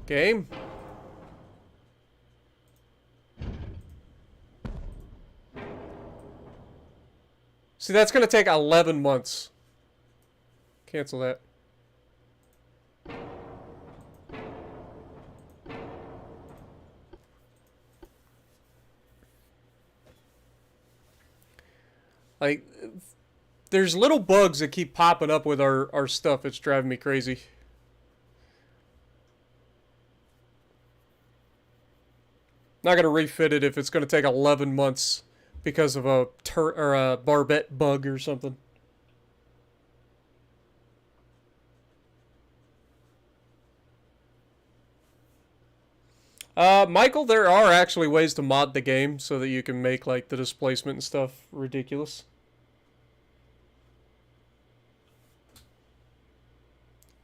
Game. See, that's going to take 11 months. Cancel that. Like, there's little bugs that keep popping up with our stuff. It's driving me crazy. Not going to refit it if it's going to take 11 months because of a barbette bug or something. Michael, there are actually ways to mod the game so that you can make, like, the displacement and stuff ridiculous.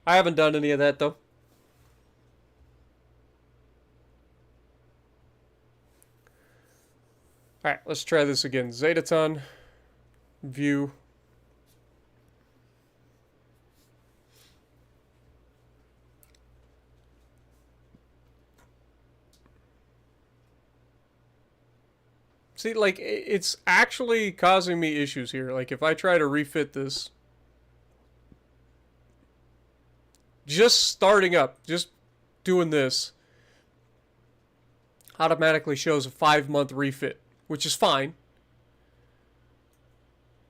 I haven't done any of that, though. Alright, let's try this again. Zetaton, view. See, like, it's actually causing me issues here. Like, if I try to refit this, just starting up, just doing this, automatically shows a 5-month refit, which is fine.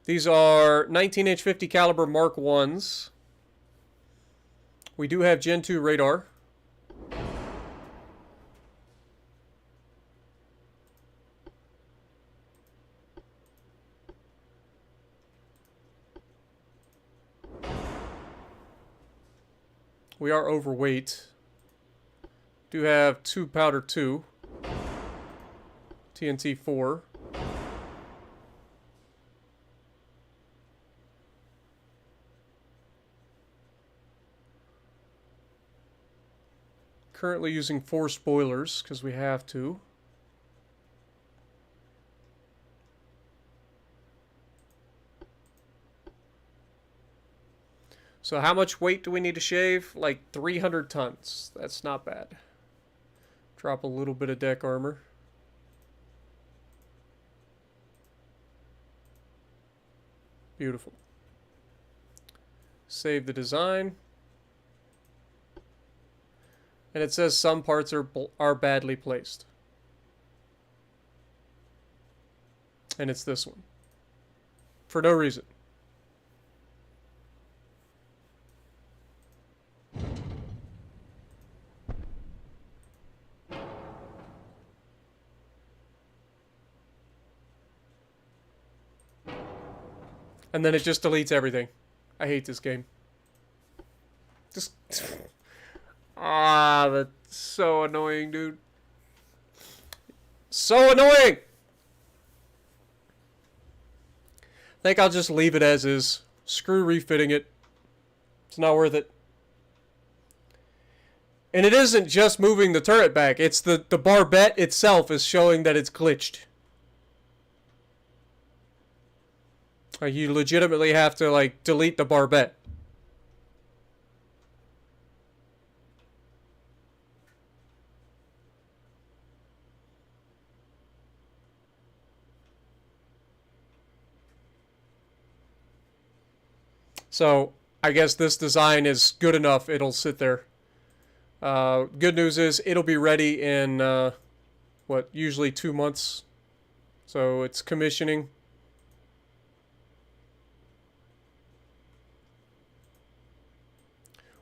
These are 19-inch 50 caliber Mark 1s. We do have Gen 2 radar. We are overweight. Do have 2 powder 2. TNT 4. Currently using 4 spoilers because we have to. So how much weight do we need to shave? Like 300 tons. That's not bad. Drop a little bit of deck armor. Beautiful. Save the design. And it says some parts are badly placed. And it's this one. For no reason. And then it just deletes everything. I hate this game. Just... Ah, that's so annoying, dude. So annoying! I think I'll just leave it as is. Screw refitting it. It's not worth it. And it isn't just moving the turret back. It's the barbette itself is showing that it's glitched. You legitimately have to, like, delete the barbette. So, I guess this design is good enough. It'll sit there. Good news is it'll be ready in, what, usually 2 months. So, it's commissioning.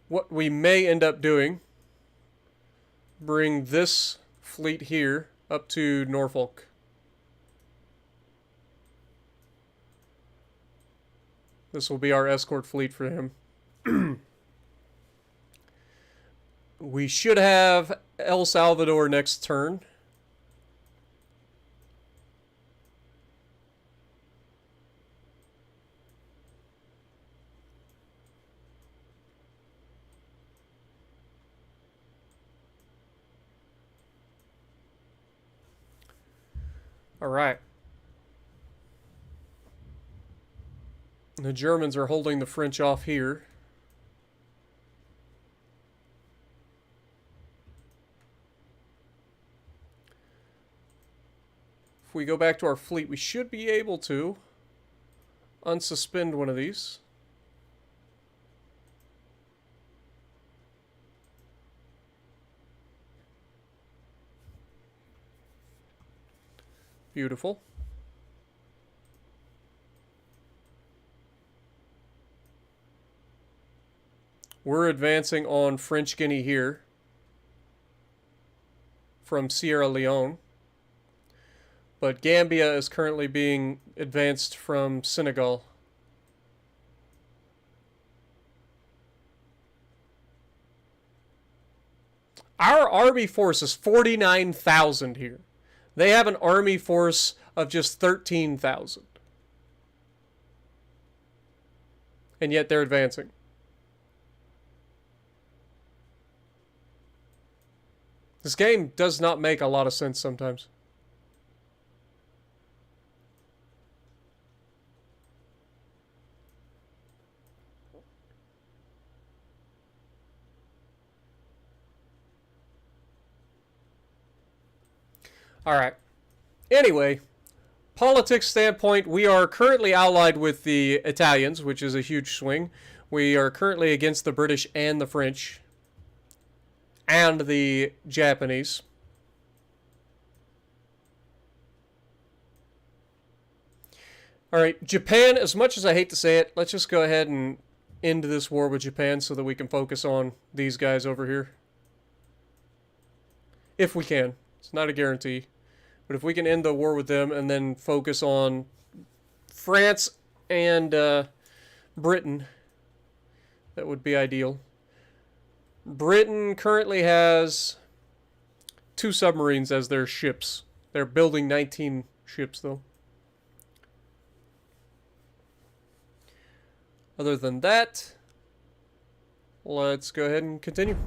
What we may end up doing, bring this fleet here up to Norfolk. This will be our escort fleet for him. We should have El Salvador next turn. All right. The Germans are holding the French off here. If we go back to our fleet, we should be able to unsuspend one of these. Beautiful. We're advancing on French Guinea here from Sierra Leone. But Gambia is currently being advanced from Senegal. Our army force is 49,000 here. They have an army force of just 13,000. And yet they're advancing. This game does not make a lot of sense sometimes. Alright. Anyway, politics standpoint, we are currently allied with the Italians, which is a huge swing. We are currently against the British and the French. And the Japanese. Alright, Japan, as much as I hate to say it, let's just go ahead and end this war with Japan so that we can focus on these guys over here. If we can. It's not a guarantee. But if we can end the war with them and then focus on France and Britain, that would be ideal. Britain currently has 2 submarines as their ships. They're building 19 ships, though. Other than that, let's go ahead and continue.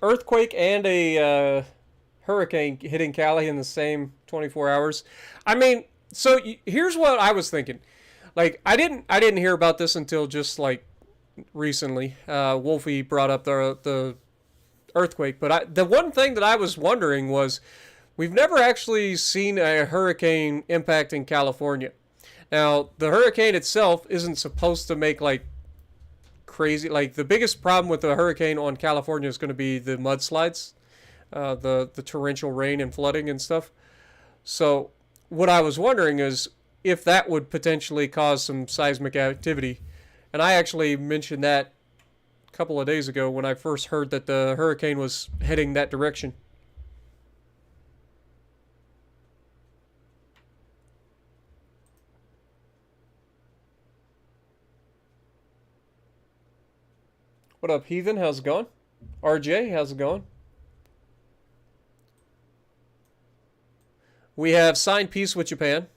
Earthquake and a hurricane hitting Cali in the same 24 hours. I mean, so here's what I was thinking. Like, I didn't hear about this until just like recently. Wolfie brought up the earthquake, but the one thing that I was wondering was we've never actually seen a hurricane impacting California. Now, the hurricane itself isn't supposed to make like crazy, like the biggest problem with the hurricane on California is going to be the mudslides, the torrential rain and flooding and stuff. So what I was wondering is if that would potentially cause some seismic activity. And I actually mentioned that a couple of days ago when I first heard that the hurricane was heading that direction. What up, Heathen? How's it going? RJ, how's it going? We have signed peace with Japan.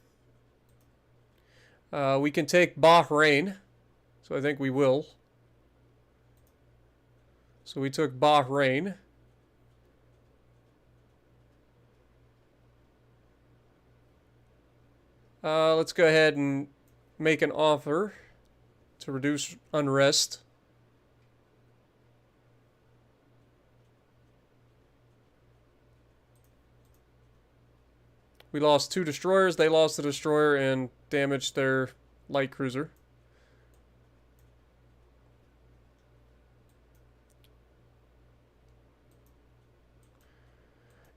We can take Bahrain. So I think we will. So we took Bahrain. Let's go ahead and make an offer to reduce unrest. We lost 2 destroyers. They lost the destroyer and damaged their light cruiser.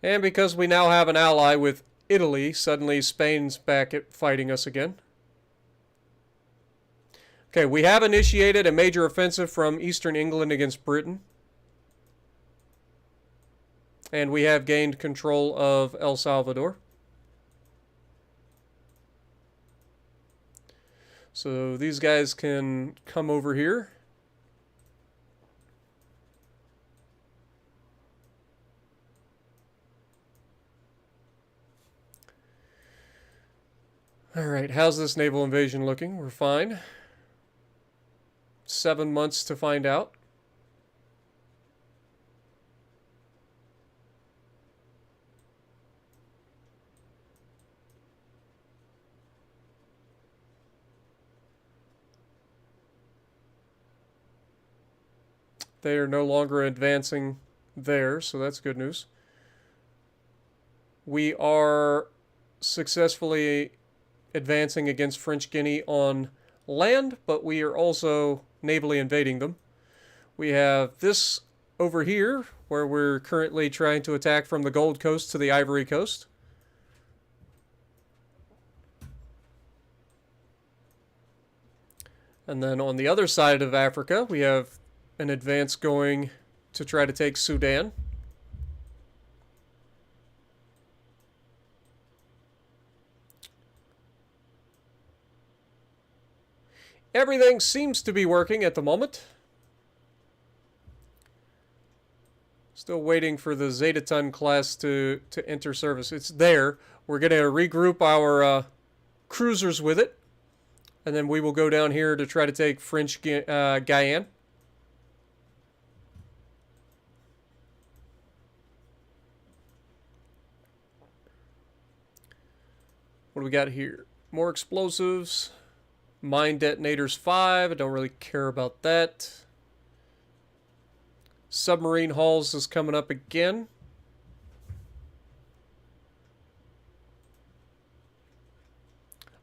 And because we now have an ally with Italy, suddenly Spain's back at fighting us again. Okay, we have initiated a major offensive from eastern England against Britain. And we have gained control of El Salvador. So these guys can come over here. Alright, how's this naval invasion looking? We're fine. 7 months to find out. They are no longer advancing there, so that's good news. We are successfully advancing against French Guinea on land, but we are also navally invading them. We have this over here, where we're currently trying to attack from the Gold Coast to the Ivory Coast. And then on the other side of Africa, we have an advance going to try to take Sudan. everything seems to be working at the moment. Still waiting for the Zetaton class to enter service. It's there. We're going to regroup our cruisers with it. And then we will go down here to try to take French Guyane. What do we got here? More explosives. Mine detonators 5. I don't really care about that. Submarine hulls is coming up again.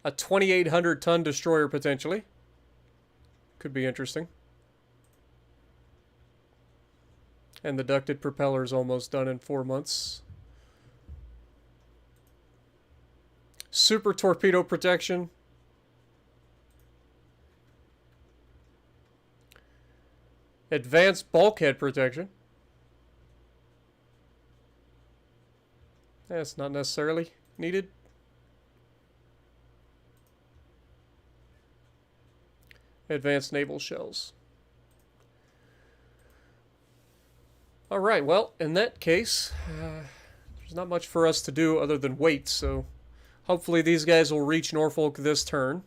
A 2,800 ton destroyer potentially. Could be interesting. And the ducted propeller is almost done in 4 months. Super torpedo protection. Advanced bulkhead protection. That's not necessarily needed. Advanced naval shells. Alright, well, in that case, there's not much for us to do other than wait, so hopefully these guys will reach Norfolk this turn.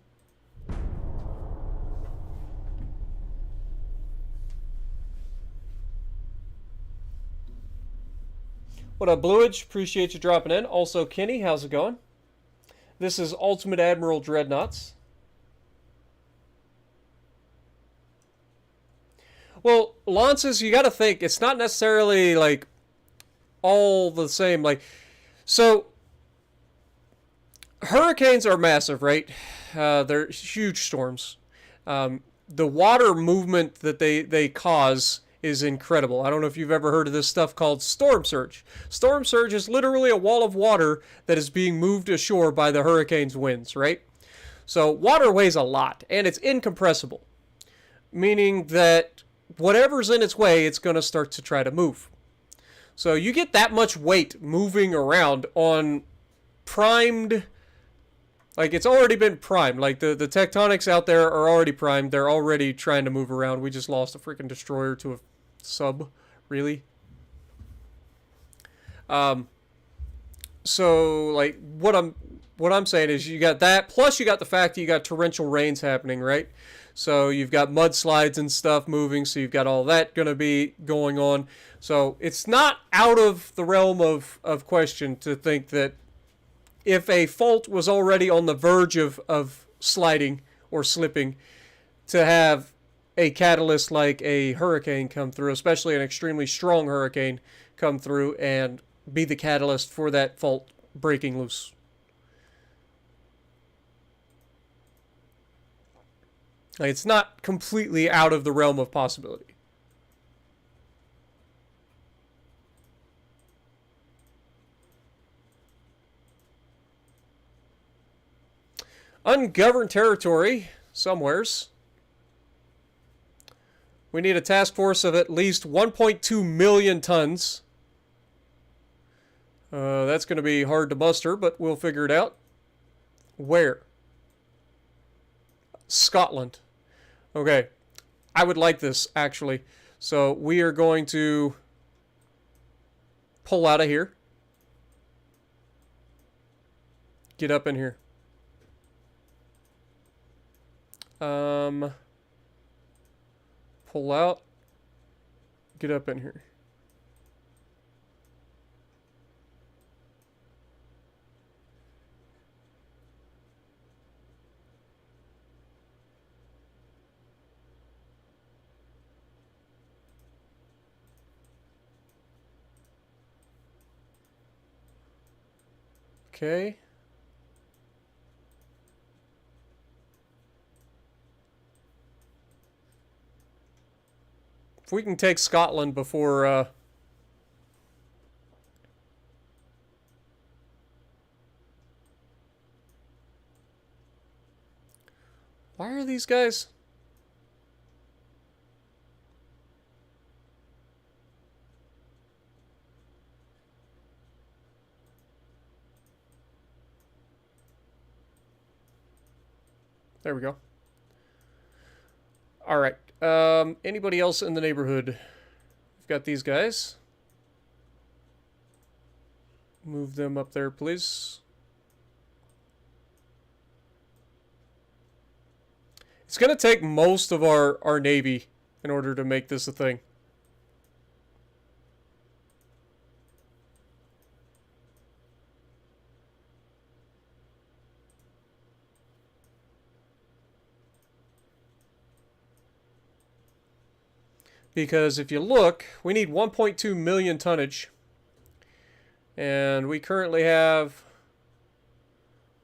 What up, Bluage? Appreciate you dropping in. Also, Kenny, how's it going? This is Ultimate Admiral Dreadnoughts. Well, Lances, you got to think, it's not necessarily, like, all the same. Like, so, hurricanes are massive, right? They're huge storms. The water movement that they cause is incredible. I don't know if you've ever heard of this stuff called storm surge. Storm surge is literally a wall of water that is being moved ashore by the hurricane's winds, right? So, water weighs a lot, and it's incompressible, meaning that whatever's in its way, it's going to start to try to move. So you get that much weight moving around on primed, like it's already been primed. Like the tectonics out there are already primed. They're already trying to move around. We just lost a freaking destroyer to a sub, really. So like what I'm saying is you got that, plus you got the fact that you got torrential rains happening, right? So you've got mudslides and stuff moving, so you've got all that going to be going on. So it's not out of the realm of question to think that if a fault was already on the verge of sliding or slipping, to have a catalyst like a hurricane come through, especially an extremely strong hurricane come through and be the catalyst for that fault breaking loose. Like, it's not completely out of the realm of possibility. Ungoverned territory, somewheres. We need a task force of at least 1.2 million tons. That's going to be hard to muster, but we'll figure it out. Where? Scotland. Okay, I would like this, actually. So we are going to pull out of here. Get up in here. Pull out. Get up in here. Okay. If we can take Scotland before why are these guys? There we go. All right. Anybody else in the neighborhood? We've got these guys. Move them up there, please. It's going to take most of our navy in order to make this a thing. Because if you look, we need 1.2 million tonnage. And we currently have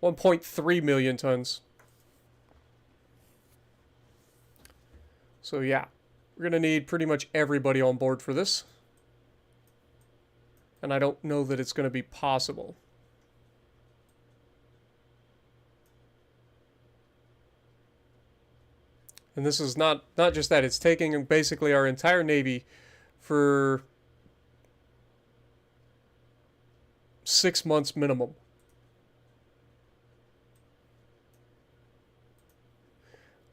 1.3 million tons. So yeah, we're going to need pretty much everybody on board for this. And I don't know that it's going to be possible. And this is not just that, it's taking basically our entire navy for 6 months minimum.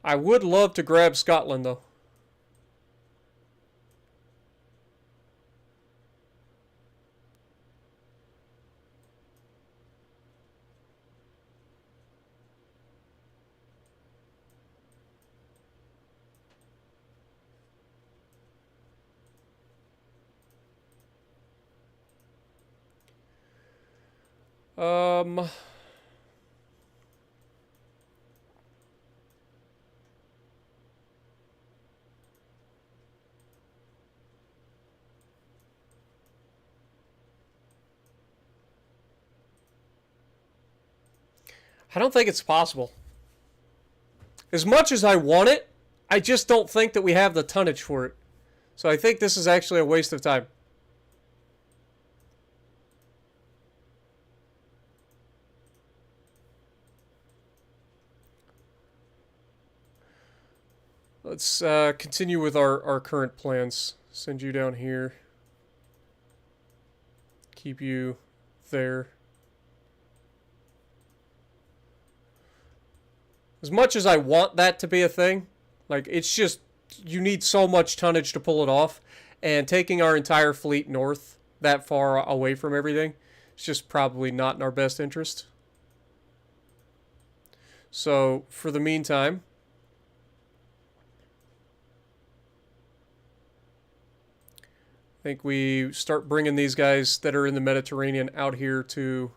I would love to grab Scotland though. I don't think it's possible. As much as I want it, I just don't think that we have the tonnage for it. So I think this is actually a waste of time. Let's continue with our current plans. Send you down here. Keep you there. As much as I want that to be a thing, like, it's just, you need so much tonnage to pull it off. And taking our entire fleet north that far away from everything, it's just probably not in our best interest. So, for the meantime, I think we start bringing these guys that are in the Mediterranean out here to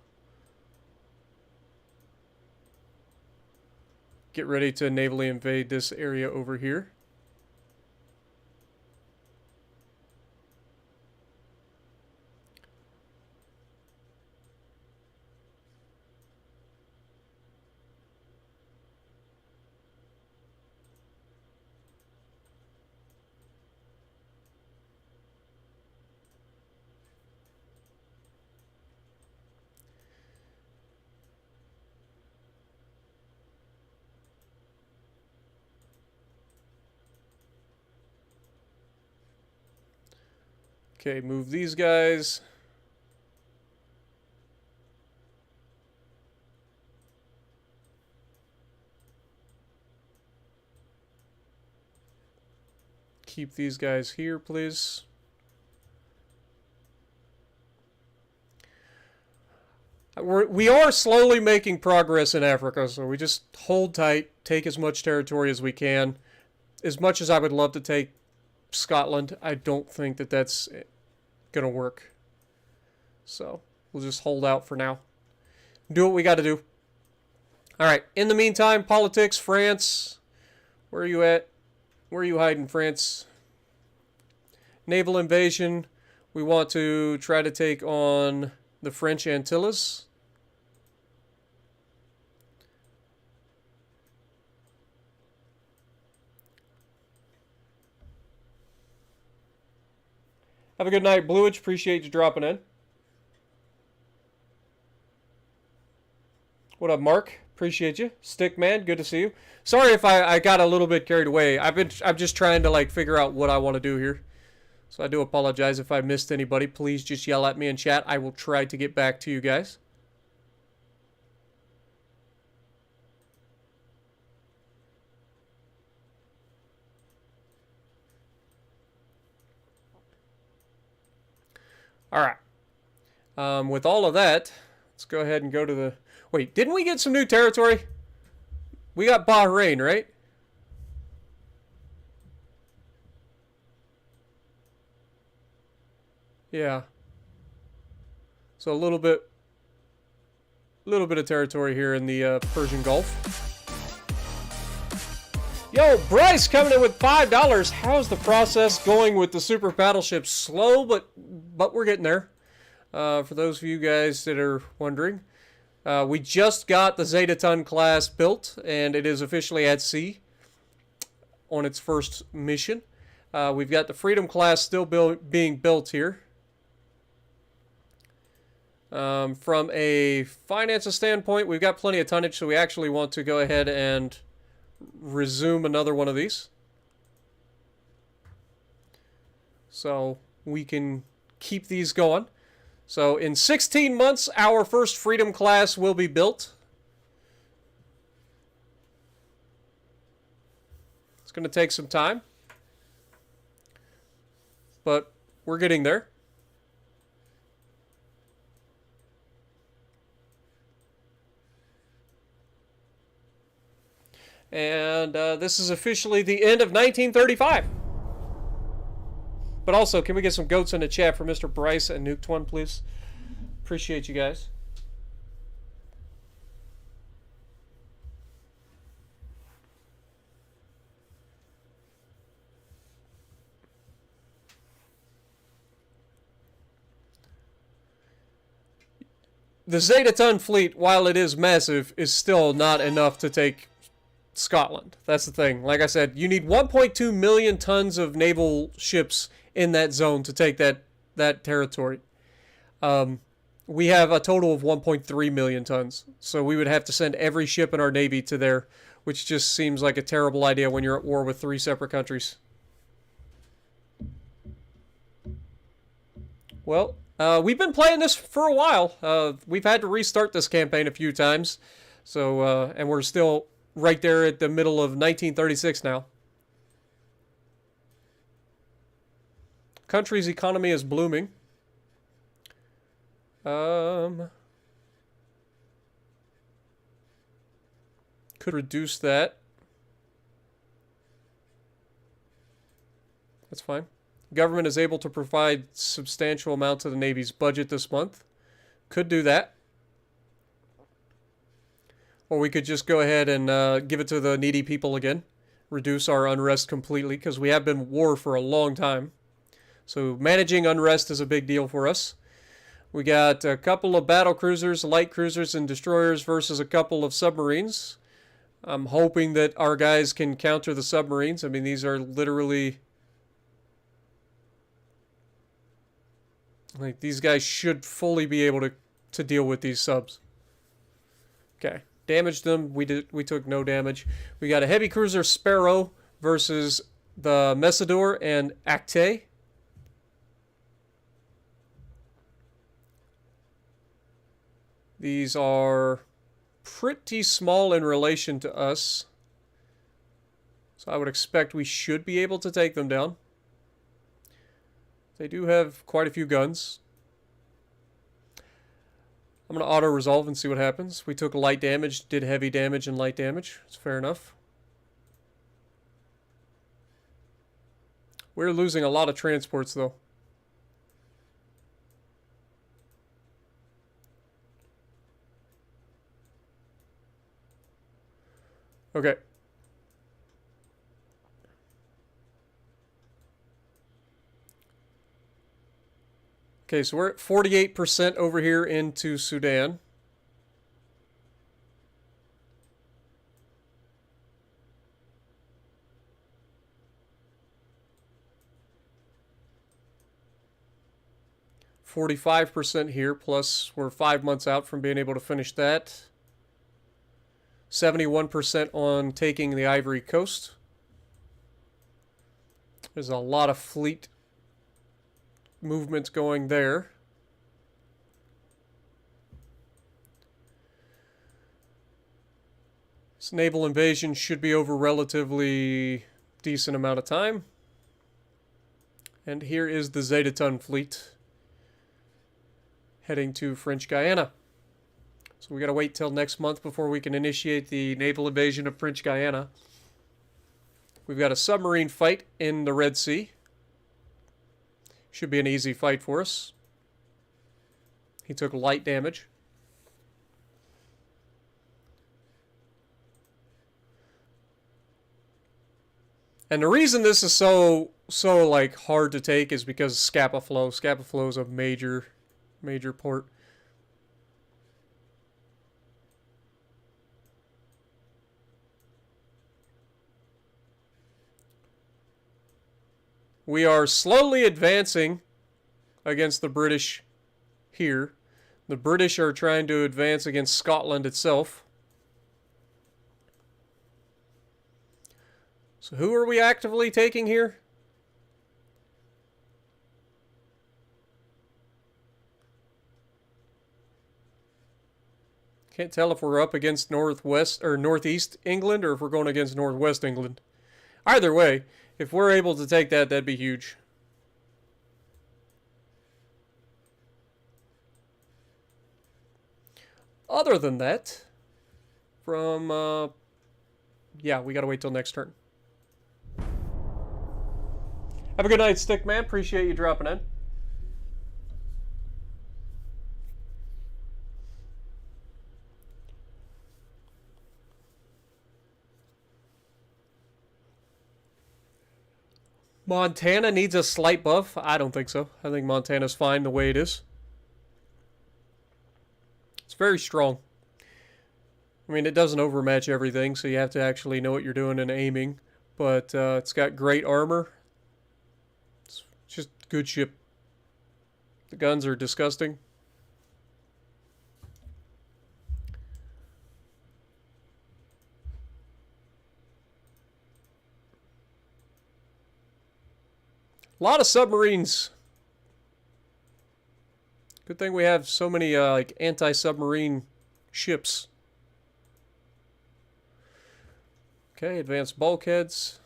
get ready to navally invade this area over here. Okay, move these guys. Keep these guys here, please. We are slowly making progress in Africa, so we just hold tight, take as much territory as we can. As much as I would love to take Scotland, I don't think that that's gonna work. So we'll just hold out for now. Do what we got to do. All right. In the meantime, politics, France. Where are you at? Where are you hiding, France? Naval invasion. We want to try to take on the French Antilles. Have a good night, Bluage. Appreciate you dropping in. What up, Mark? Appreciate you. Stickman, good to see you. Sorry if I got a little bit carried away. I'm just trying to like figure out what I want to do here. So I do apologize if I missed anybody. Please just yell at me in chat. I will try to get back to you guys. All right. With all of that, let's go ahead and go to the... Wait, didn't we get some new territory? We got Bahrain, right? Yeah. So a little bit of territory here in the Persian Gulf. Yo, Bryce coming in with $5. How's the process going with the super battleships? Slow, but we're getting there. For those of you guys that are wondering, we just got the Zetaton class built, and it is officially at sea on its first mission. We've got the Freedom class still being built here. From a finances standpoint, we've got plenty of tonnage, so we actually want to go ahead and resume another one of these. So we can keep these going. So in 16 months, our first Freedom class will be built. It's going to take some time, but we're getting there. And this is officially the end of 1935. But also, can we get some goats in the chat for Mr. Bryce and Nuked One, please? Appreciate you guys. The Zetaton fleet, while it is massive, is still not enough to take Scotland. That's the thing. Like I said, you need 1.2 million tons of naval ships in that zone to take that territory. We have a total of 1.3 million tons. So we would have to send every ship in our navy to there, which just seems like a terrible idea when you're at war with 3 separate countries. Well, we've been playing this for a while. We've had to restart this campaign a few times. So, and we're still right there at the middle of 1936 now. Country's economy is blooming. Could reduce that. That's fine. Government is able to provide substantial amounts of the Navy's budget this month. Could do that. Or we could just go ahead and give it to the needy people again. Reduce our unrest completely, because we have been at war for a long time. So managing unrest is a big deal for us. We got a couple of battle cruisers, light cruisers, and destroyers versus a couple of submarines. I'm hoping that our guys can counter the submarines. I mean, these are literally... like, these guys should fully be able to deal with these subs. Okay. Damaged them. We took no damage. We got a heavy cruiser Sparrow versus the Messidor and Acte. These are pretty small in relation to us. So I would expect we should be able to take them down. They do have quite a few guns. I'm going to auto-resolve and see what happens. We took light damage, did heavy damage and light damage. It's fair enough. We're losing a lot of transports, though. Okay. Okay, so we're at 48% over here into Sudan. %45 here, plus we're 5 months out from being able to finish that. 71% on taking the Ivory Coast. There's a lot of fleet movements going there. This naval invasion should be over relatively decent amount of time. And here is the Zetaton fleet. heading to French Guiana. So we got to wait till next month before we can initiate the naval invasion of French Guiana. We've got a submarine fight in the Red Sea. Should be an easy fight for us. He took light damage. And the reason this is so like hard to take is because Scapa Flow. Scapa Flow is a major port. We are slowly advancing against the British here. The British are trying to advance against Scotland itself. So who are we actively taking here? Can't tell if we're up against northwest or northeast England or if we're going against northwest England. Either way, if we're able to take that, that'd be huge. Other than that, yeah, we gotta wait till next turn. Have a good night, Stickman. Appreciate you dropping in. Montana needs a slight buff. I don't think so. I think Montana's fine the way it is. It's very strong. I mean, it doesn't overmatch everything, so you have to actually know what you're doing and aiming. But it's got great armor. It's just a good ship. The guns are disgusting. A lot of submarines. Good thing we have so many like anti-submarine ships. Okay, advanced bulkheads.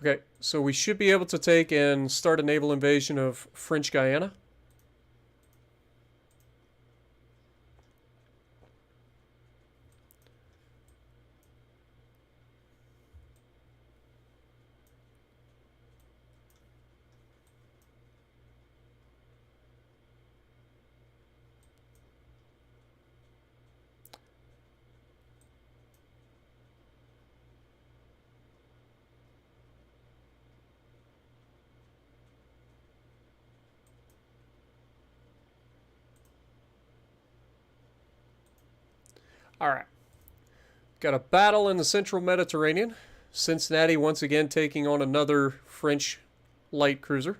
Okay, so we should be able to take and start a naval invasion of French Guiana. Alright. Got a battle in the central Mediterranean. Cincinnati once again taking on another French light cruiser.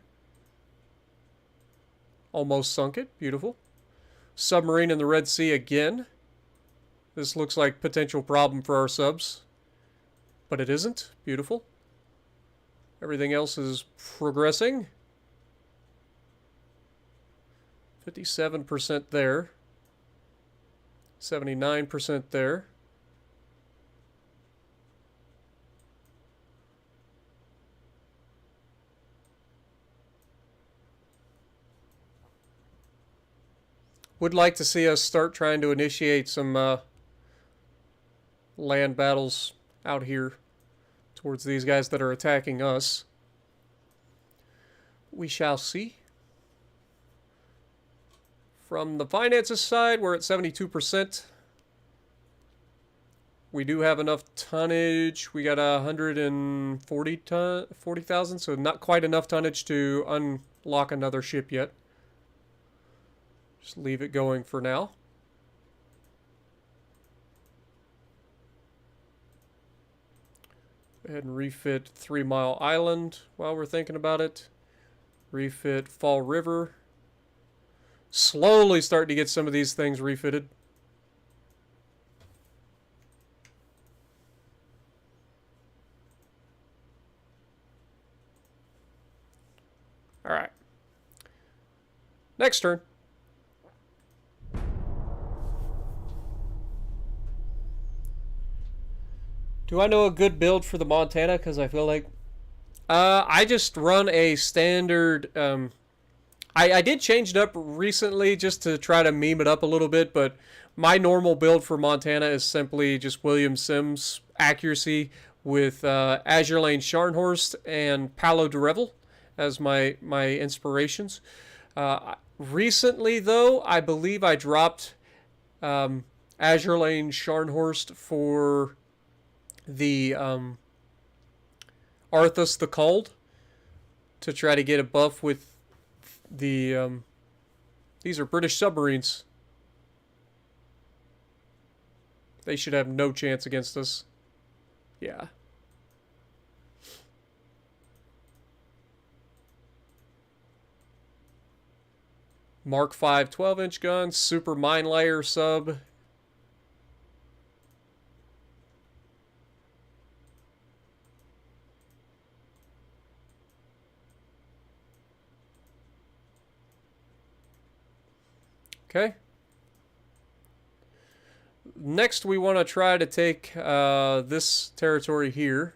Almost sunk it. Beautiful. Submarine in the Red Sea again. This looks like potential problem for our subs. But it isn't. Beautiful. Everything else is progressing. 57% there. 79% there. Would like to see us start trying to initiate some land battles out here towards these guys that are attacking us. We shall see. From the finances side, we're at 72%. We do have enough tonnage. We got 140,000, so not quite enough tonnage to unlock another ship yet. Just leave it going for now. Go ahead and refit 3 Mile Island while we're thinking about it. Refit Fall River. Slowly starting to get some of these things refitted. Alright. Next turn. Do I know a good build for the Montana? Because I feel like I just run a standard. I did change it up recently just to try to meme it up a little bit, but my normal build for Montana is simply just William Sims accuracy with Azure Lane Scharnhorst and Paolo de Revel as my inspirations. Recently, though, I believe I dropped Azure Lane Scharnhorst for the Arthas the Cold to try to get a buff with the these are British submarines. They should have no chance against us. Yeah. Mark 5 12-inch gun, super mine layer sub. Okay. Next, we want to try to take this territory here.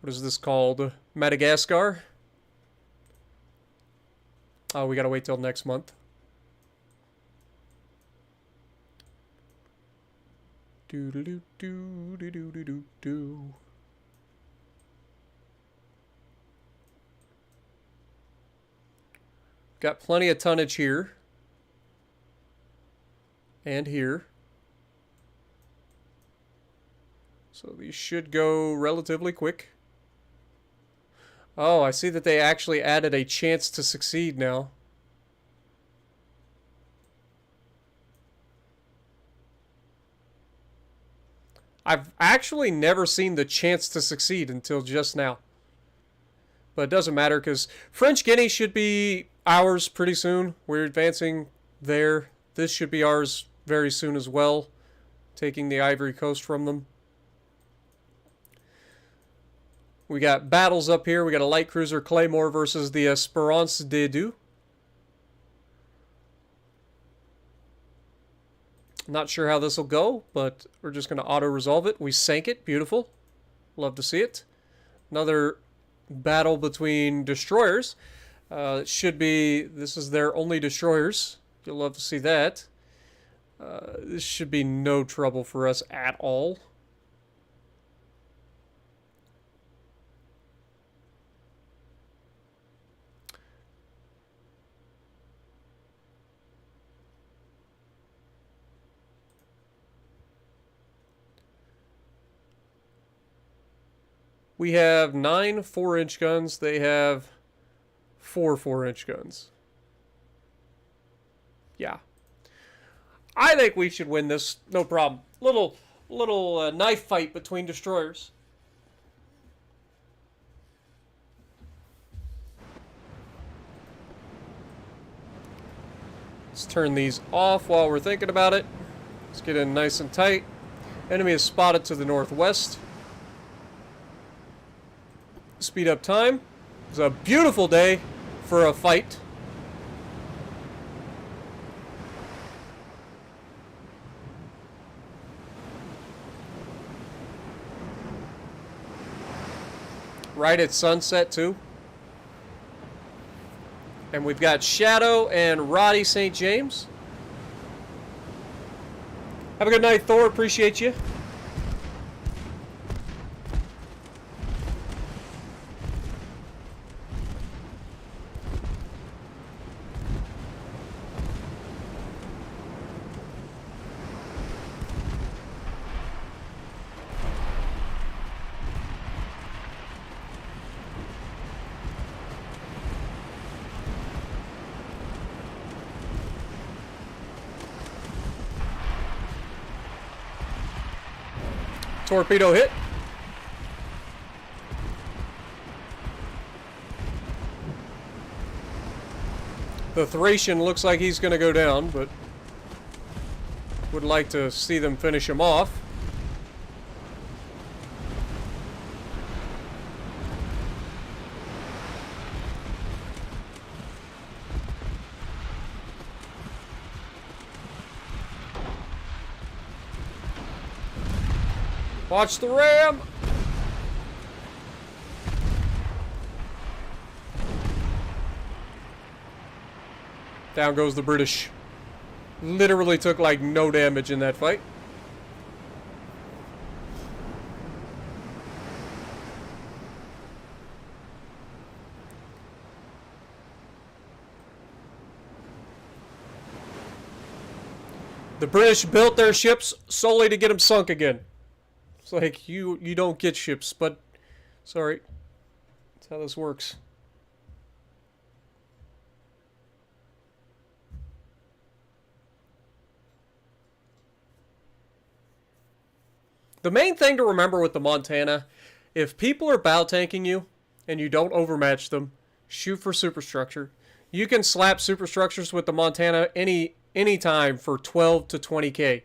What is this called? Madagascar. Oh, we gotta wait till next month. Do do do do do do do do. Got plenty of tonnage here. And here. So these should go relatively quick. Oh, I see that they actually added a chance to succeed now. I've actually never seen the chance to succeed until just now. But it doesn't matter because French Guinea should be ours pretty soon. We're advancing there. This should be ours very soon as well. Taking the Ivory Coast from them. We got battles up here. We got a light cruiser Claymore versus the Espérance de Deux. Not sure how this will go, but we're just going to auto-resolve it. We sank it. Beautiful. Love to see it. Another battle between destroyers. It should be... This is their only destroyers. You'll love to see that. This should be no trouble for us at all. We have 9 4-inch guns. They have 4 4-inch guns. Yeah. I think we should win this. No problem. Little knife fight between destroyers. Let's turn these off while we're thinking about it. Let's get in nice and tight. Enemy is spotted to the northwest. Speed up time. It's a beautiful day for a fight. Right at sunset too. And we've got Shadow and Roddy St. James. Have a good night, Thor. Appreciate you. Torpedo hit. The Thracian looks like he's going to go down, but would like to see them finish him off. Watch the ram! Down goes the British. Literally took like no damage in that fight. The British built their ships solely to get them sunk again. It's like, you don't get ships, but sorry. That's how this works. The main thing to remember with the Montana, if people are bow tanking you and you don't overmatch them, shoot for superstructure. You can slap superstructures with the Montana any time for 12 to 20k.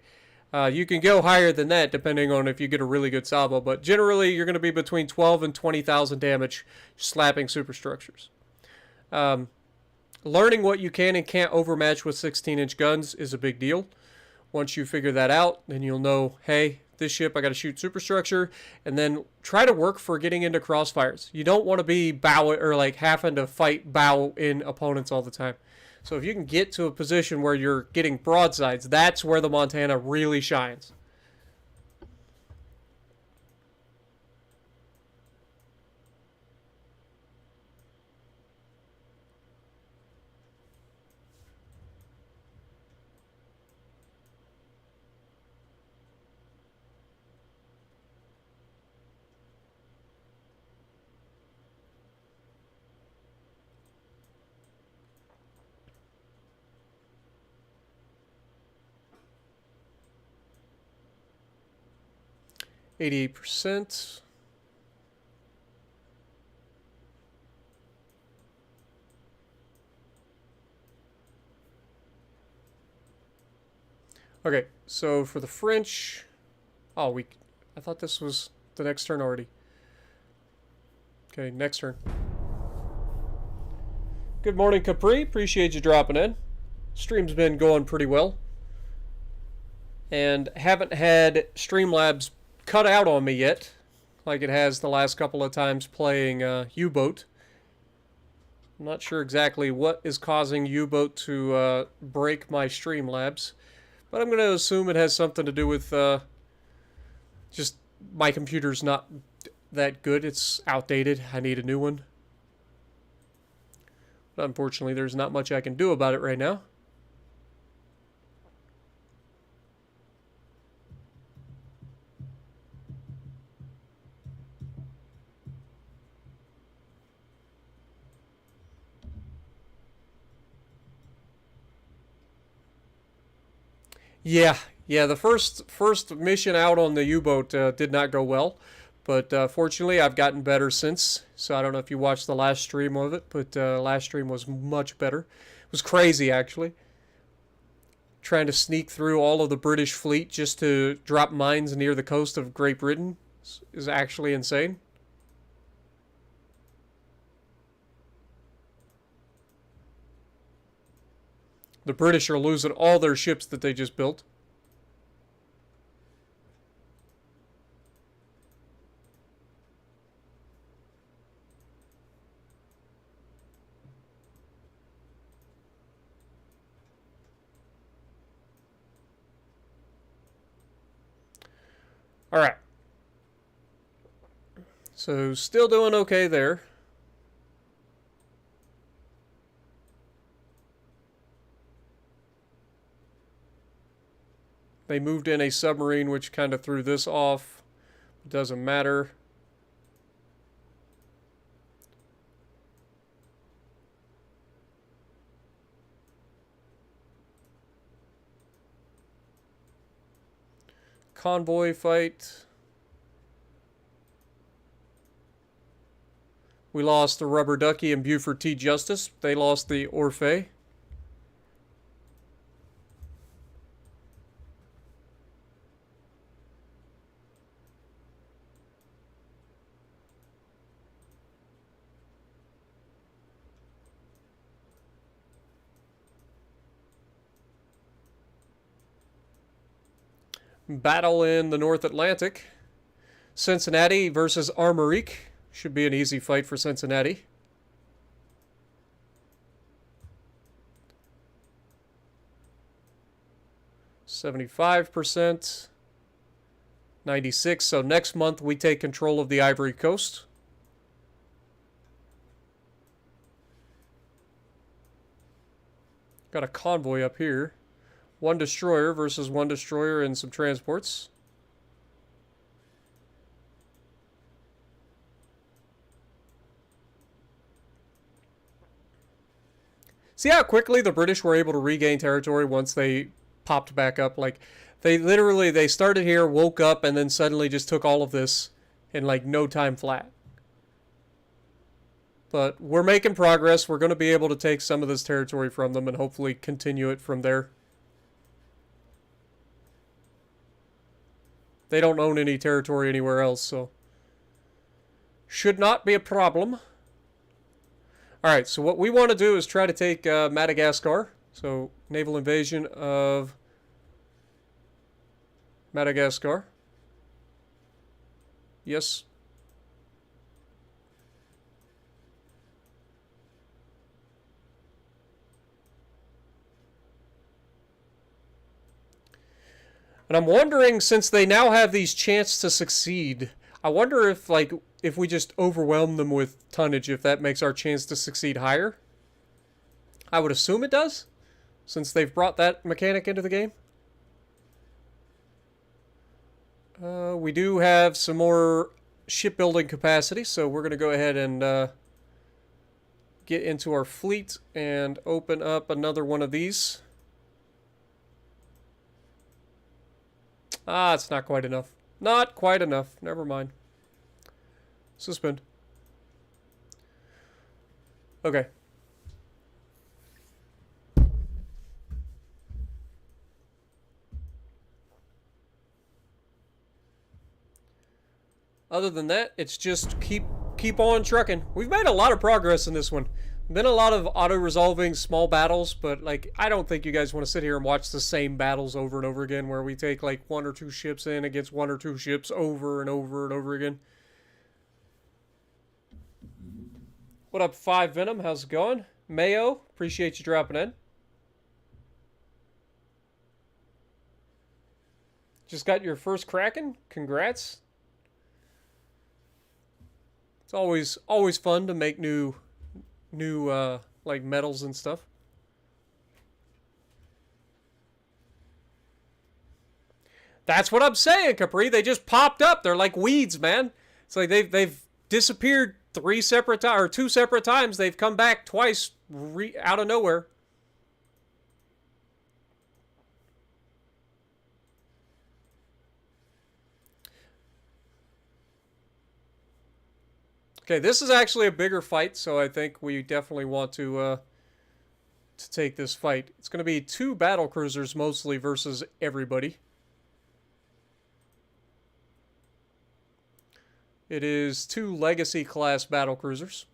You can go higher than that depending on if you get a really good salvo, but generally you're going to be between 12 and 20,000 damage slapping superstructures. Learning what you can and can't overmatch with 16-inch guns is a big deal. Once you figure that out, then you'll know, hey, this ship I got to shoot superstructure, and then try to work for getting into crossfires. You don't want to be bow or like having to fight bow in opponents all the time. So if you can get to a position where you're getting broadsides, that's where the Montana really shines. %. Okay, so for the French... Oh, I thought this was the next turn already. Okay, next turn. Good morning, Capri. Appreciate you dropping in. Stream's been going pretty well. And haven't had Streamlabs cut out on me yet, like it has the last couple of times playing U-Boat. I'm not sure exactly what is causing U-Boat to break my Streamlabs, but I'm going to assume it has something to do with just my computer's not that good. It's outdated. I need a new one. But unfortunately, there's not much I can do about it right now. Yeah, the first mission out on the U-boat did not go well, but fortunately I've gotten better since. So I don't know if you watched the last stream of it, but last stream was much better. It was crazy, actually. Trying to sneak through all of the British fleet just to drop mines near the coast of Great Britain is actually insane. The British are losing all their ships that they just built. All right. So still doing okay there. They moved in a submarine, which kind of threw this off. It doesn't matter. Convoy fight. We lost the Rubber Ducky and Buford T. Justice. They lost the Orphée. Battle in the North Atlantic. Cincinnati versus Armorique. Should be an easy fight for Cincinnati. %75%. 96. So next month we take control of the Ivory Coast. Got a convoy up here. 1 destroyer versus 1 destroyer and some transports. See how quickly the British were able to regain territory once they popped back up? Like, they started here, woke up, and then suddenly just took all of this in like no time flat. But we're making progress. We're going to be able to take some of this territory from them and hopefully continue it from there. They don't own any territory anywhere else, so should not be a problem. Alright, so what we want to do is try to take Madagascar. So, naval invasion of Madagascar. Yes. And I'm wondering, since they now have these chances to succeed, I wonder if, like, if we just overwhelm them with tonnage, if that makes our chance to succeed higher. I would assume it does, since they've brought that mechanic into the game. We do have some more shipbuilding capacity, so we're going to go ahead and get into our fleet and open up another one of these. Ah, it's not quite enough. Not quite enough. Never mind. Suspend. Okay. Other than that, it's just keep on trucking. We've made a lot of progress in this one. Been a lot of auto-resolving small battles, but like I don't think you guys want to sit here and watch the same battles over and over again where we take like 1 or 2 ships in against 1 or 2 ships over and over and over again. What up, 5 Venom? How's it going? Mayo, appreciate you dropping in. Just got your first Kraken? Congrats. It's always fun to make new like medals and stuff. That's what I'm saying, Capri. They just popped up. They're like weeds, man. It's like they've disappeared 2 separate times. They've come back twice out of nowhere. Okay, this is actually a bigger fight, so I think we definitely want to take this fight. It's going to be 2 battle cruisers mostly versus everybody. It is 2 Legacy class battle cruisers.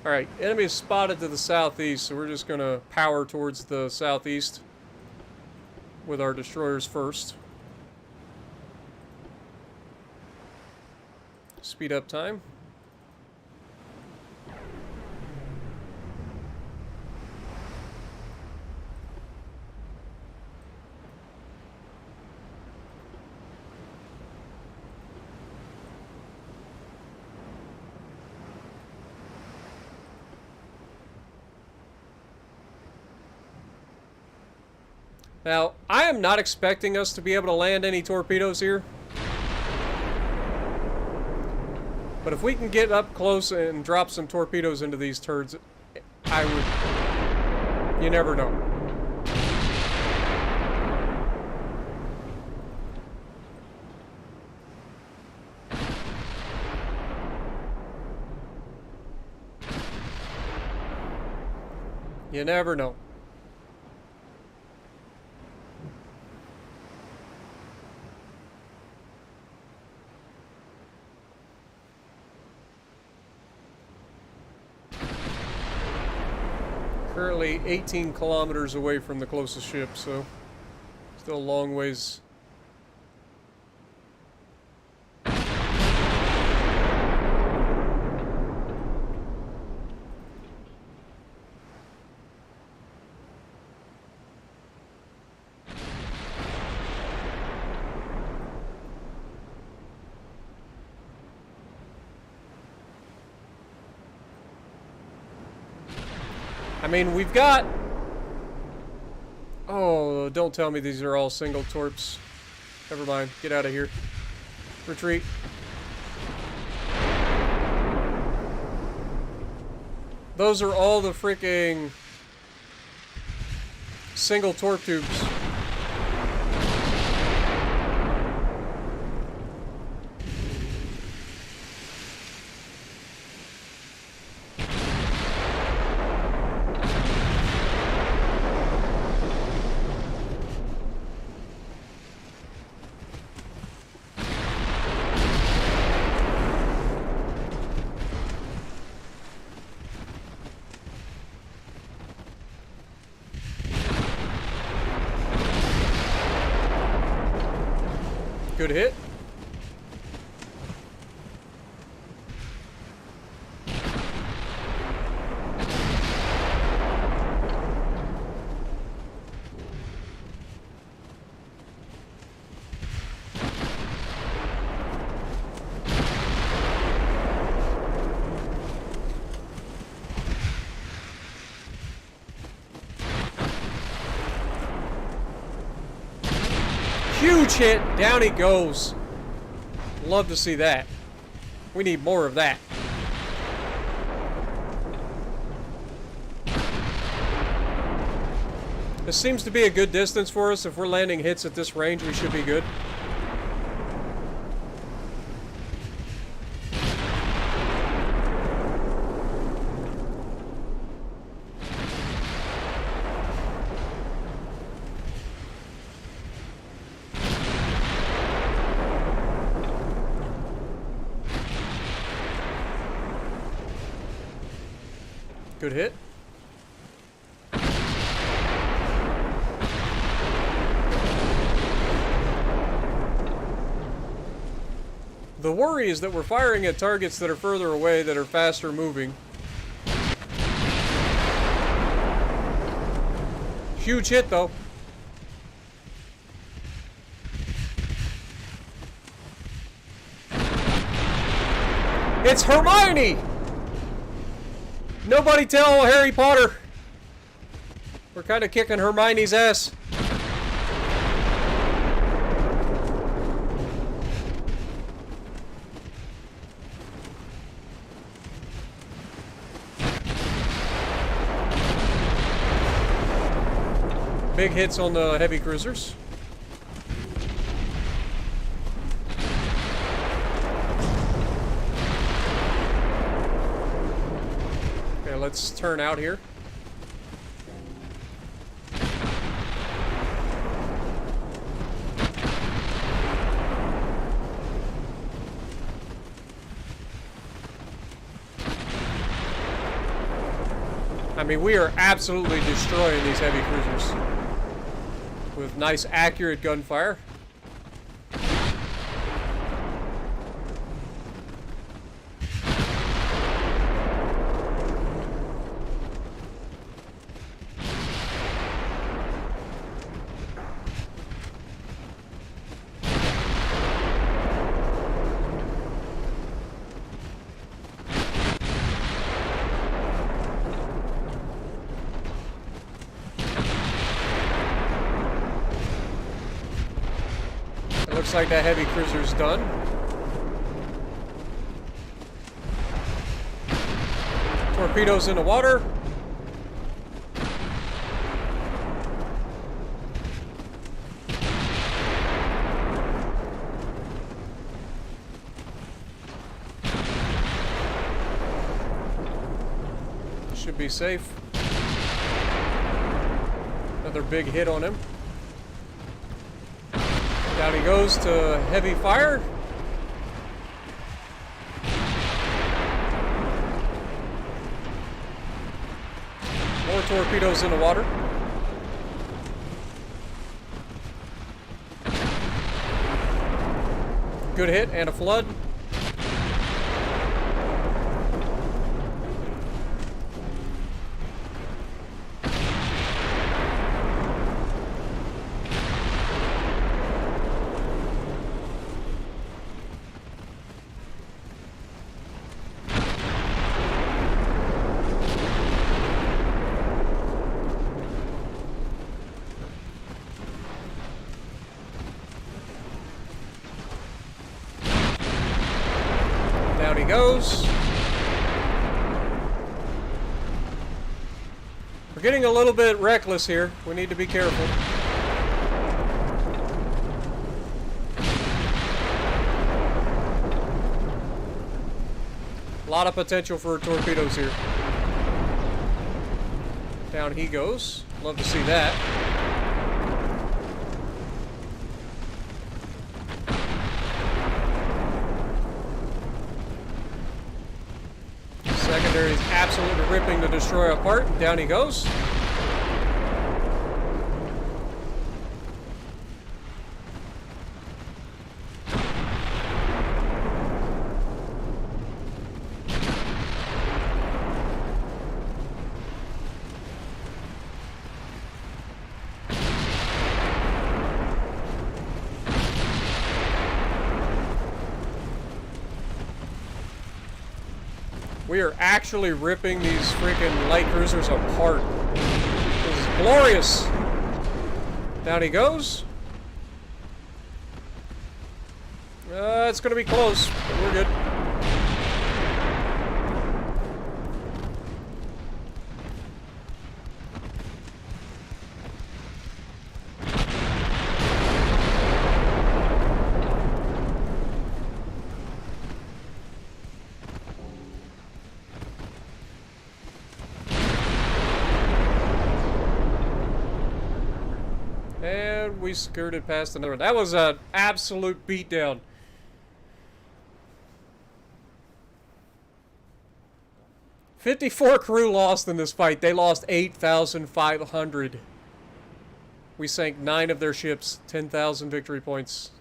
Alright, enemy is spotted to the southeast, so we're just going to power towards the southeast with our destroyers first. Speed up time. Now, I am not expecting us to be able to land any torpedoes here. But if we can get up close and drop some torpedoes into these turds, I would... You never know. You never know. Currently 18 kilometers away from the closest ship, so still a long ways. I mean, we've got... Oh, don't tell me these are all single torps. Never mind. Get out of here. Retreat. Those are all the freaking single torp tubes. Good hit. Huge hit. Down he goes. Love to see that. We need more of that. This seems to be a good distance for us. If we're landing hits at this range, we should be good. Good hit. The worry is that we're firing at targets that are further away, that are faster moving. Huge hit, though. It's Hermione! Nobody tell Harry Potter. We're kind of kicking Hermione's ass. Big hits on the heavy cruisers. Okay, let's turn out here. I mean, we are absolutely destroying these heavy cruisers with nice, accurate gunfire. Looks like that heavy cruiser's done. Torpedoes in the water. Should be safe. Another big hit on him. Down he goes to heavy fire. More torpedoes in the water. Good hit and a flood. Down he goes. We're getting a little bit reckless here. We need to be careful. A lot of potential for torpedoes here. Down he goes. Love to see that. Secondary is absolutely ripping the destroyer apart. Down he goes. We are actually ripping these freaking light cruisers apart. This is glorious. Down he goes. It's going to be close, but we're good. And we skirted past another one. That was an absolute beatdown. "54 crew lost in this fight. They lost 8,500. We sank 9 of their ships, 10,000 victory points.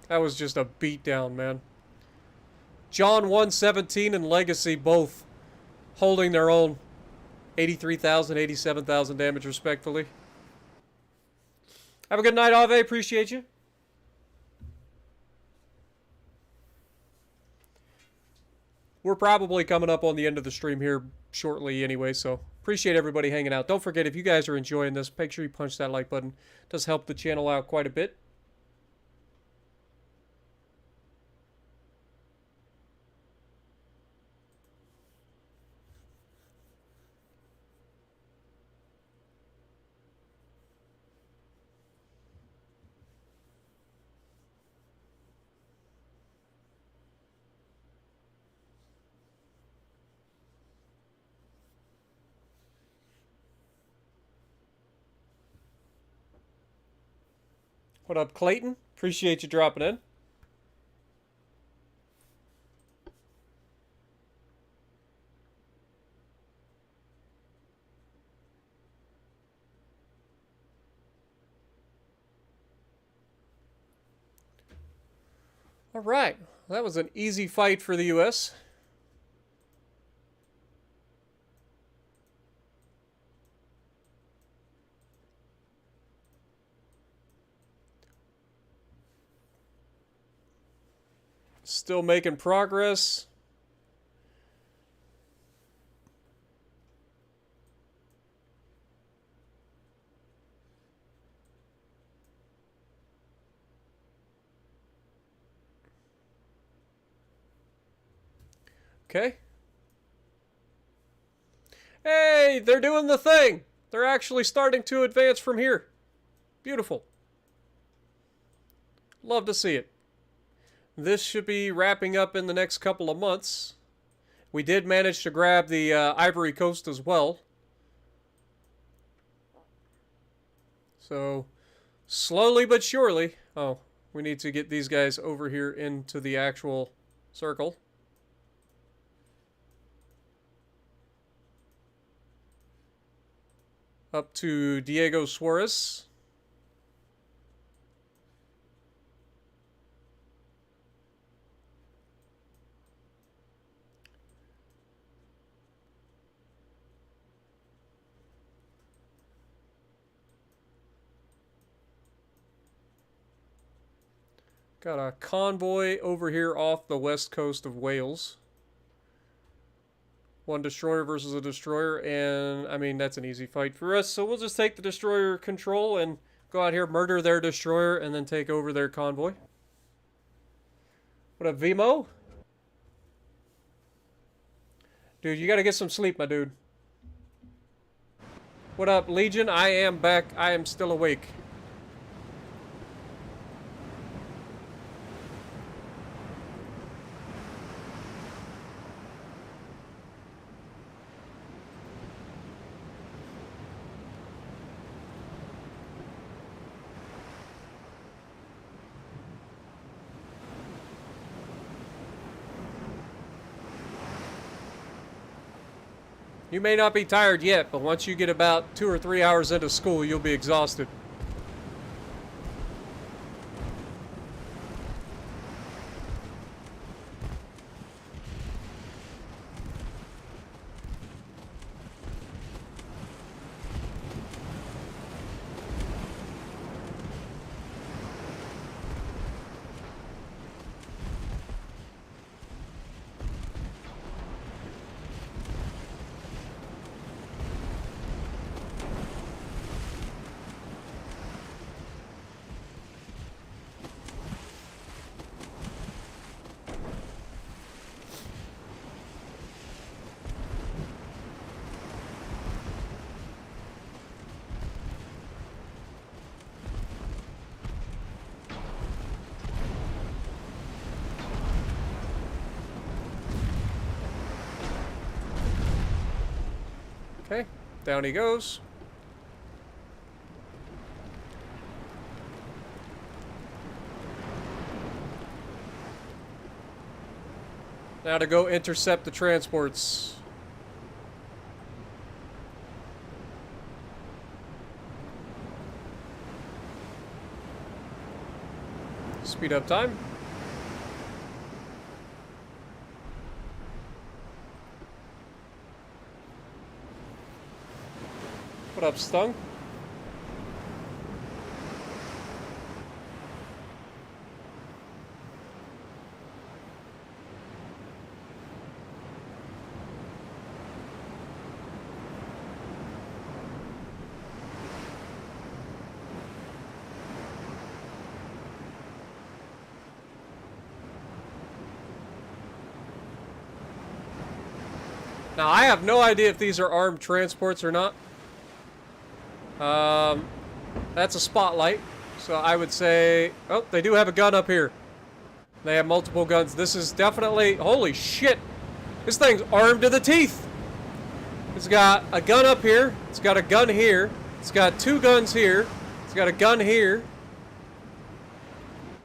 That was just a beatdown, man. John 117 and Legacy both holding their own. 83,000, 87,000 damage respectively. Have a good night, Ave. Appreciate you. We're probably coming up on the end of the stream here shortly anyway, so appreciate everybody hanging out. Don't forget, if you guys are enjoying this, make sure you punch that like button. It does help the channel out quite a bit. What up, Clayton? Appreciate you dropping in. All right. That was an easy fight for the U.S. Still making progress. Okay. Hey, they're doing the thing. They're actually starting to advance from here. Beautiful. Love to see it. This should be wrapping up in the next couple of months. We did manage to grab the Ivory Coast as well. So, slowly but surely. Oh, we need to get these guys over here into the actual circle. Up to Diego Suarez. Got a convoy over here off the west coast of Wales. One destroyer versus a destroyer, and I mean, that's an easy fight for us. So we'll just take the destroyer control and go out here, murder their destroyer, and then take over their convoy. What up, Vimo? Dude, you gotta get some sleep, my dude. What up, Legion? I am back. I am still awake. You may not be tired yet, but once you get about 2 or 3 hours into school, you'll be exhausted. Okay, down he goes. Now to go intercept the transports. Speed up time. What up, Stung? Now, I have no idea if these are armed transports or not. That's a spotlight. So I would say... Oh, they do have a gun up here. They have multiple guns. This is definitely... Holy shit! This thing's armed to the teeth! It's got a gun up here. It's got a gun here. It's got 2 guns here. It's got a gun here.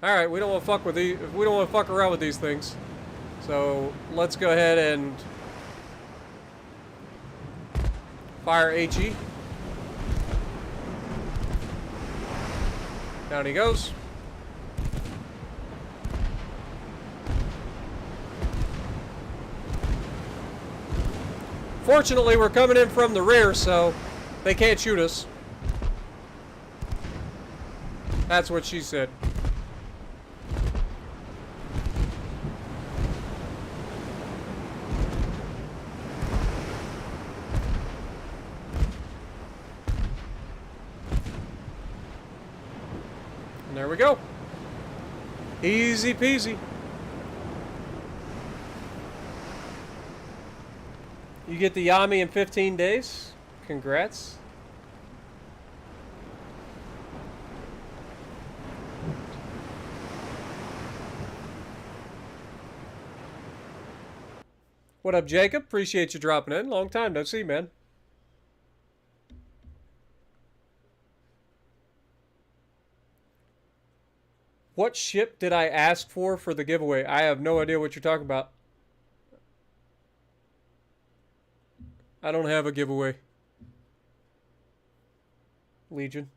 Alright, we don't want to fuck with these... We don't want to fuck around with these things. So, let's go ahead and... fire HE. Down he goes. Fortunately, we're coming in from the rear, so they can't shoot us. That's what she said. And there we go. Easy peasy. You get the Yami in 15 days. Congrats. What up, Jacob? Appreciate you dropping in. Long time no see, man. What ship did I ask for the giveaway? I have no idea what you're talking about. I don't have a giveaway. Legion.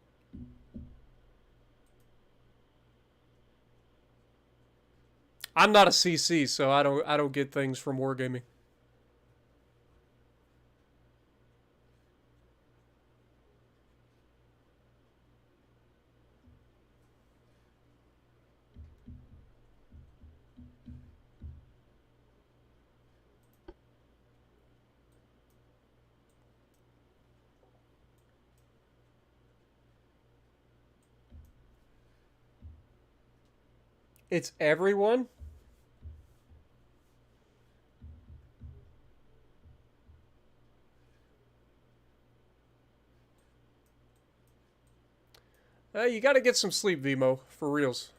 I'm not a CC, so I don't get things from Wargaming. It's everyone? You got to get some sleep, Vimo, for reals.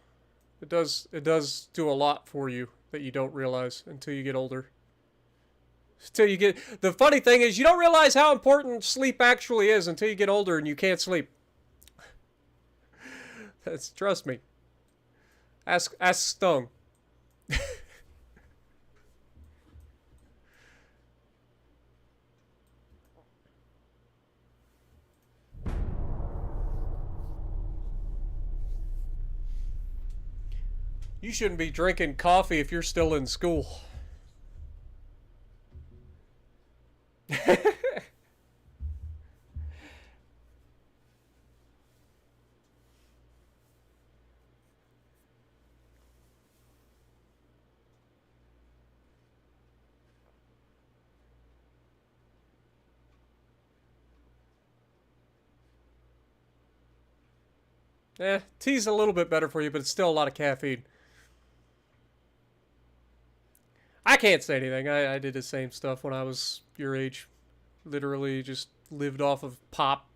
It does do a lot for you that you don't realize until you get older. Until you get the funny thing is you don't realize how important sleep actually is until you get older and you can't sleep. That's trust me. Ask Stung. You shouldn't be drinking coffee if you're still in school. Tea's a little bit better for you, but it's still a lot of caffeine. I can't say anything. I did the same stuff when I was your age. Literally just lived off of pop.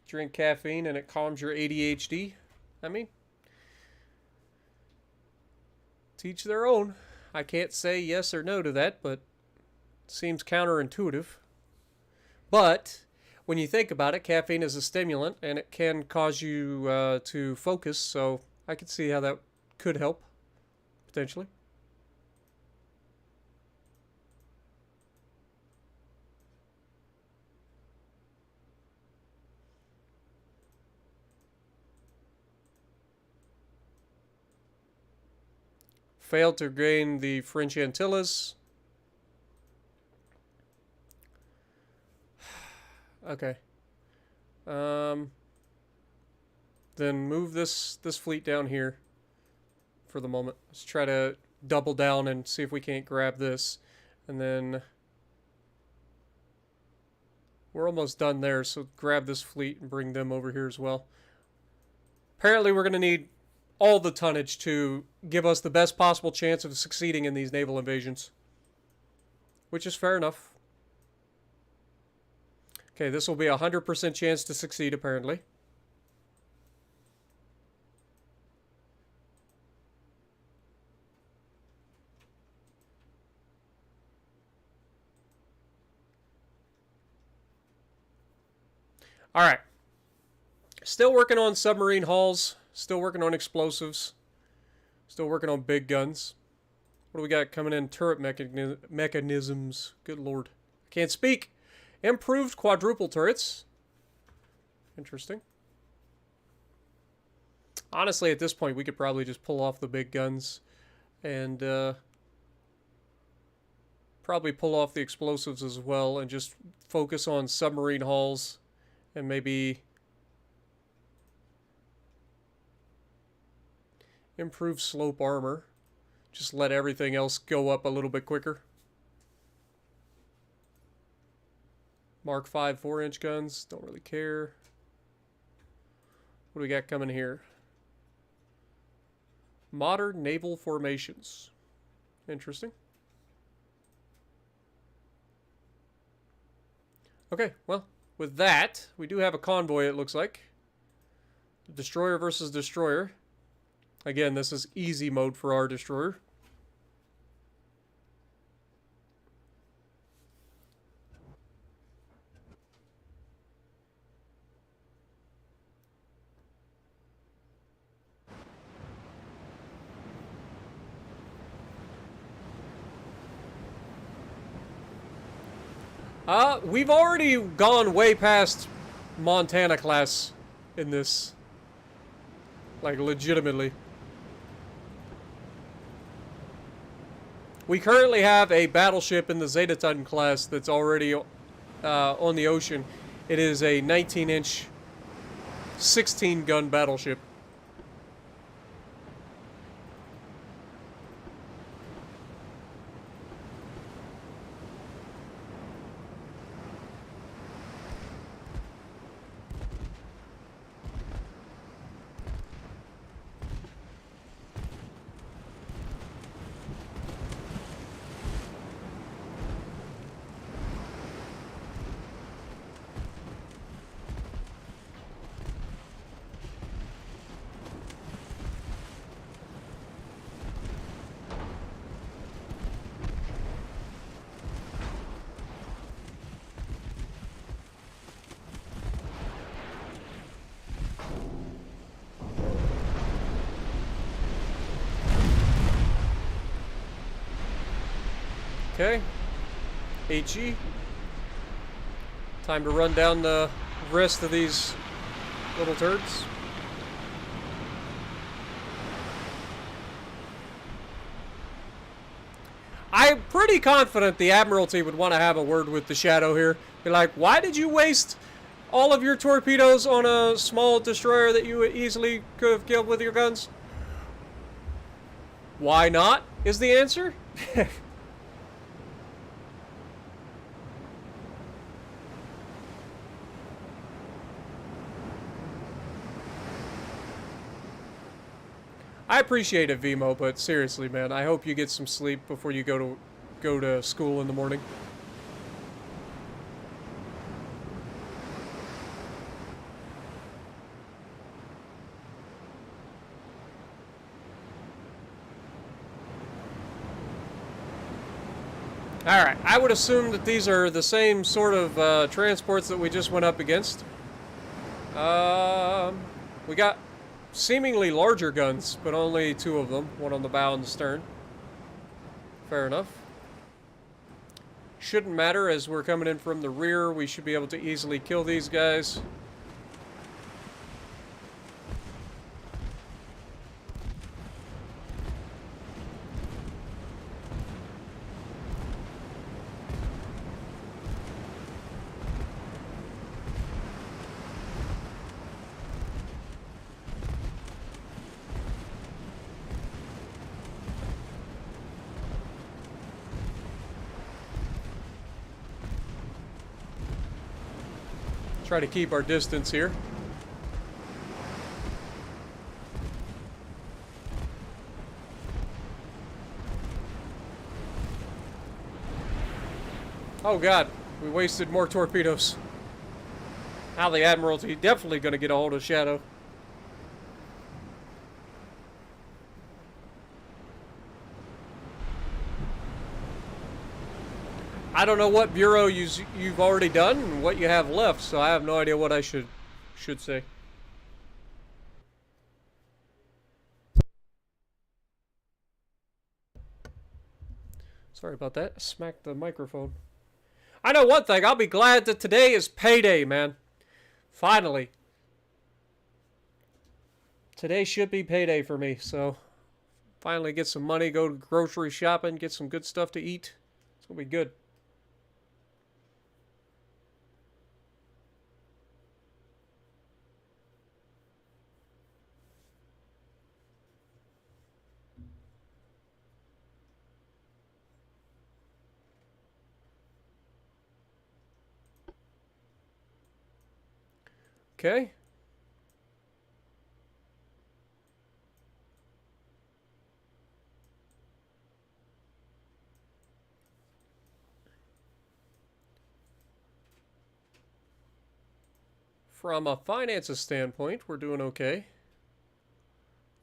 Drink caffeine and it calms your ADHD. I mean, teach their own. I can't say yes or no to that, but it seems counterintuitive. But when you think about it, caffeine is a stimulant and it can cause you to focus, so I could see how that could help, potentially. Failed to gain the French Antilles. Okay. Then move this fleet down here for the moment. Let's try to double down and see if we can't grab this. And then we're almost done there, so grab this fleet and bring them over here as well. Apparently we're going to need all the tonnage to give us the best possible chance of succeeding in these naval invasions. Which is fair enough. Okay, this will be a 100% chance to succeed, apparently. Alright. Still working on submarine hulls. Still working on explosives. Still working on big guns. What do we got coming in? Turret mechanisms. Good lord. Can't speak. Improved quadruple turrets. Interesting. Honestly, at this point, we could probably just pull off the big guns. And probably pull off the explosives as well. And just focus on submarine hulls. And maybe improve slope armor. Just let everything else go up a little bit quicker. Mark 5 4-inch guns. Don't really care. What do we got coming here? Modern naval formations. Interesting. Okay, well, with that, we do have a convoy, it looks like. Destroyer versus destroyer. Again, this is easy mode for our destroyer. We've already gone way past Montana class in this. Like, legitimately. We currently have a battleship in the Zeta Titan class that's already on the ocean. It is a 19-inch, 16-gun battleship. Okay. HE. Time to run down the rest of these little turds. I'm pretty confident the Admiralty would want to have a word with the Shadow here. Be like, why did you waste all of your torpedoes on a small destroyer that you easily could have killed with your guns? Why not, is the answer. I appreciate it, Vimo, but seriously, man, I hope you get some sleep before you go to school in the morning. Alright, I would assume that these are the same sort of transports that we just went up against. We got seemingly larger guns, but only two of them. One on the bow and the stern. Fair enough. Shouldn't matter, as we're coming in from the rear. We should be able to easily kill these guys. Try to keep our distance here. Oh god, we wasted more torpedoes. Now the Admiralty definitely going to get a hold of Shadow. I don't know what bureau you've already done and what you have left, so I have no idea what I should say. Sorry about that. I smacked the microphone. I know one thing. I'll be glad that today is payday, man. Finally. Today should be payday for me, so finally get some money, go grocery shopping, get some good stuff to eat. It's going to be good. Okay. From a finances standpoint, we're doing okay.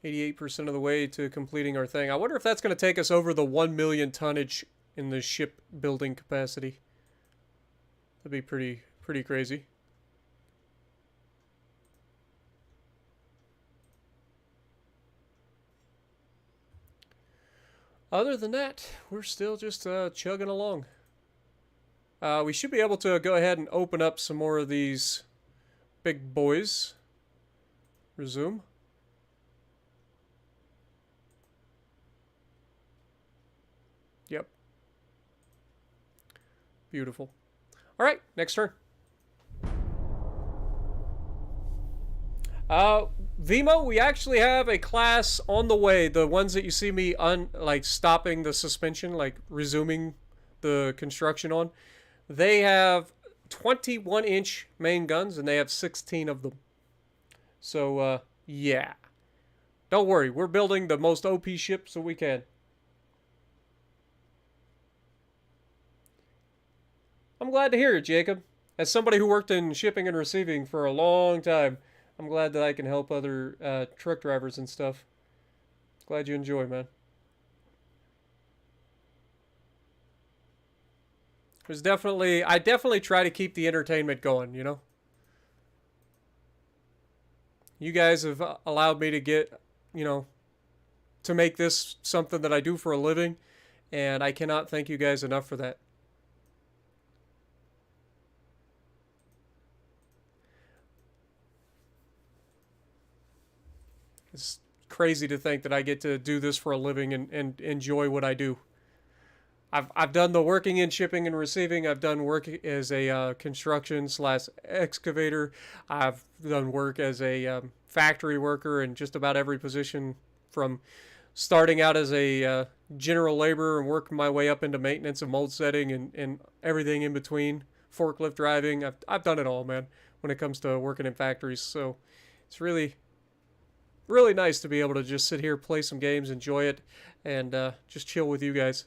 88% of the way to completing our thing. I wonder if that's going to take us over the 1 million tonnage in the ship building capacity. That'd be pretty crazy. Other than that, we're still just chugging along. We should be able to go ahead and open up some more of these big boys. Resume. Yep. Beautiful. All right, next turn. Vimo, we actually have a class on the way. The ones that you see me stopping the suspension, like resuming the construction on, they have 21-inch main guns, and they have 16 of them. So, yeah. Don't worry, we're building the most OP ship so we can. I'm glad to hear it, Jacob. As somebody who worked in shipping and receiving for a long time, I'm glad that I can help other truck drivers and stuff. Glad you enjoy, man. I definitely try to keep the entertainment going, you know? You guys have allowed me to get, you know, to make this something that I do for a living, and I cannot thank you guys enough for that. It's crazy to think that I get to do this for a living and enjoy what I do. I've done the working in shipping and receiving. I've done work as a construction / excavator. I've done work as a factory worker in just about every position, from starting out as a general laborer and working my way up into maintenance and mold setting and everything in between. Forklift driving. I've done it all, man, when it comes to working in factories. So it's really nice to be able to just sit here, play some games, enjoy it, and just chill with you guys.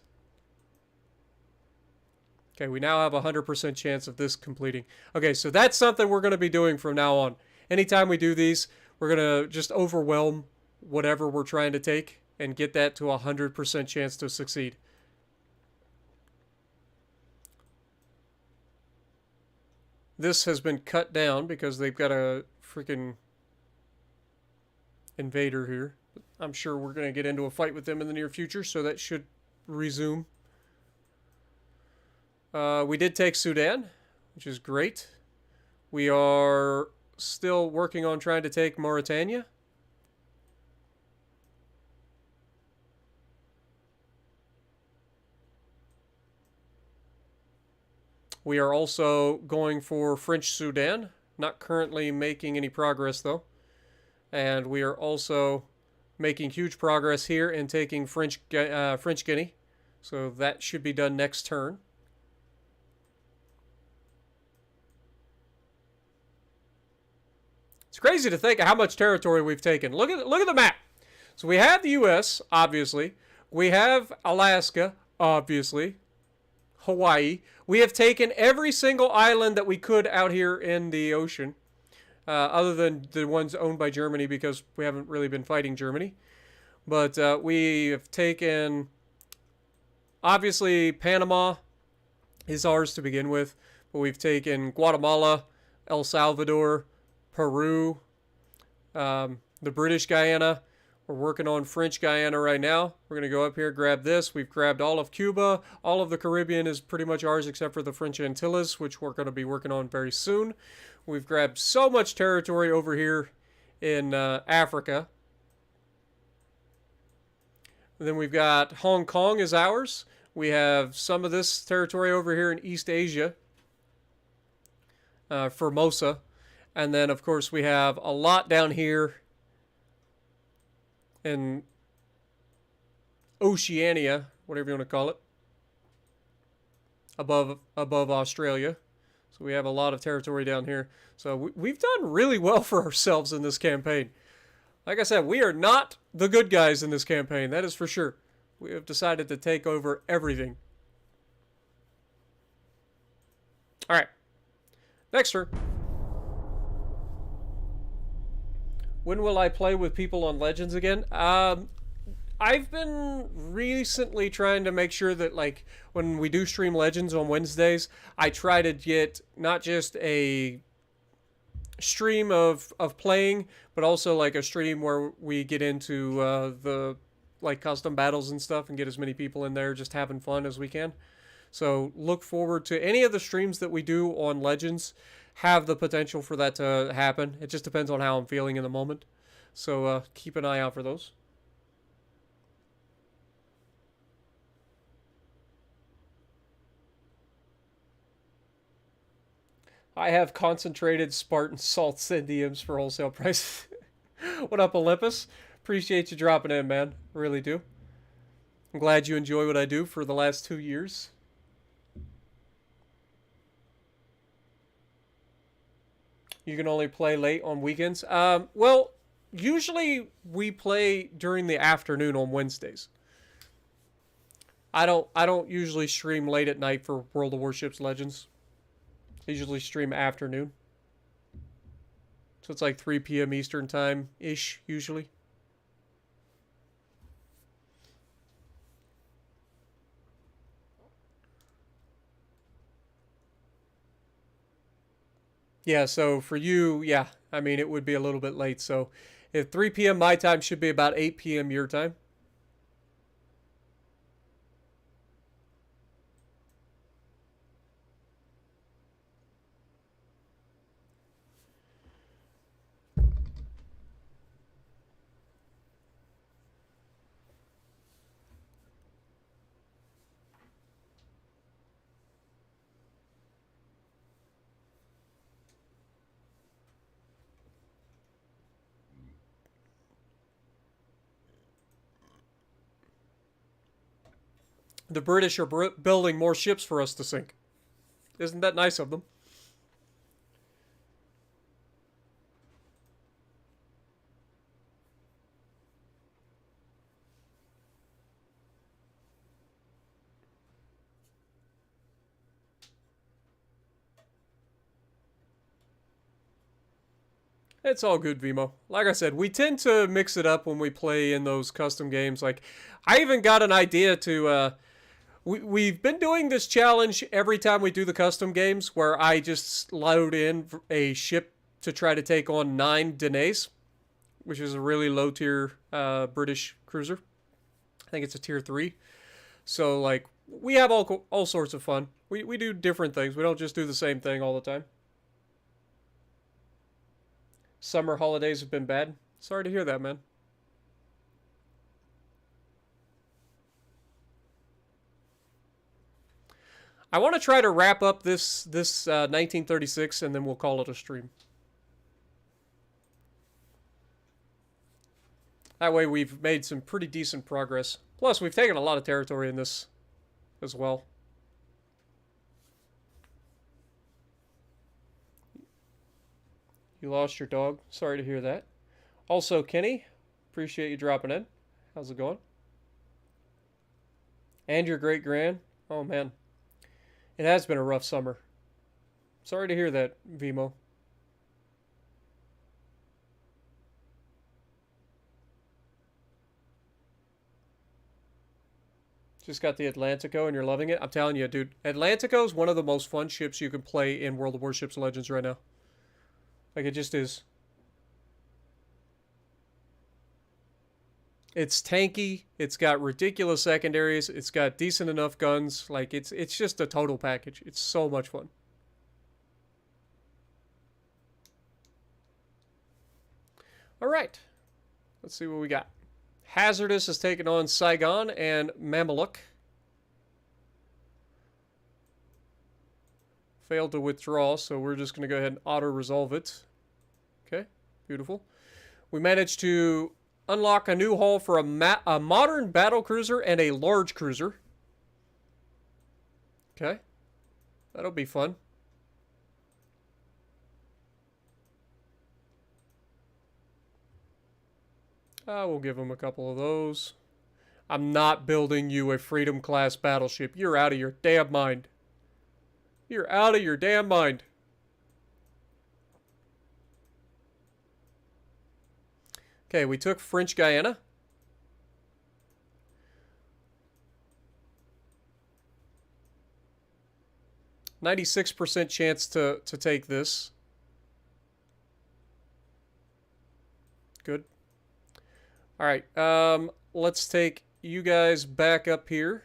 Okay, we now have a 100% chance of this completing. Okay, so that's something we're going to be doing from now on. Anytime we do these, we're going to just overwhelm whatever we're trying to take and get that to a 100% chance to succeed. This has been cut down because they've got a freaking invader here. I'm sure we're going to get into a fight with them in the near future, so that should resume. We did take Sudan, which is great. We are still working on trying to take Mauritania. We are also going for French Sudan. Not currently making any progress, though. And we are also making huge progress here in taking French Guinea. So that should be done next turn. It's crazy to think of how much territory we've taken. Look at the map. So we have the U.S., obviously. We have Alaska, obviously. Hawaii. We have taken every single island that we could out here in the ocean, other than the ones owned by Germany, because we haven't really been fighting Germany. But we have taken, obviously, Panama is ours to begin with, but we've taken Guatemala, El Salvador, Peru, the British Guyana. We're working on French Guyana right now. We're going to go up here, grab this. We've grabbed all of Cuba. All of the Caribbean is pretty much ours except for the French Antilles, which we're going to be working on very soon. We've grabbed so much territory over here in Africa. And then we've got Hong Kong is ours. We have some of this territory over here in East Asia, Formosa. And then, of course, we have a lot down here in Oceania, whatever you want to call it, above Australia. So we have a lot of territory down here. So we've done really well for ourselves in this campaign. Like I said, we are not the good guys in this campaign, that is for sure. We have decided to take over everything. Alright. Next turn. When will I play with people on Legends again? I've been recently trying to make sure that, like, when we do stream Legends on Wednesdays, I try to get not just a stream of playing, but also, like, a stream where we get into the, like, custom battles and stuff and get as many people in there just having fun as we can. So look forward to any of the streams that we do on Legends have the potential for that to happen. It just depends on how I'm feeling in the moment. So keep an eye out for those. I have concentrated Spartan salt Syndiums for wholesale price. What up, Olympus? Appreciate you dropping in, man. Really do. I'm glad you enjoy what I do for the last 2 years. You can only play late on weekends. Well, usually we play during the afternoon on Wednesdays. I don't usually stream late at night for World of Warships Legends. I usually stream afternoon. So it's like 3 p.m. Eastern time ish usually. Yeah, so for you, yeah, I mean, it would be a little bit late. So if 3 p.m. my time should be about 8 p.m. your time. The British are building more ships for us to sink. Isn't that nice of them? It's all good, Vimo. Like I said, we tend to mix it up when we play in those custom games. Like, I even got an idea to. We've been doing this challenge every time we do the custom games where I just load in a ship to try to take on 9 Danaes, which is a really low tier British cruiser. I think it's a tier 3. So, like, we have all sorts of fun. We do different things. We don't just do the same thing all the time. Summer holidays have been bad. Sorry to hear that, man. I want to try to wrap up this 1936 and then we'll call it a stream. That way we've made some pretty decent progress. Plus, we've taken a lot of territory in this as well. You lost your dog. Sorry to hear that. Also, Kenny, appreciate you dropping in. How's it going? And your great grand. Oh, man. It has been a rough summer. Sorry to hear that, Vimo. Just got the Atlantico and you're loving it. I'm telling you, dude. Atlantico is one of the most fun ships you can play in World of Warships Legends right now. Like, it just is. It's tanky. It's got ridiculous secondaries. It's got decent enough guns. Like, it's just a total package. It's so much fun. All right. Let's see what we got. Hazardous is taking on Saigon and Mameluke. Failed to withdraw, so we're just going to go ahead and auto-resolve it. Okay, beautiful. We managed to unlock a new hull for a modern battle cruiser and a large cruiser. Okay, that'll be fun. We'll give them a couple of those. I'm not building you a Freedom class battleship. You're out of your damn mind. You're out of your damn mind. Okay, we took French Guiana. %96 chance to take this. Good. All right, let's take you guys back up here.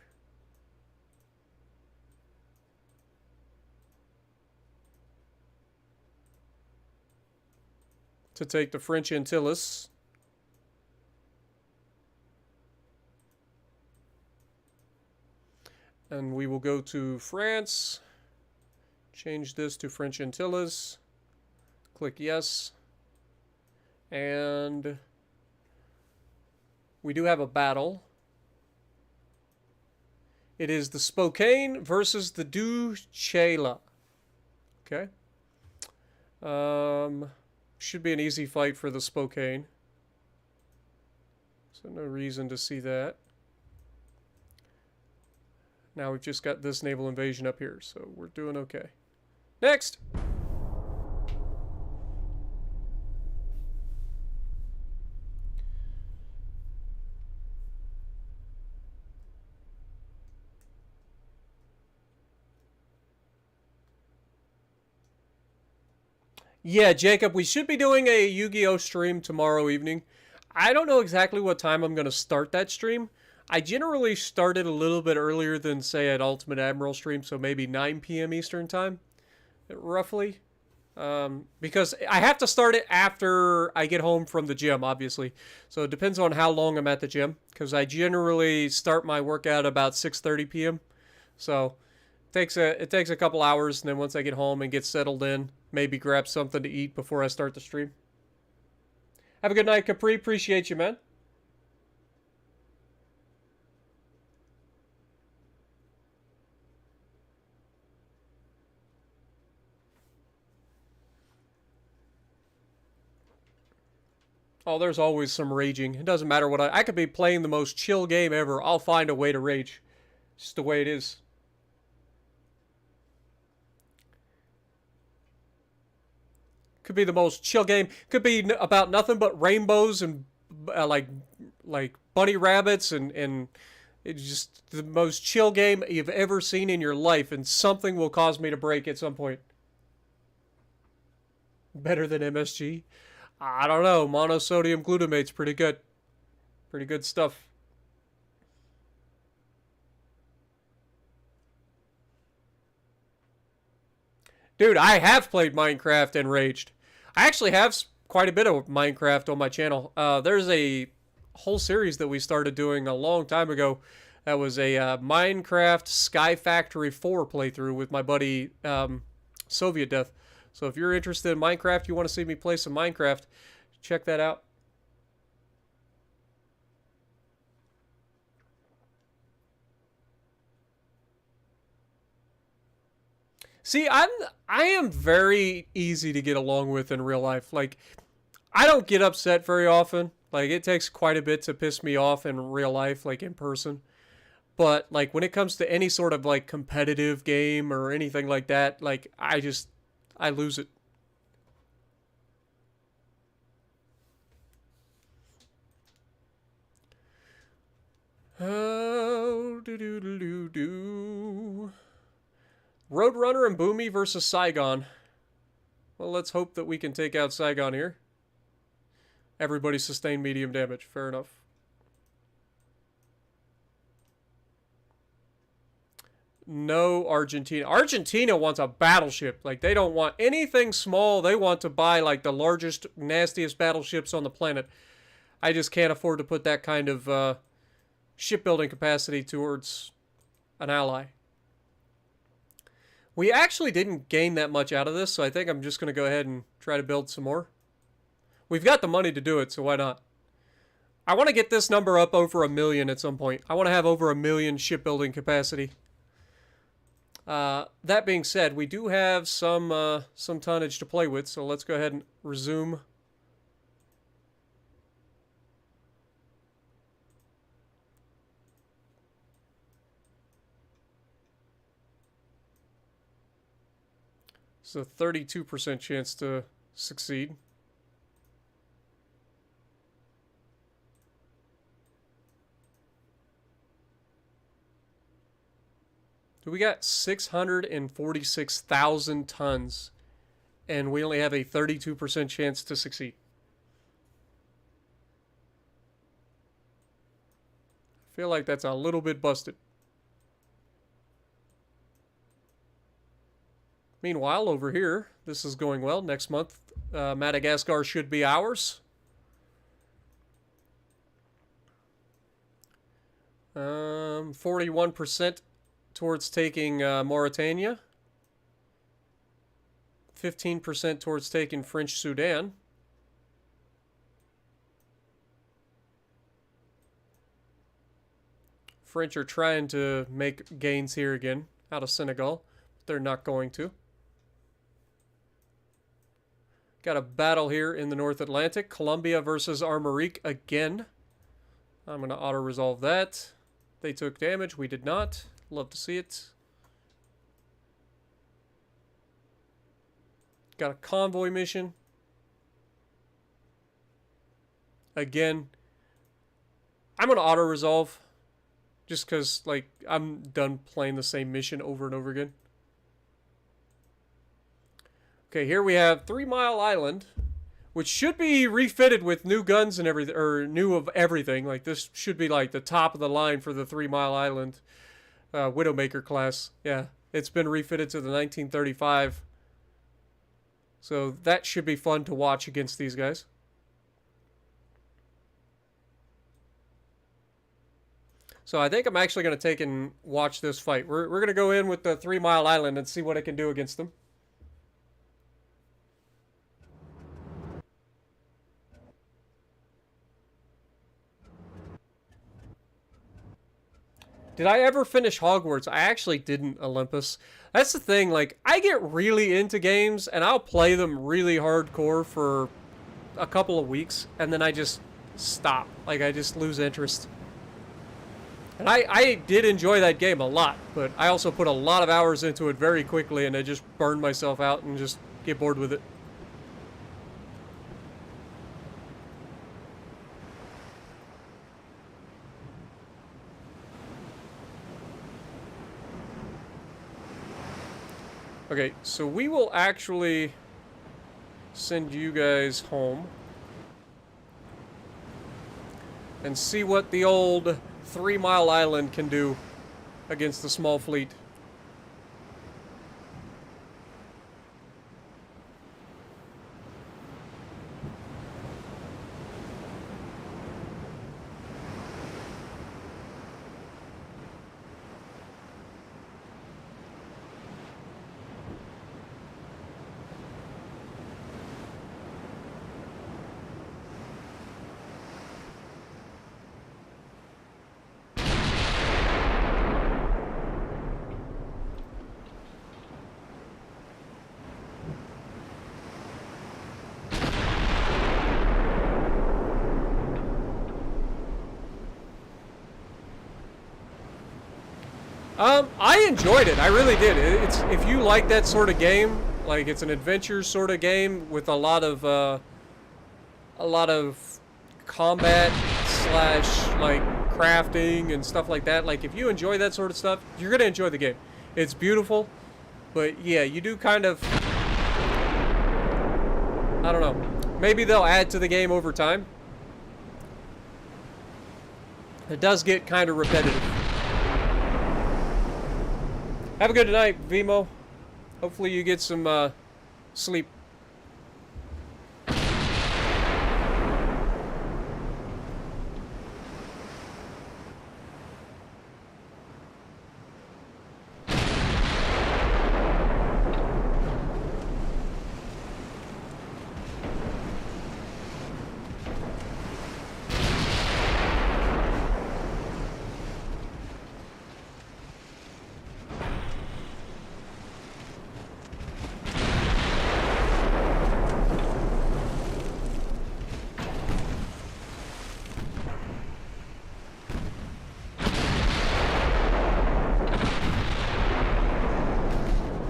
to take the French Antilles. And we will go to France. Change this to French Antilles. Click yes. And we do have a battle. It is the Spokane versus the Duchela. Okay. Should be an easy fight for the Spokane. So no reason to see that. Now we've just got this naval invasion up here, so we're doing okay. Next! Yeah, Jacob, we should be doing a Yu-Gi-Oh! Stream tomorrow evening. I don't know exactly what time I'm going to start that stream. I generally start it a little bit earlier than, say, at Ultimate Admiral stream, so maybe 9 p.m. Eastern time, roughly. Because I have to start it after I get home from the gym, obviously. So it depends on how long I'm at the gym, because I generally start my workout about 6:30 p.m. So it takes a couple hours, and then once I get home and get settled in, maybe grab something to eat before I start the stream. Have a good night, Capri. Appreciate you, man. Oh, there's always some raging. It doesn't matter what I could be playing the most chill game ever. I'll find a way to rage. It's just the way it is. Could be the most chill game. Could be about nothing but rainbows and like bunny rabbits and it's just the most chill game you've ever seen in your life, and something will cause me to break at some point. Better than MSG? I don't know. Monosodium glutamate's pretty good. Pretty good stuff. Dude, I have played Minecraft and raged. I actually have quite a bit of Minecraft on my channel. There's a whole series that we started doing a long time ago. That was a Minecraft Sky Factory 4 playthrough with my buddy Soviet Death. So if you're interested in Minecraft, you want to see me play some Minecraft, check that out. See, I am very easy to get along with in real life. Like, I don't get upset very often. Like, it takes quite a bit to piss me off in real life, like in person. But, like, when it comes to any sort of, like, competitive game or anything like that, like, I lose it. Oh, do. Roadrunner and Boomy versus Saigon. Well, let's hope that we can take out Saigon here. Everybody sustained medium damage. Fair enough. No Argentina. Argentina wants a battleship. Like, they don't want anything small. They want to buy, like, the largest, nastiest battleships on the planet. I just can't afford to put that kind of shipbuilding capacity towards an ally. We actually didn't gain that much out of this, so I think I'm just going to go ahead and try to build some more. We've got the money to do it, so why not? I want to get this number up over 1 million at some point. I want to have over 1 million shipbuilding capacity. That being said, we do have some tonnage to play with, so let's go ahead and resume. So 32% chance to succeed. So we got 646,000 tons, and we only have a 32% chance to succeed. I feel like that's a little bit busted. Meanwhile, over here, this is going well. Next month, Madagascar should be ours. 41% towards taking Mauritania. 15% towards taking French Sudan. French are trying to make gains here again out of Senegal. They're not going to. Got a battle here in the North Atlantic. Colombia versus Armorique again. I'm going to auto-resolve that. They took damage. We did not. Love to see it. Got a convoy mission. Again, I'm going to auto-resolve. Just because, like, I'm done playing the same mission over and over again. Okay, here we have 3 Mile Island, which should be refitted with new guns and everything, or new of everything. Like, this should be, like, the top of the line for the 3 Mile Island Widowmaker class. Yeah, it's been refitted to the 1935. So that should be fun to watch against these guys. So I think I'm actually going to take and watch this fight. We're going to go in with the 3 Mile Island and see what it can do against them. Did I ever finish Hogwarts? I actually didn't, Olympus. That's the thing, like, I get really into games, and I'll play them really hardcore for a couple of weeks, and then I just stop. Like, I just lose interest. And I did enjoy that game a lot, but I also put a lot of hours into it very quickly, and I just burned myself out and just get bored with it. Okay, so we will actually send you guys home and see what the old 3 Mile Island can do against the small fleet. I enjoyed it. I really did. It's if you like that sort of game, like it's an adventure sort of game with a lot of combat slash like crafting and stuff like that. Like if you enjoy that sort of stuff, you're gonna enjoy the game. It's beautiful, but yeah, you do kind of, I don't know. Maybe they'll add to the game over time. It does get kind of repetitive. Have a good night, Vimo. Hopefully you get some sleep.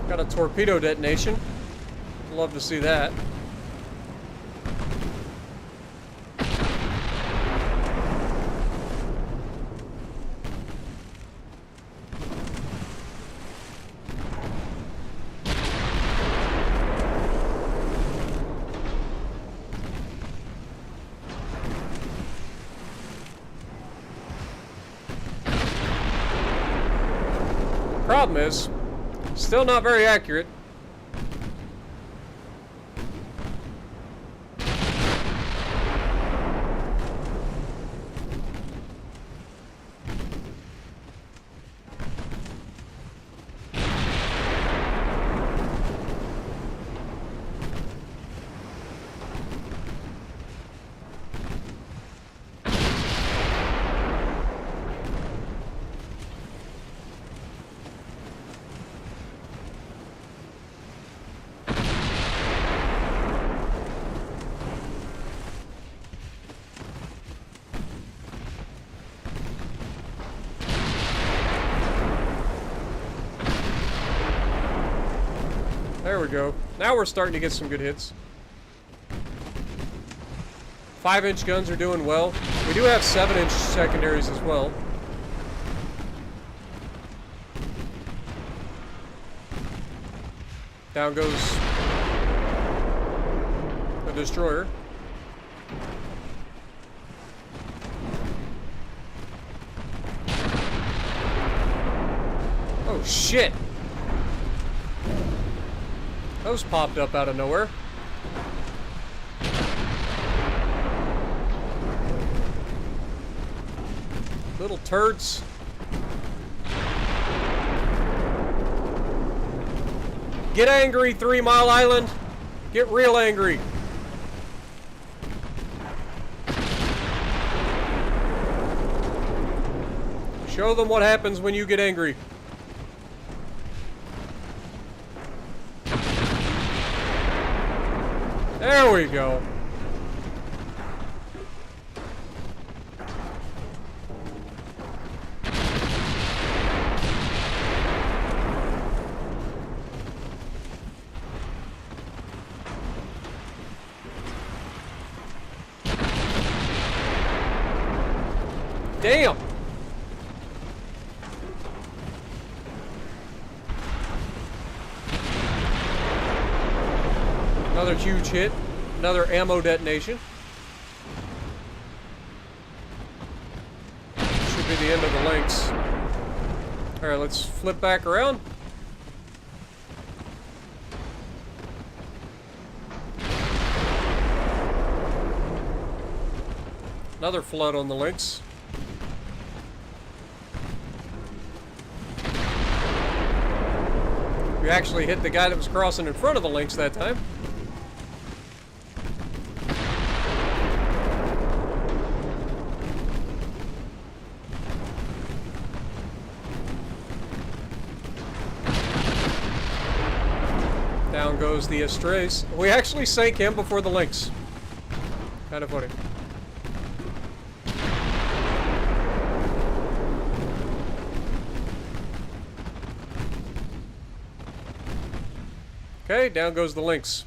Got a torpedo detonation. Love to see that. Problem is, still not very accurate. There we go. Now we're starting to get some good hits. 5-inch guns are doing well. We do have 7-inch secondaries as well. Down goes a destroyer. Oh shit! Those popped up out of nowhere. Little turds. Get angry, 3 Mile Island. Get real angry. Show them what happens when you get angry. There we go. Damn! Another huge hit. Another ammo detonation. Should be the end of the links. Alright, let's flip back around. Another flood on the links. We actually hit the guy that was crossing in front of the links that time. Down goes the Estrays. We actually sank him before the links. Kind of funny. Okay, down goes the links.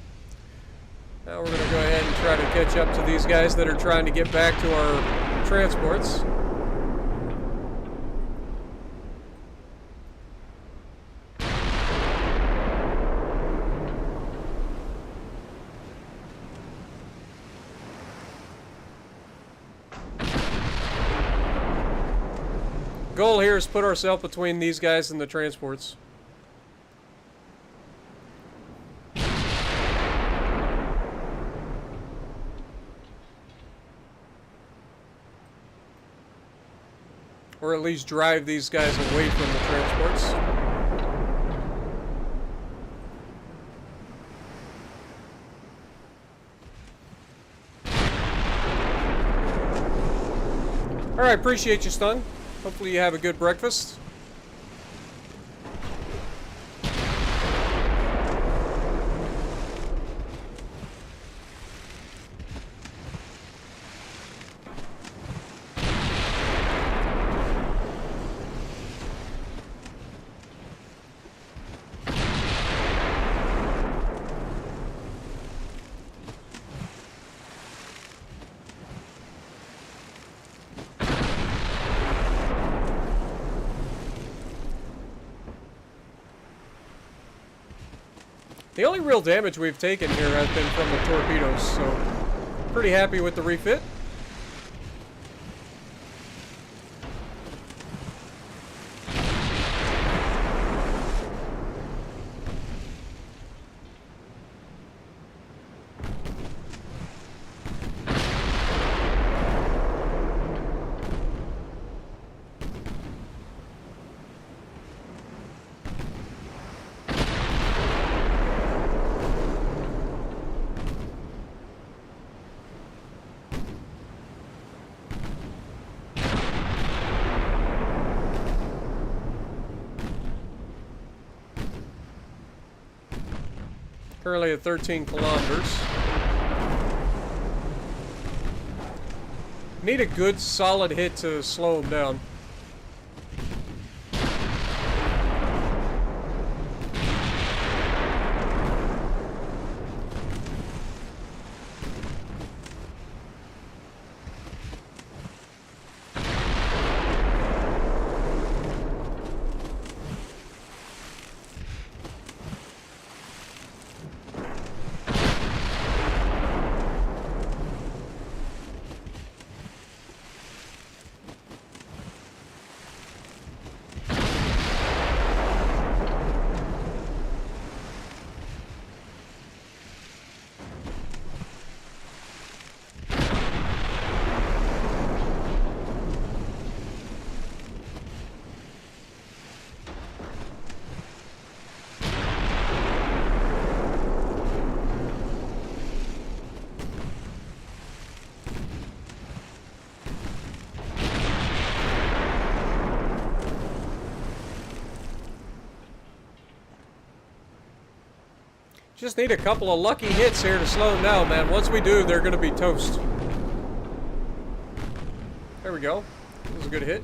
Now we're going to go ahead and try to catch up to these guys that are trying to get back to our transports. Goal here is put ourselves between these guys and the transports. Or at least drive these guys away from the transports. Alright, appreciate you, Stun. Hopefully you have a good breakfast. The only real damage we've taken here has been from the torpedoes, so pretty happy with the refit. Currently at 13 kilometers. Need a good solid hit to slow him down. Just need a couple of lucky hits here to slow them down, man. Once we do, they're going to be toast. There we go. That was a good hit.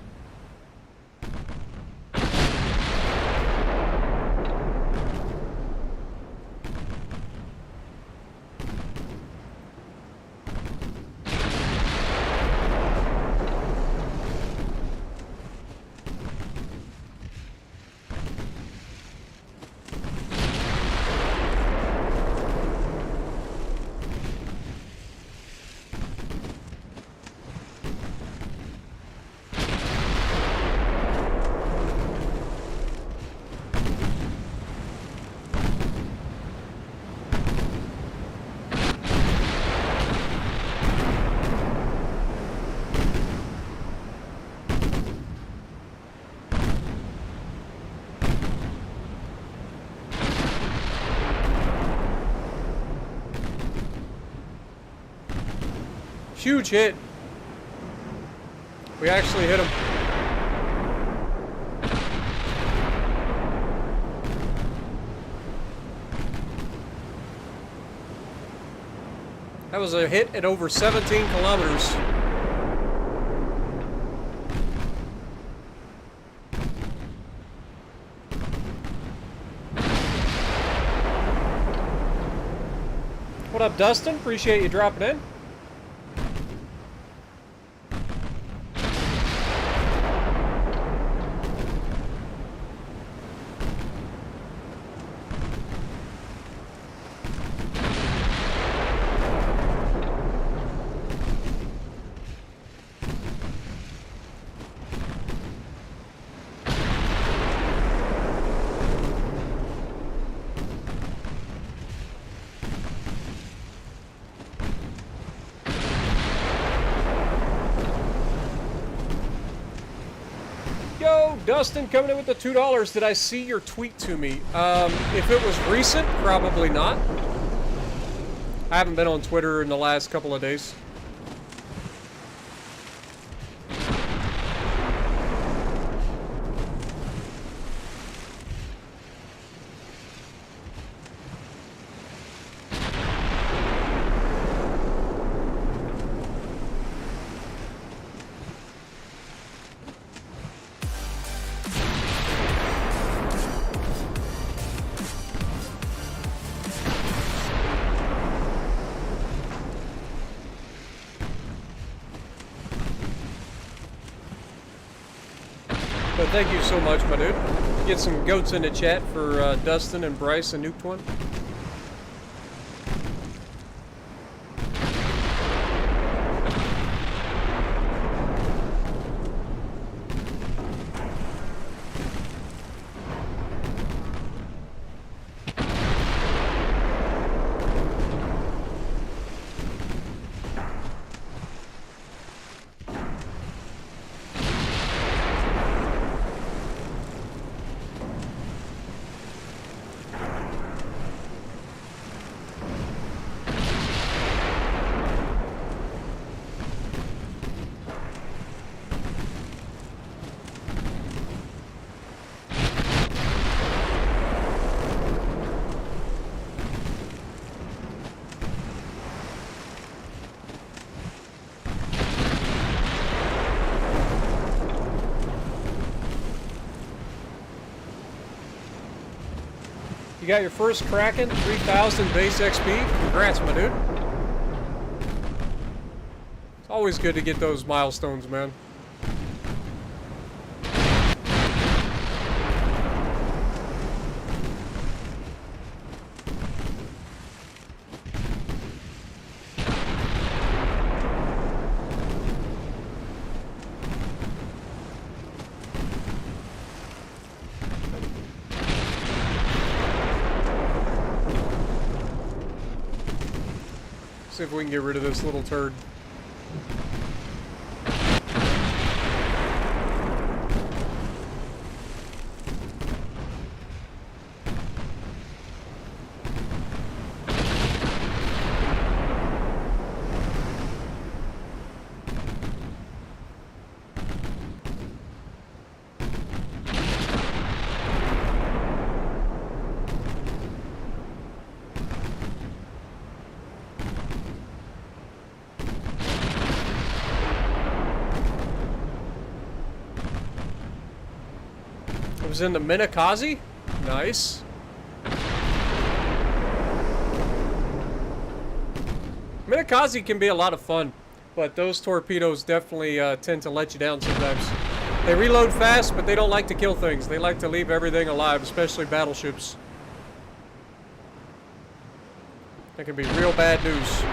Huge hit. We actually hit him. That was a hit at over 17 kilometers. What up, Dustin? Appreciate you dropping in. Dustin coming in with the $2. Did I see your tweet to me? If it was recent, probably not. I haven't been on Twitter in the last couple of days. But thank you so much, my dude. Get some goats in the chat for Dustin and Bryce and Nuked One. You got your first Kraken, 3,000 base XP. Congrats, my dude. It's always good to get those milestones, man. See if we can get rid of this little turd. moves into Minakaze. Nice. Minakaze can be a lot of fun, but those torpedoes definitely tend to let you down sometimes. They reload fast, but they don't like to kill things. They like to leave everything alive, especially battleships. That can be real bad news.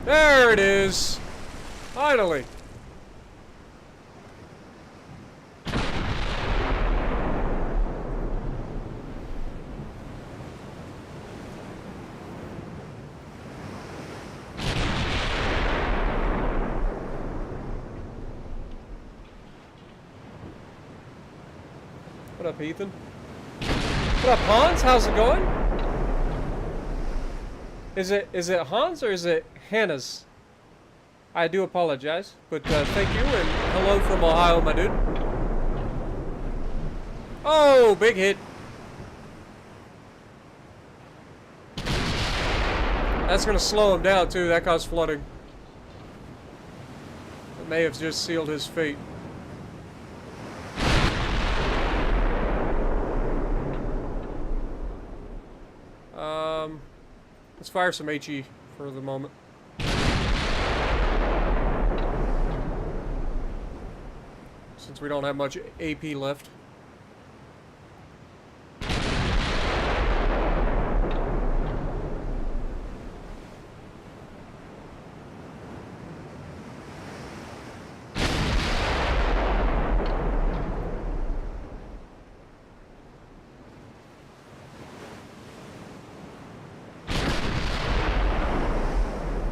There it is! Finally! What up, Ethan? What up, Hans? How's it going? Is it Hans or is it Hannah's? I do apologize, but thank you and hello from Ohio, my dude. Oh, big hit. That's gonna slow him down too. That caused flooding. It may have just sealed his fate. Let's fire some HE for the moment. Since we don't have much AP left.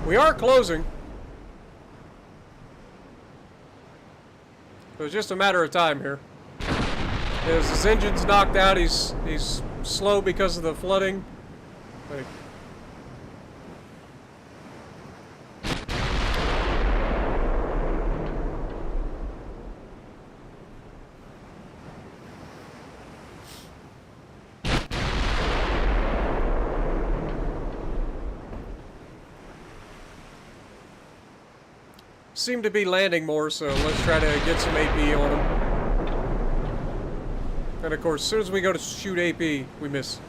We are closing. So it's just a matter of time here. As his engine's knocked out, he's slow because of the flooding. Like, seem to be landing more, so let's try to get some AP on him. And of course, as soon as we go to shoot AP, we miss.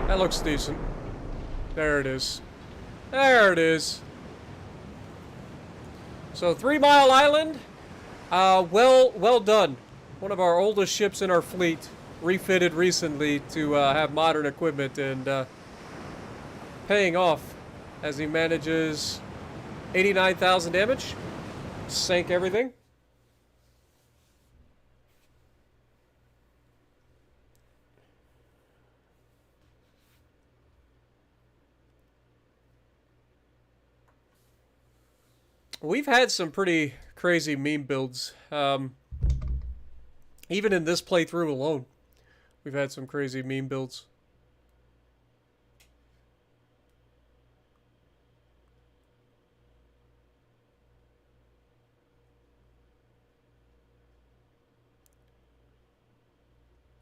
That looks decent. There it is. There it is. So 3 Mile Island, well done. One of our oldest ships in our fleet, refitted recently to have modern equipment, and paying off. As he manages 89,000 damage. Sank everything. We've had some pretty crazy meme builds. Even in this playthrough alone, we've had some crazy meme builds.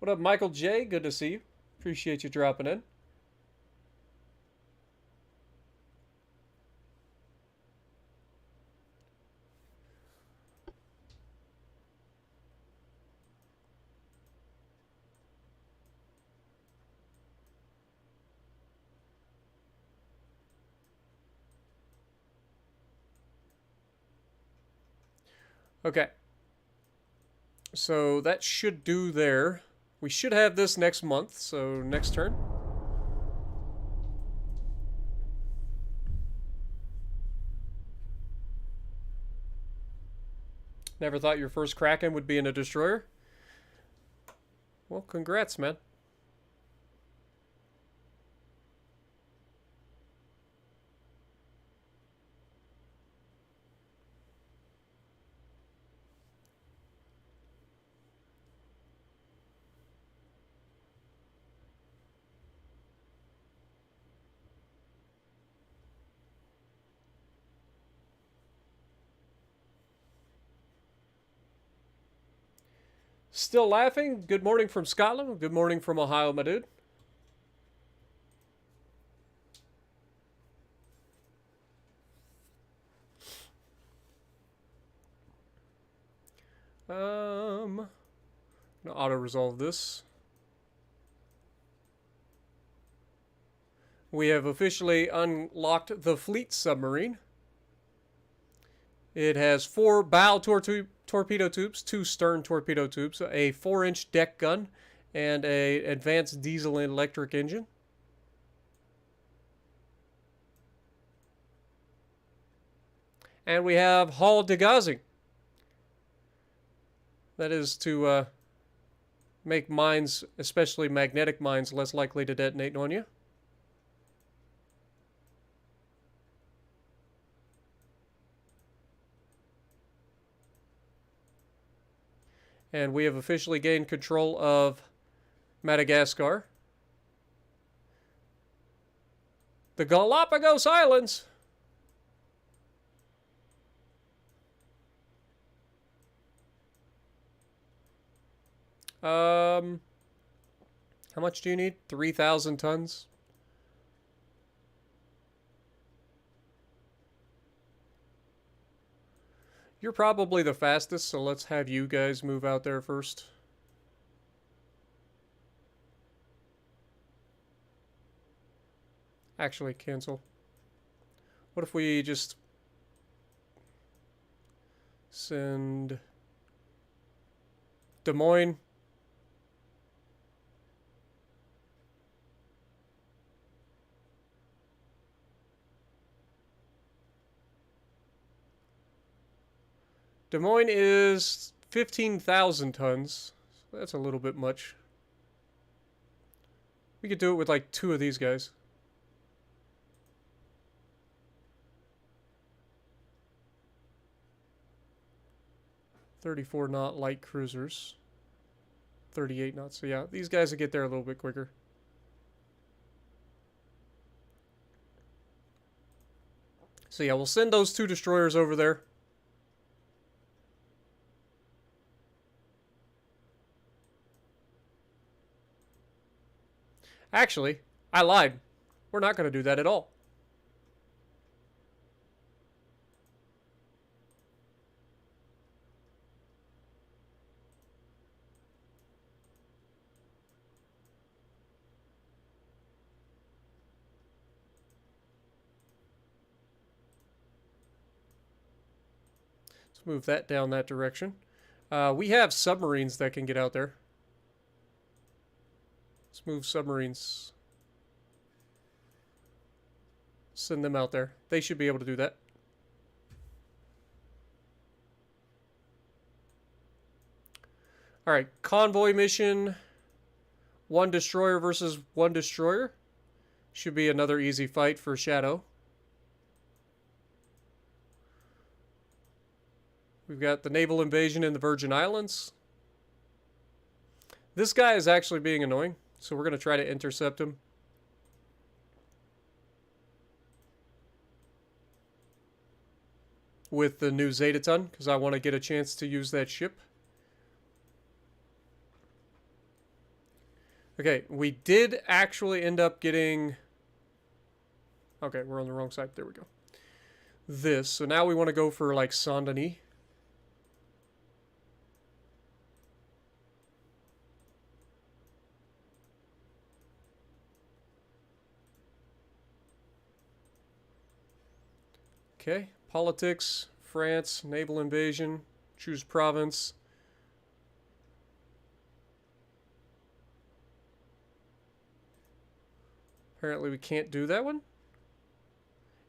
What up, Michael J? Good to see you. Appreciate you dropping in. Okay. So that should do there. We should have this next month, so next turn. Never thought your first Kraken would be in a destroyer? Well, congrats, man. Still laughing? Good morning from Scotland. Good morning from Ohio, my dude. I'm gonna auto-resolve this. We have officially unlocked the fleet submarine. It has 4 bow torpedo tubes, 2 stern torpedo tubes, a 4-inch deck gun, and a advanced diesel and electric engine. And we have hull degaussing. That is to make mines, especially magnetic mines, less likely to detonate on you. And we have officially gained control of Madagascar. The Galapagos Islands. How much do you need? 3,000 tons? You're probably the fastest, so let's have you guys move out there first. Actually, cancel. What if we just send Des Moines? Des Moines is 15,000 tons. So that's a little bit much. We could do it with like 2 of these guys. .34 knot light cruisers. 38 knots. So yeah, these guys will get there a little bit quicker. So yeah, we'll send those 2 destroyers over there. Actually, I lied. We're not going to do that at all. Let's move that down that direction. We have submarines that can get out there. Let's move submarines. Send them out there. They should be able to do that. Alright, convoy mission. 1 destroyer versus 1 destroyer. Should be another easy fight for Shadow. We've got the naval invasion in the Virgin Islands. This guy is actually being annoying, so we're going to try to intercept him. With the new Zetaton, because I want to get a chance to use that ship. Okay, we did actually end up getting... Okay, we're on the wrong side. There we go. This. So now we want to go for, like, Saint-Denis. Okay, politics, France, naval invasion, Choose province. Apparently we can't do that one.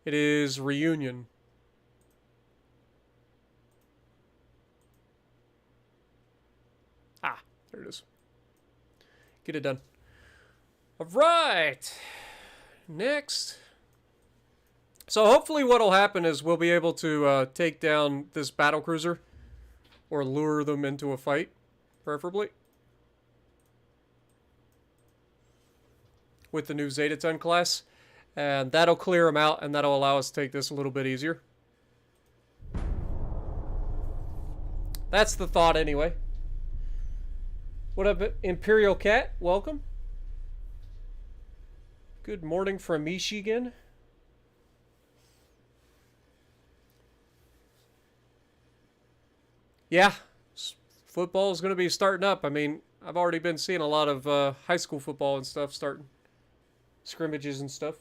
It is Reunion. Ah, there it is. Get it done. All right. Next. So hopefully what'll happen is we'll be able to take down this battlecruiser. Or lure them into a fight, preferably. With the new Zetaton class. And that'll clear them out, and that'll allow us to take this a little bit easier. That's the thought anyway. What up, Imperial Cat? Welcome. Good morning from Michigan. Yeah, football is going to be starting up. I mean, I've already been seeing a lot of high school football and stuff starting. Scrimmages and stuff.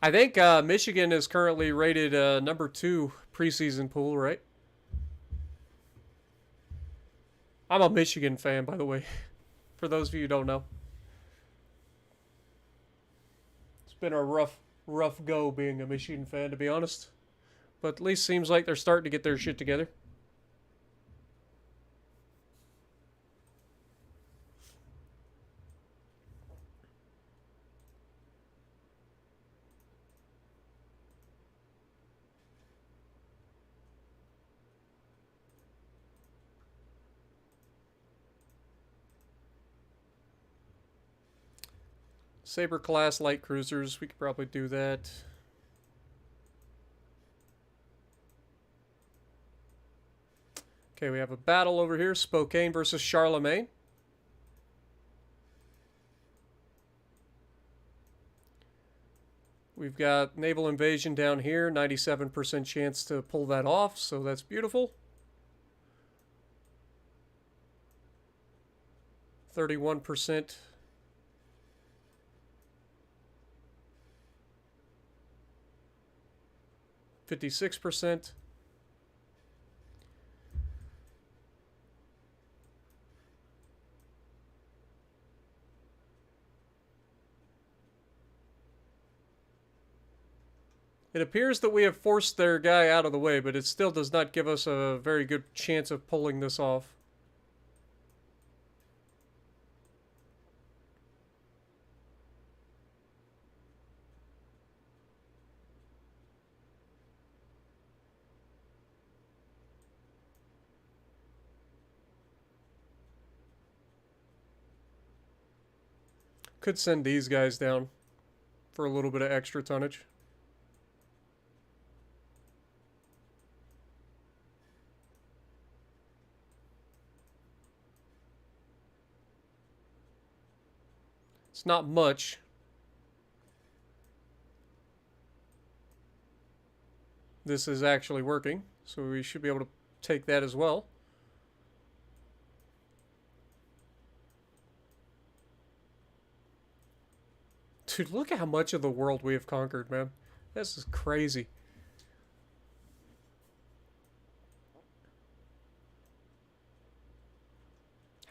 I think Michigan is currently rated number 2 preseason pool, right? I'm a Michigan fan, by the way, for those of you who don't know. It's been a rough go being a Michigan fan, to be honest. But at least seems like they're starting to get their shit together. Saber class light cruisers, we could probably do that. Okay, we have a battle over here, Spokane versus Charlemagne. We've got naval invasion down here, 97% chance to pull that off, so that's beautiful. 31%. 56%. It appears that we have forced their guy out of the way, but it still does not give us a very good chance of pulling this off. Could send these guys down for a little bit of extra tonnage. It's not much. This is actually working, so we should be able to take that as well. Dude, look at how much of the world we have conquered, man. This is crazy.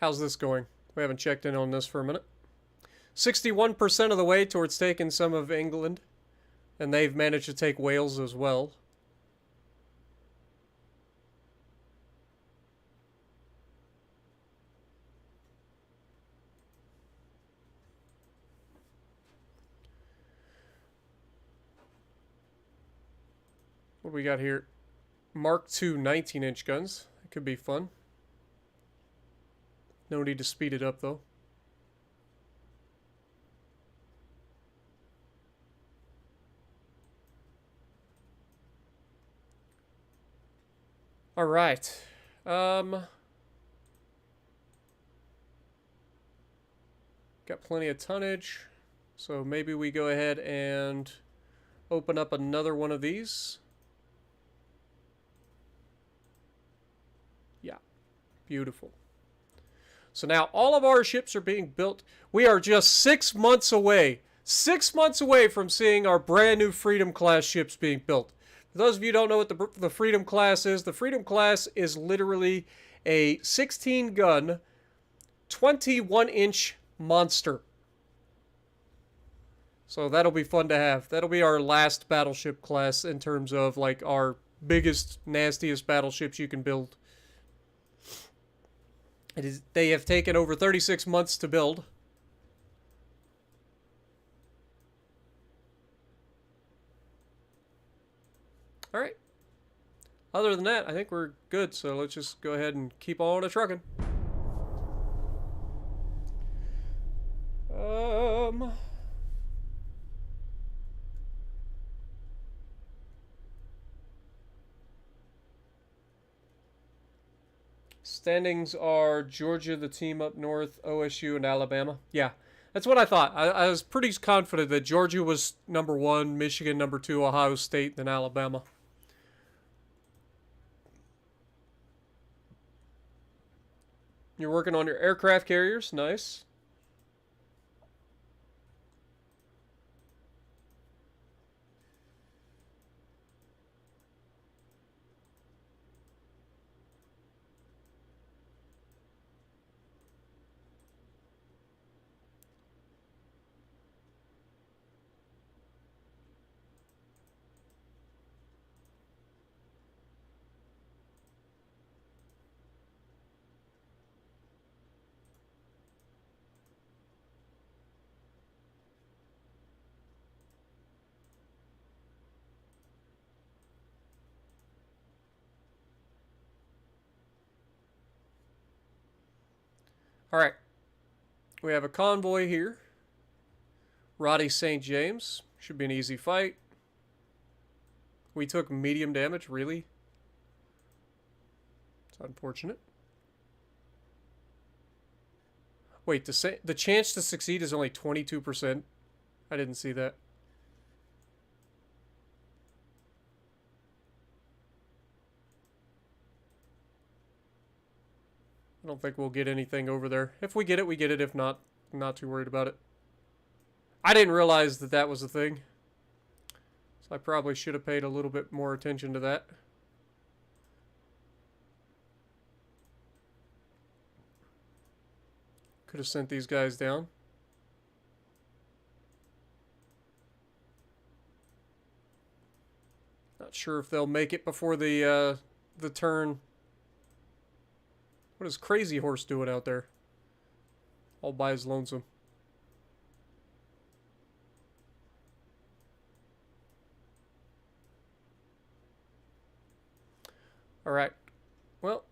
How's this going? We haven't checked in on this for a minute. 61% of the way towards taking some of England. And they've managed to take Wales as well. What do we got here? Mark II 19-inch guns. That could be fun. No need to speed it up, though. All right. Got plenty of tonnage. So maybe we go ahead and open up another one of these. Yeah. Beautiful. So now all of our ships are being built. We are just 6 months away. 6 months away from seeing our brand new Freedom class ships being built. For those of you who don't know what the Freedom class is, the Freedom class is literally a 16 gun, 21-inch monster. So that'll be fun to have. That'll be our last battleship class in terms of like our biggest, nastiest battleships you can build. They have taken over 36 months to build. All right. Other than that, I think we're good. So let's just go ahead and keep on a-trucking. Standings are Georgia, the team up north, OSU, and Alabama. Yeah, that's what I thought. I was pretty confident that Georgia was number 1, Michigan number 2, Ohio State, then Alabama. You're working on your aircraft carriers. Nice. All right. We have a convoy here. Roddy St. James. Should be an easy fight. We took medium damage, really? It's unfortunate. Wait, the chance to succeed is only 22%. I didn't see that. I don't think we'll get anything over there. If we get it, we get it. If not, I'm not too worried about it. I didn't realize that that was a thing. So I probably should have paid a little bit more attention to that. Could have sent these guys down. Not sure if they'll make it before the turn. What is Crazy Horse doing out there? All by his lonesome. Alright. Well,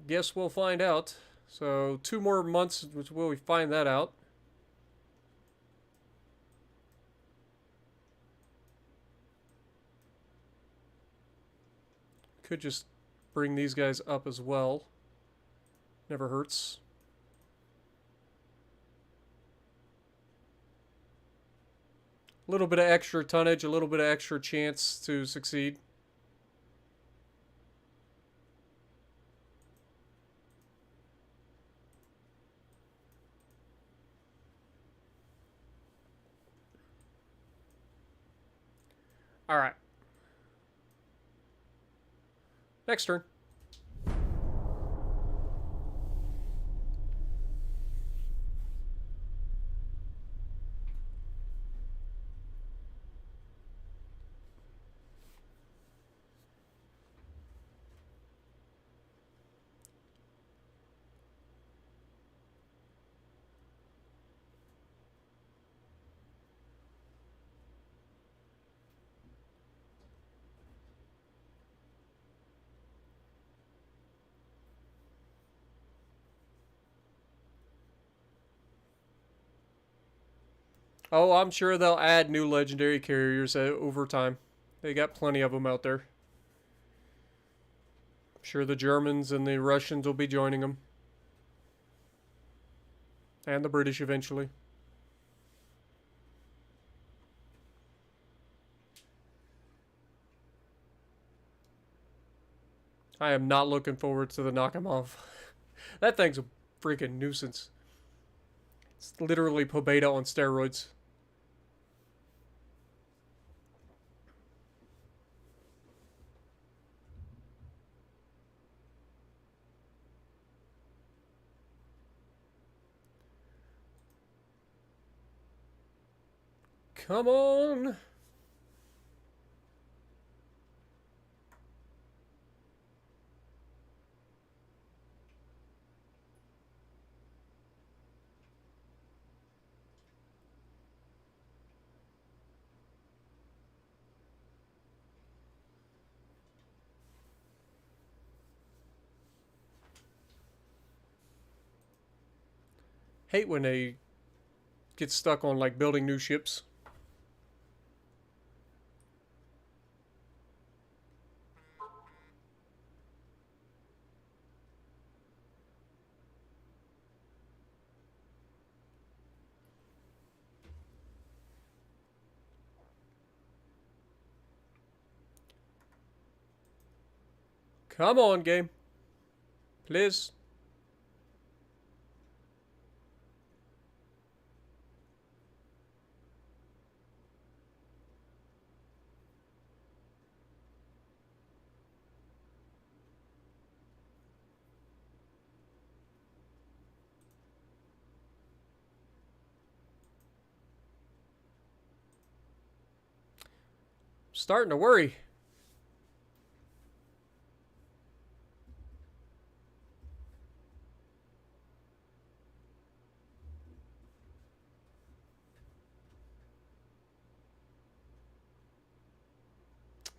guess we'll find out. So, 2 more months until we find that out. Could just bring these guys up as well. Never hurts. A little bit of extra tonnage, a little bit of extra chance to succeed. All right. Next turn. Oh, I'm sure they'll add new legendary carriers over time. They got plenty of them out there. I'm sure the Germans and the Russians will be joining them. And the British eventually. I am not looking forward to the knock 'em off. That thing's a freaking nuisance. It's literally Pobeda on steroids. Come on. Hate when they get stuck on like building new ships. Come on, game. Please. Starting to worry.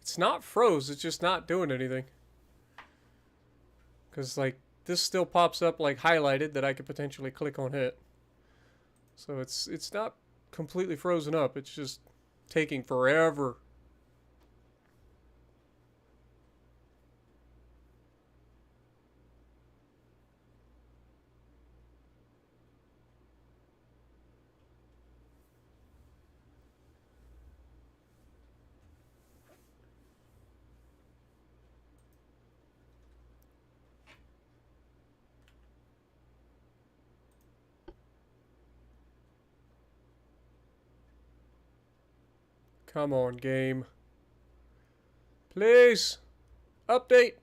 It's not froze, it's just not doing anything. Because, like, this still pops up, like, highlighted that I could potentially click on hit. So it's not completely frozen up, it's just taking forever. Come on, game. Please. Update.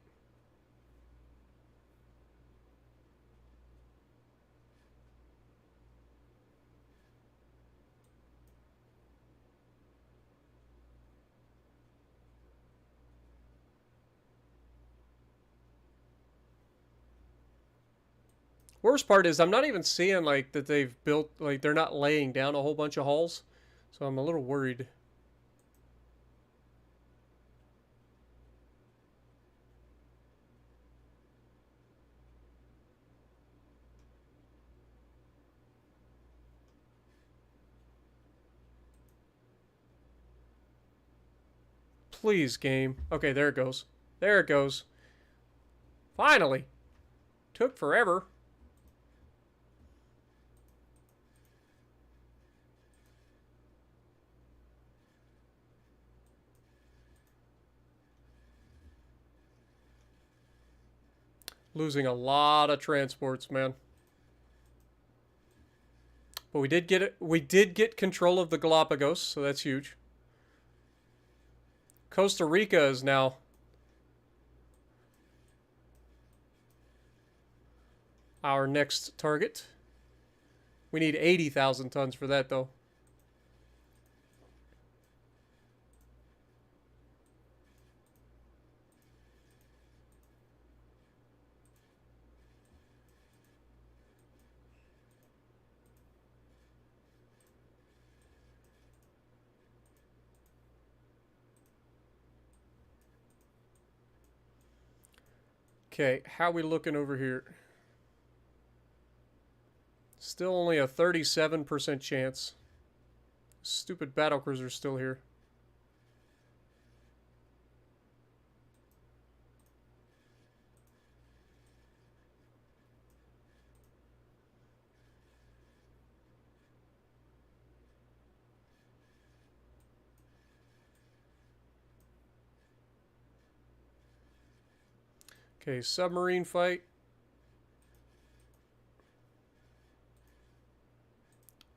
Worst part is I'm not even seeing like that they've built, like they're not laying down a whole bunch of hulls. So I'm a little worried. Please, game. Okay, there it goes. There it goes. Finally. Took forever. Losing a lot of transports, man. But we did get it. We did get control of the Galapagos, so that's huge. Costa Rica is now our next target. We need 80,000 tons for that, though. Okay, how we looking over here? Still only a 37% chance. Stupid battlecruiser's still here. Okay, submarine fight.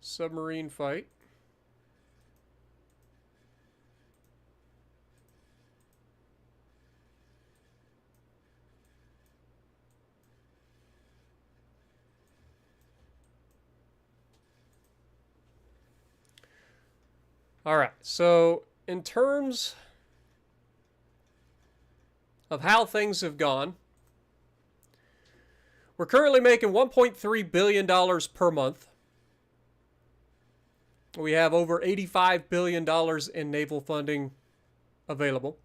Submarine fight. All right, so in terms of how things have gone, we're currently making $1.3 billion per month. We have over $85 billion in naval funding available.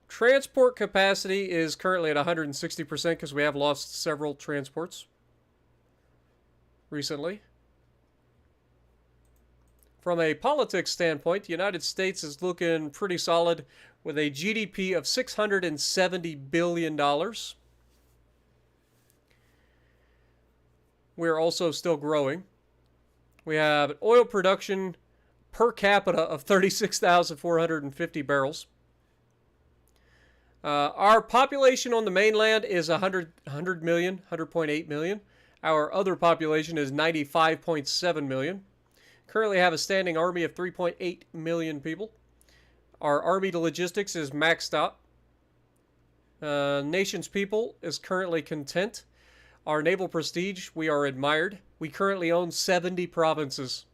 Transport capacity is currently at 160% because we have lost several transports recently. From a politics standpoint, the United States is looking pretty solid with a GDP of $670 billion. We're also still growing. We have an oil production per capita of 36,450 barrels. Our population on the mainland is 100 million, 100.8 million. Our other population is 95.7 million. Currently have a standing army of 3.8 million people. Our army logistics is maxed out. Nation's people is currently content. Our naval prestige, we are admired. We currently own 70 provinces,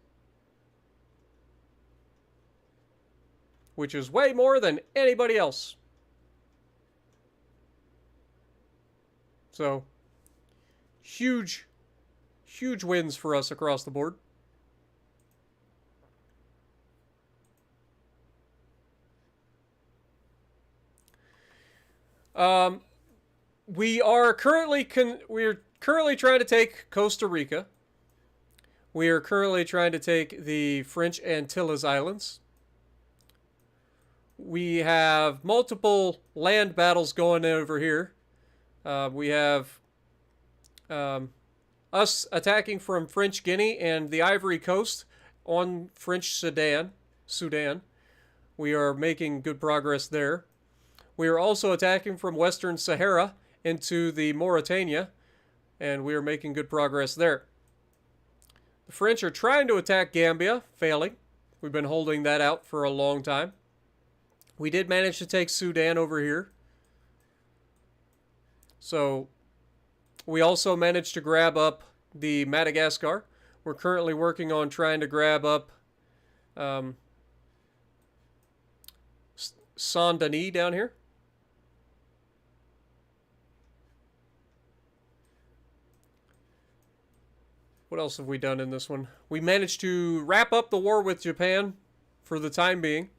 which is way more than anybody else. So, huge wins for us across the board. We're currently trying to take Costa Rica. We are currently trying to take the French Antilles Islands. We have multiple land battles going over here. We have us attacking from French Guinea and the Ivory Coast on French Sudan. We are making good progress there. We are also attacking from Western Sahara into the Mauritania, and we are making good progress there. The French are trying to attack Gambia, failing. We've been holding that out for a long time. We did manage to take Sudan over here. So we also managed to grab up the Madagascar. We're currently working on trying to grab up Saint-Denis down here. What else have we done in this one? We managed to wrap up the war with Japan for the time being,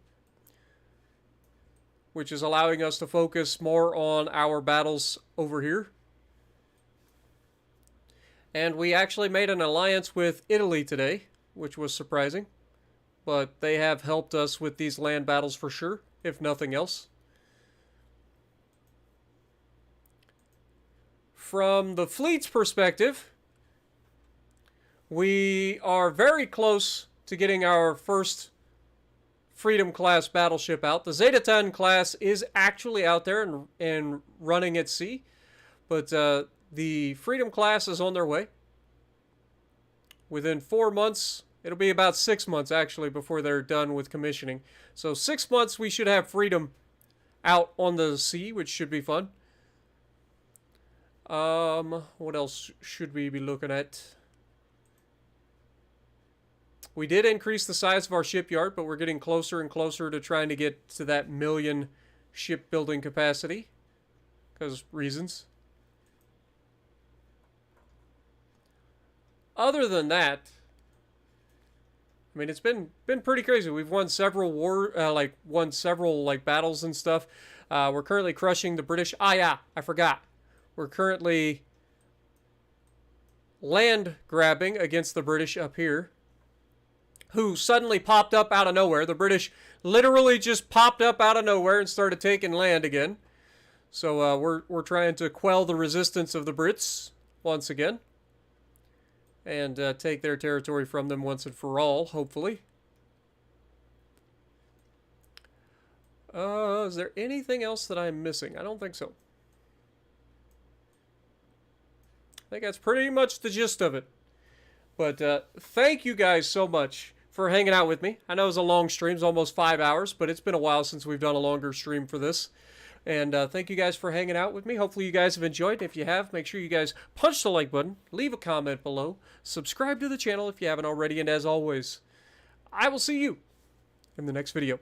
which is allowing us to focus more on our battles over here. And we actually made an alliance with Italy today, which was surprising. But they have helped us with these land battles for sure, if nothing else. From the fleet's perspective, we are very close to getting our first Freedom class battleship out. The Zeta-10 class is actually out there and running at sea, but the Freedom class is on their way. Within 4 months, it'll be about 6 months actually before they're done with commissioning. So 6 months we should have Freedom out on the sea, which should be fun. What else should we be looking at? We did increase the size of our shipyard, but we're getting closer and closer to trying to get to that 1 million shipbuilding capacity. Because reasons. Other than that, I mean, it's been pretty crazy. We've won several battles and stuff. We're currently crushing the British. Ah, yeah, I forgot. We're currently land grabbing against the British up here, who suddenly popped up out of nowhere. The British literally just popped up out of nowhere and started taking land again. So we're trying to quell the resistance of the Brits once again and take their territory from them once and for all, hopefully. Is there anything else that I'm missing? I don't think so. I think that's pretty much the gist of it. But thank you guys so much for hanging out with me. I know it was a long stream, it's almost 5 hours, but it's been a while since we've done a longer stream for this. And thank you guys for hanging out with me. Hopefully you guys have enjoyed. If you have, make sure you guys punch the like button, leave a comment below, subscribe to the channel if you haven't already, and as always, I will see you in the next video.